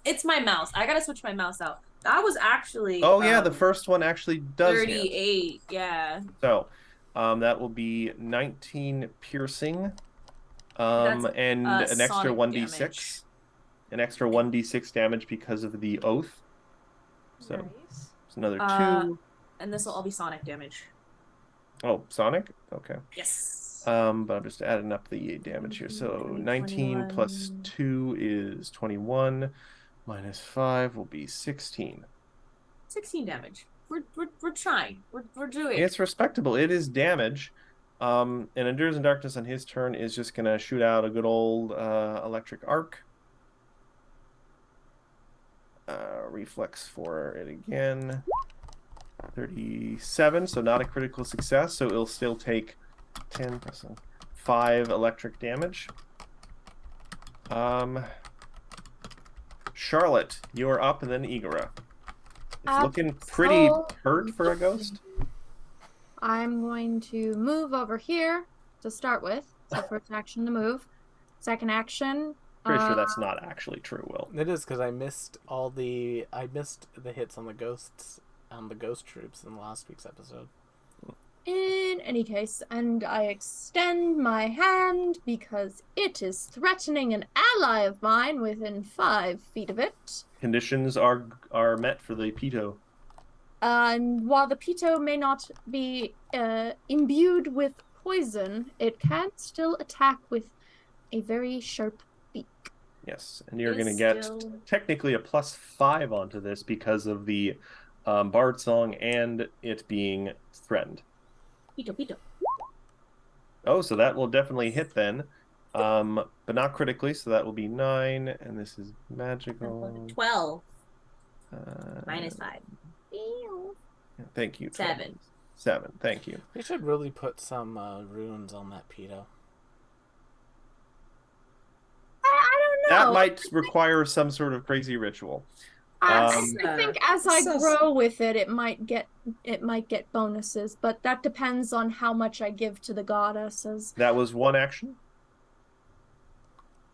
It's my mouse. I gotta switch my mouse out. That was actually. Oh yeah, the first one actually does hit. 38. Yeah. So, that will be 19 piercing, That's, and an extra sonic 1d6, damage. an extra 1d6 damage because of the oath. So Nice. it's another 2. And this will all be sonic damage. Oh, sonic. Okay. Yes. But I'm just adding up the damage here. So 20, 19 plus 21. 2 is 21. Minus 5 will be 16. 16 damage. We're trying. We're doing. It's respectable. It is damage. And Endures in Darkness on his turn is just going to shoot out a good old electric arc. Reflex for it again. 37, so not a critical success. So it'll still take 10 plus 5 electric damage. Charlotte, you're up, and then Igora. It's looking pretty hurt for a ghost. I'm going to move over here to start with. So first action to move. Second action. Pretty sure that's not actually true, Will. It is because I missed the hits on the ghosts the ghost troops in last week's episode. In any case, and I extend my hand because it is threatening an ally of mine within 5 feet of it. Conditions are met for the Pito. And while the Pito may not be imbued with poison, it can still attack with a very sharp beak. Yes, and you're It's going to get still- technically a +5 onto this because of the Bard Song and it being threatened. Pito. Oh, so that will definitely hit then. But not critically, so that will be 9, and this is magical. 12 Uh, minus 5. Thank you. 7. 7, thank you. We should really put some runes on that pedo. I don't know. That might require some sort of crazy ritual. I think as I so- grow with it, it might get bonuses, but that depends on how much I give to the goddesses. That was one action.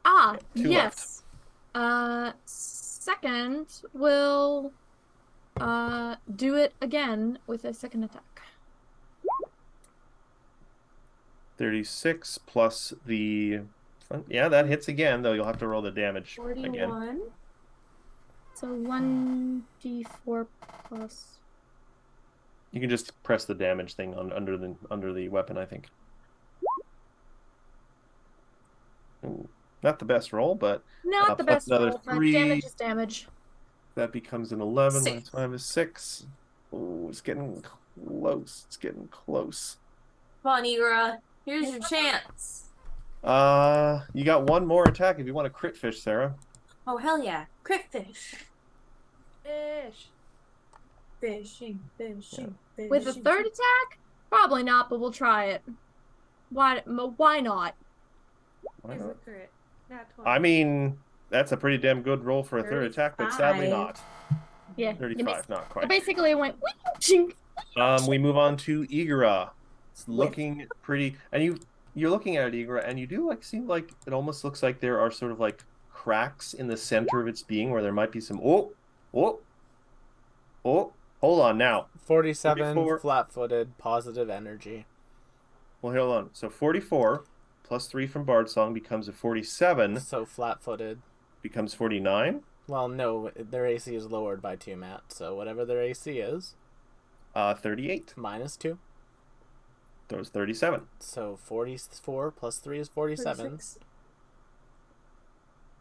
Ah, 2 yes. Second will do it again with a second attack. 36 plus the... Yeah, that hits again, though you'll have to roll the damage again. 41. So 1d4 plus. You can just press the damage thing on under the weapon, I think. Ooh, not the best roll, but Not the plus best another roll, but 3. damage is damage. That becomes an 11. Six. Minus 5 is 6. Oh, it's getting close. It's getting close. Come on, Igra. Here's your chance. You got one more attack if you want to crit fish, Sarah. Oh, hell yeah. Crit fish. Fish. Fishing. With a third attack? Probably not, but we'll try it. Why not? Why Here's not? the crit. Nat 20. I mean, that's a pretty damn good roll for a third attack, but sadly 35. not. Yeah. 35, not It quite. basically went. We move on to Igara. It's looking pretty, and you're looking at it, Igara, and you do seem like it almost looks like there are sort of like cracks in the center of its being where there might be some. Oh, hold on now. 47 44. flat-footed, positive energy. Well, hold on. So 44 plus 3 from Bard Song becomes a 47. So flat-footed. Becomes 49. Well, no, their AC is lowered by 2, Matt. So whatever their AC is, 38. minus 2. Those 37. So 44 plus 3 is 47. 36.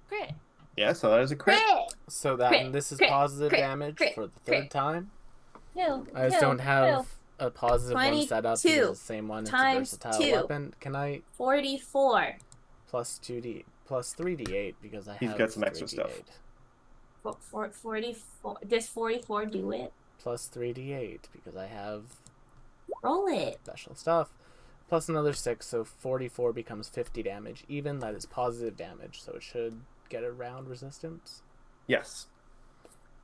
Crit. Yeah, so that is a crit. So that, Crit, and this is crit, positive crit, damage crit, for the crit. third time. No. I just don't have a positive one 22 set up because it's the same one. It's a times versatile 2. weapon. Can I 44. plus 2d plus 3d8 because I have He's got some extra 3d8. stuff. 44. Does 44 do it? Plus 3d8 because I have Roll it. special stuff. Plus another 6, so 44 becomes 50 damage. Even that is positive damage, so it should get around resistance. Yes.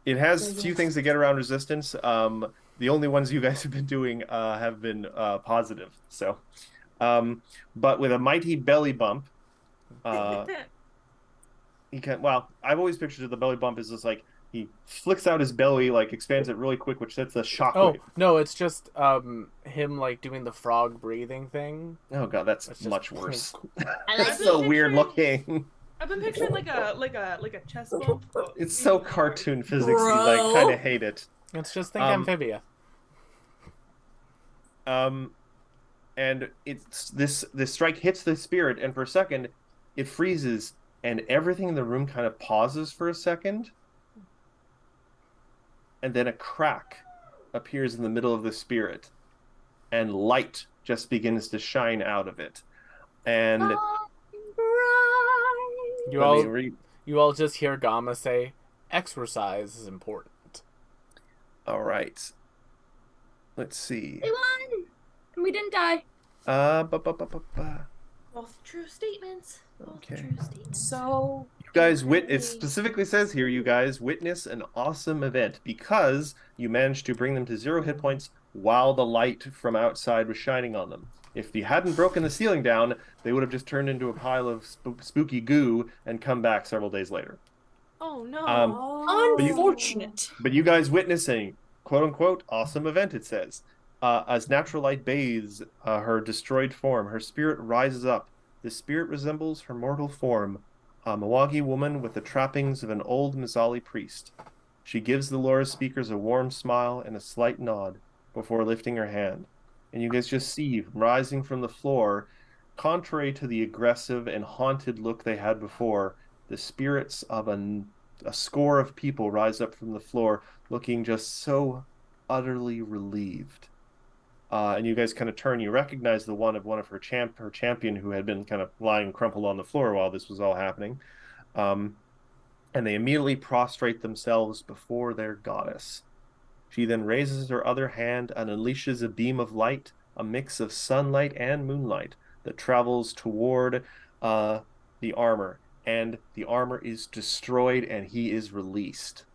It has a few things that get around resistance. The only ones you guys have been doing have been positive. So, but with a mighty belly bump, he can. Well, I've always pictured the belly bump as just like he flicks out his belly, like expands it really quick, which sets a Oh, shockwave. no, it's just him like doing the frog breathing thing. Oh god, that's It's just much worse. I That's like so it. weird looking. I've been picturing like a chest bump. but It's so even more. cartoon physicsy. Bro. I kind of hate it. It's just think Um, amphibia. And it's this strike hits the spirit, and for a second, it freezes, and everything in the room kind of pauses for a second, and then a crack appears in the middle of the spirit, and light just begins to shine out of it. And You let all me read. you all just hear Gamma say, "Exercise is important." All right. Let's see. We won! And we didn't die. Ba. Both true statements. Both Okay. true statements. So You guys it specifically says here you guys witness an awesome event because you managed to bring them to 0 hit points while the light from outside was shining on them. If you hadn't broken the ceiling down, they would have just turned into a pile of spooky goo and come back several days later. Oh no. But you- Unfortunate. But you guys witnessing quote unquote awesome event, it says. As natural light bathes her destroyed form, her spirit rises up. The spirit resembles her mortal form, a Mawagi woman with the trappings of an old Mizali priest. She gives the Laura speakers a warm smile and a slight nod before lifting her hand. And you guys just see, rising from the floor, contrary to the aggressive and haunted look they had before, the spirits of a score of people rise up from the floor, looking just so utterly relieved. And you guys kind of turn. You recognize the one of her champion who had been kind of lying crumpled on the floor while this was all happening. And they immediately prostrate themselves before their goddess. She then raises her other hand and unleashes a beam of light, a mix of sunlight and moonlight, that travels toward the armor. And the armor is destroyed and he is released.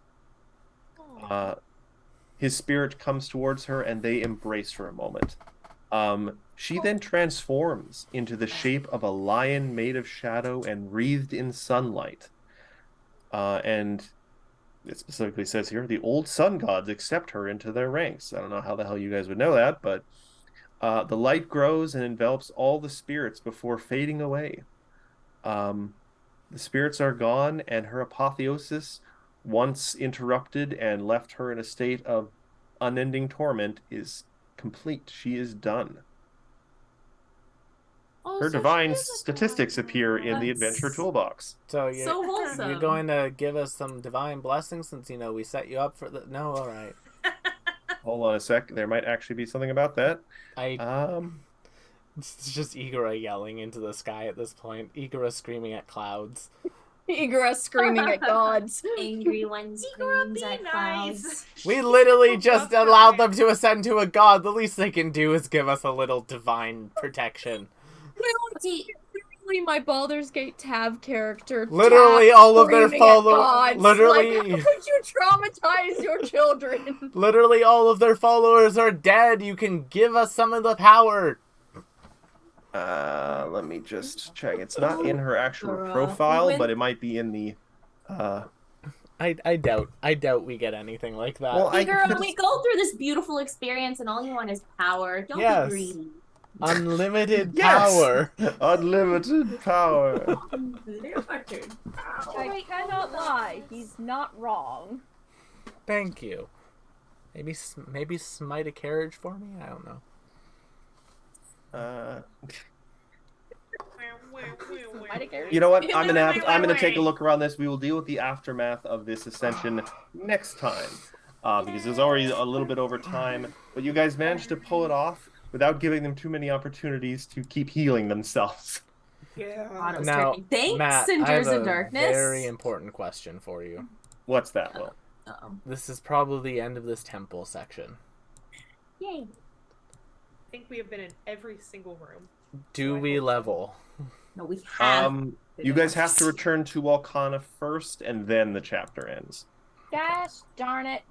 His spirit comes towards her and they embrace for a moment. She then transforms into the shape of a lion made of shadow and wreathed in sunlight. And it specifically says here, the old sun gods accept her into their ranks. I don't know how the hell you guys would know that, but the light grows and envelops all the spirits before fading away. The spirits are gone, and her apotheosis once interrupted and left her in a state of unending torment, is complete. She is done. Oh, Her so she divine is a statistics appear in the That's adventure toolbox. So So wholesome. you're going to give us some divine blessings since we set you up for the. No, all right. Hold on a sec. There might actually be something about that. It's just Igora yelling into the sky at this point. Igora screaming at clouds. Igora screaming at gods. Angry one screams be at nice. clouds. We literally just That's allowed right. them to ascend to a god. The least they can do is give us a little divine protection. See, Literally, my Baldur's Gate Tav character. Literally Tav all of their screaming at followers. gods. Literally, Like, how would you traumatize your children? literally all of their followers are dead. You can give us some of the power. Let me just check. It's not in her actual Girl. profile, When- but it might be in the. I doubt we get anything like that. Well, girl, we go through this beautiful experience and all you want is power. Don't Yes. be greedy. Unlimited Yes! power. Unlimited power. I cannot lie. He's not wrong. Thank you. Maybe smite a carriage for me. I don't know. You know what? I'm gonna take a look around this. We will deal with the aftermath of this ascension next time, because it's already a little bit over time. But you guys managed to pull it off without giving them too many opportunities to keep healing themselves. God, it was Now, tricky. Thanks, Matt, I have Singers a in Darkness. very important question for you. What's that, Will? Uh-oh. This is probably the end of this temple section. Yay. I think we have been in every single room. Do we level? No, we have. You guys have to return to Walkana first, and then the chapter ends. Gosh darn it.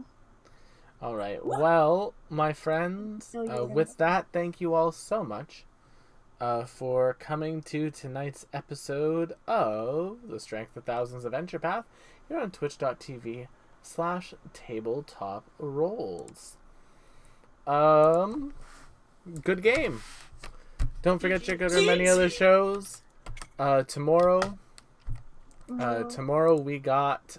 All right. Well, my friends, with that, thank you all so much for coming to tonight's episode of The Strength of Thousands Adventure Path here on twitch.tv/tabletop rolls. Good game. Don't forget to check out our many other shows. Tomorrow we got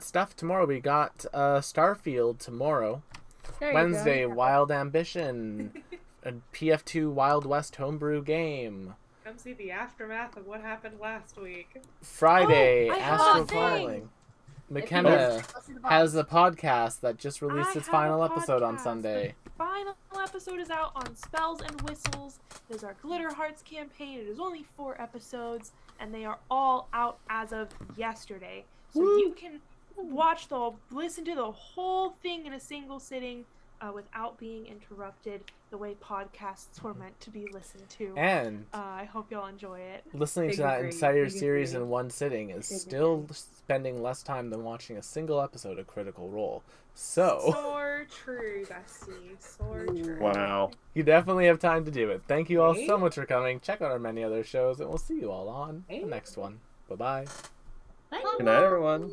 stuff tomorrow. We got Starfield tomorrow. There you Wednesday, go. Wild Ambition, a PF2 Wild West homebrew game. Come see the aftermath of what happened last week. Friday, Oh, I have Astral a thing. Calling. McKenna has a podcast that just released I its have final a episode on podcast. Sunday. The final episode is out on Spells and Whistles. It is our Glitter Hearts campaign. It is only 4 episodes, and they are all out as of yesterday. So you can listen to the whole thing in a single sitting without being interrupted the way podcasts were meant to be listened to. And I hope y'all enjoy it. listening to Big that agree, entire big series agree. in one sitting is Big still spending less time than watching a single episode of Critical Role. So, So true, bestie. So true. Wow. you definitely have time to do it. Thank you all so Right? much for coming. Check out our many other shows, and we'll see you all on the Right? next one. Bye-bye. Bye. Good night, everyone.